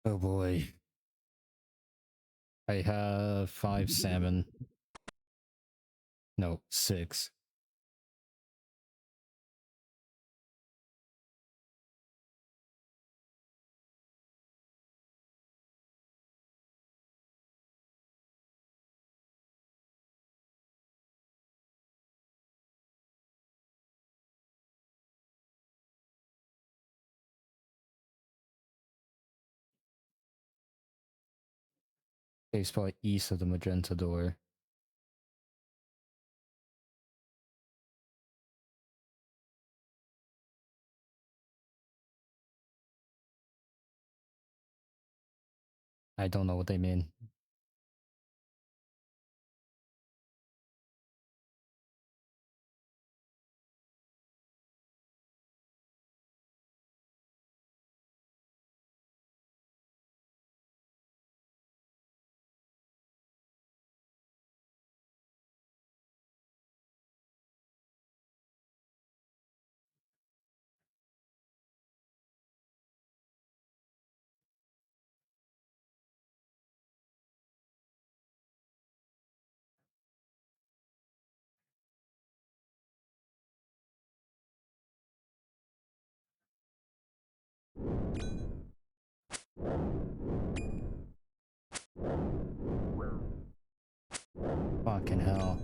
Oh boy. I have 5 salmon. No, 6. It's probably east of the magenta door. I don't know what they mean. Fucking hell.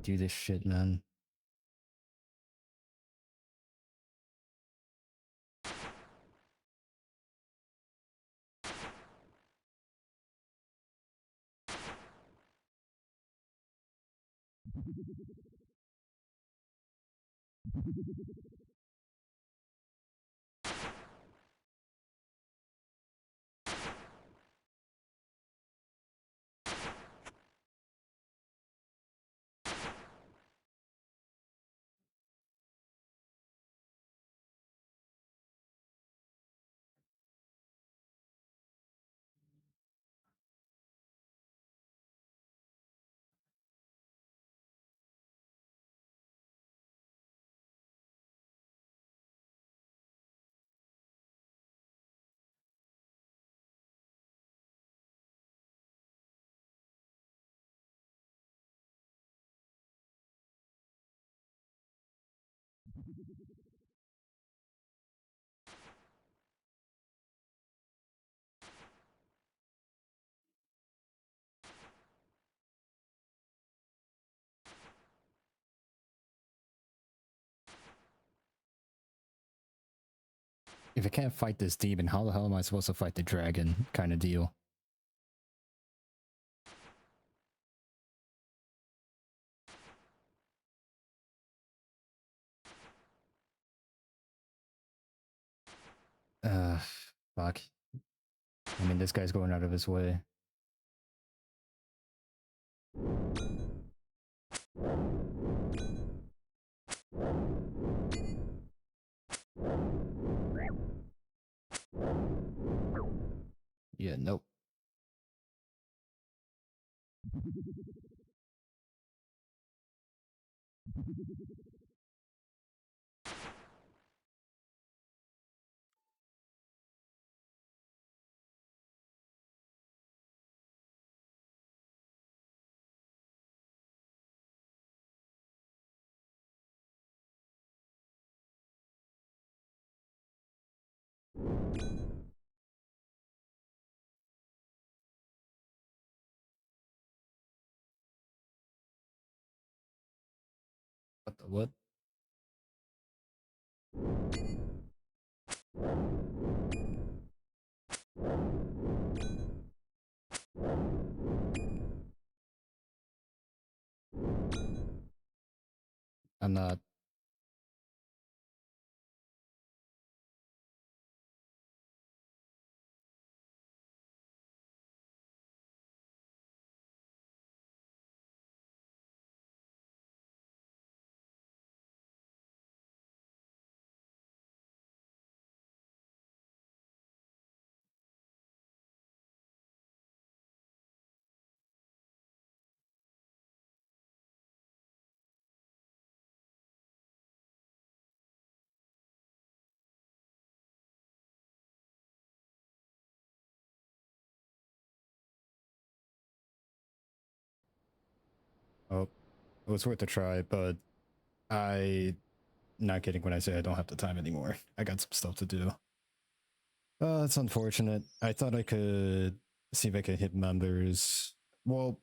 do this shit, man. If I can't fight this demon, how the hell am I supposed to fight the dragon? Kind of deal. Uh, fuck. I mean, this guy's going out of his way. Yeah, nope. What the what? I'm not. Oh, it was worth a try, but I not kidding when I say I don't have the time anymore. I got some stuff to do. It's unfortunate. I thought I could see if I could hit members. Well,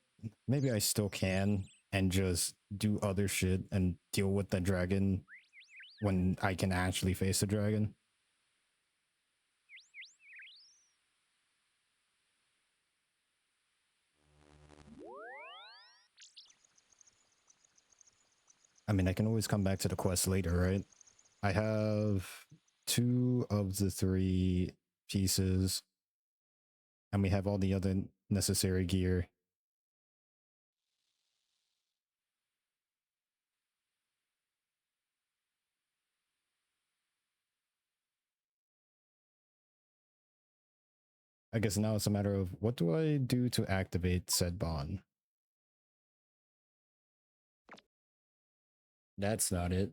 maybe I still can and just do other shit and deal with the dragon when I can actually face the dragon. I mean, I can always come back to the quest later, right? I have 2 of the 3 pieces, and we have all the other necessary gear. I guess now it's a matter of what do I do to activate said bond? That's not it.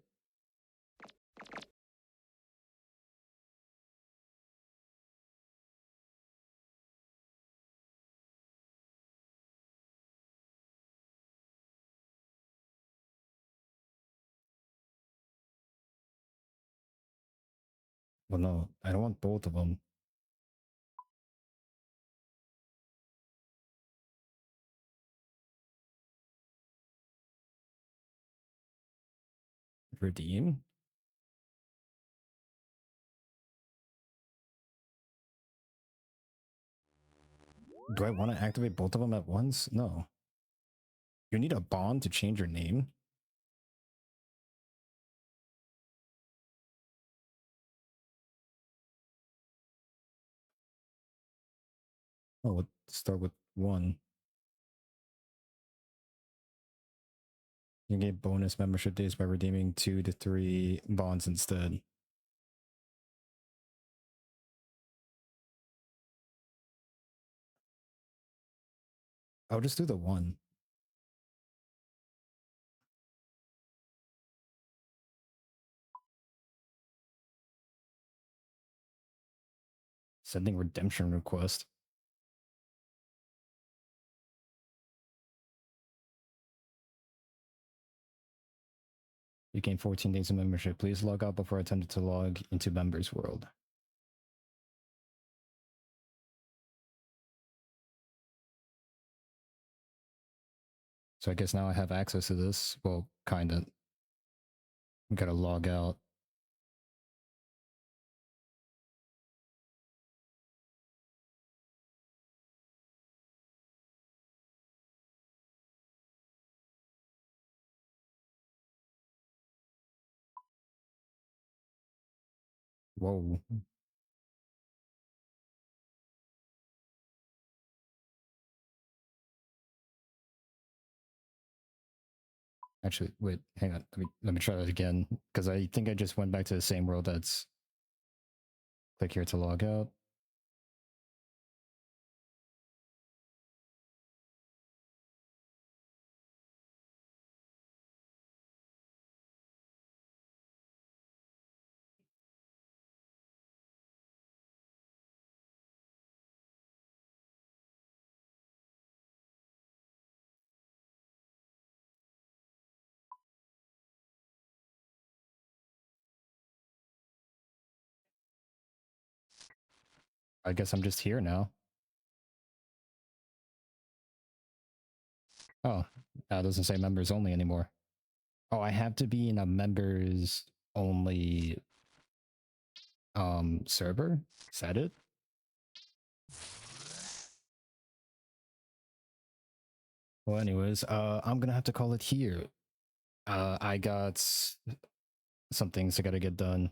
Well, no, I don't want both of them. redeem. Do I want to activate both of them at once? No. You need a bond to change your name? Oh, let's start with 1. You get bonus membership days by redeeming 2 to 3 bonds instead. I'll just do the 1. Sending redemption request. You gain 14 days of membership. Please log out before attempting to log into members world. So I guess now I have access to this. Well, kind of. Gotta log out. Whoa. Actually, wait, hang on. Let me try that again. Because I think I just went back to the same world. That's click here to log out. I guess I'm just here now. Oh, it doesn't say members only anymore. Oh, I have to be in a members only server? Is that it? Well, anyways, I'm gonna have to call it here. I got some things I gotta get done.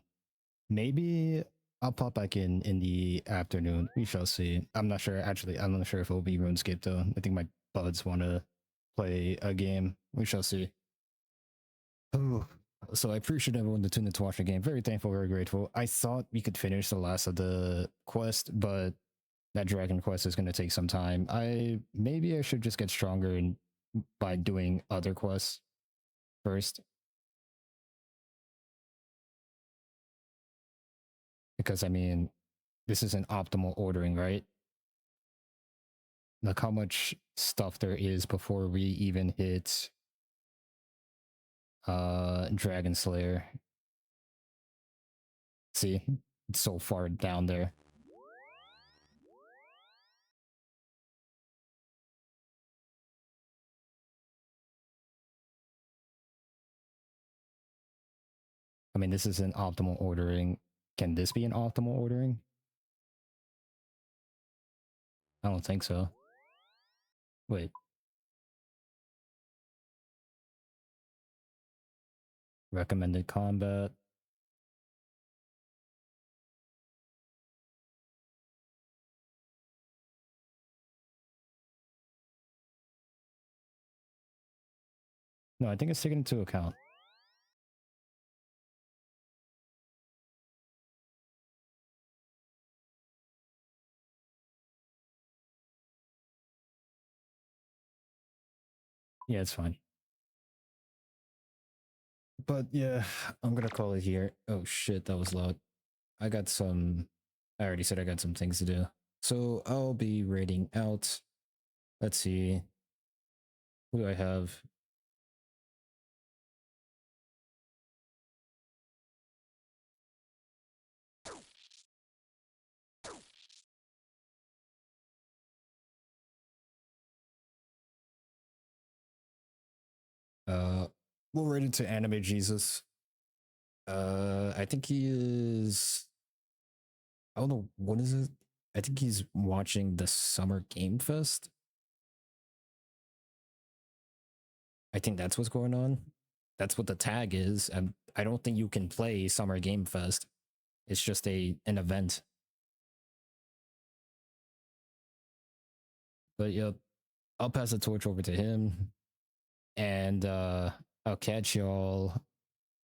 Maybe I'll pop back in the afternoon. We shall see. I'm not sure. Actually, I'm not sure if it'll be RuneScape though. I think my buds want to play a game. We shall see. Oh, so I appreciate everyone that tuned in to watch the game. Very thankful, very grateful. I thought we could finish the last of the quest, but that dragon quest is going to take some time. Maybe I should just get stronger by doing other quests first, because I mean, this is an optimal ordering, right? Like how much stuff there is before we even hit Dragon Slayer. See, it's so far down there. I mean, this is an optimal ordering. Can this be an optimal ordering? I don't think so. Wait. Recommended combat. No, I think it's taken into account. Yeah, it's fine. But yeah, I'm gonna call it here. Oh shit, that was loud. I already said I got some things to do. So I'll be raiding out. Let's see. Who do I have? Uh, we'll raid it to Anime Jesus. I think he is. I don't know what is it. I think he's watching the Summer Game Fest. I think that's what's going on. That's what the tag is. I don't think you can play Summer Game Fest. It's just an event. But yep, I'll pass the torch over to him, and I'll catch y'all.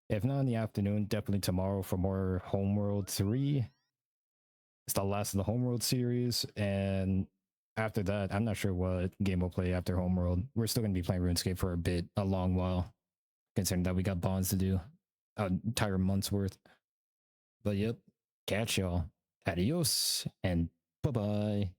If not in the afternoon, definitely tomorrow for more Homeworld 3. It's the last of the Homeworld series, and after that, I'm not sure what game we'll play after Homeworld. We're still gonna be playing RuneScape for a bit, a long while, considering that we got bonds to do, an entire month's worth. But yep, catch y'all. Adios and bye bye.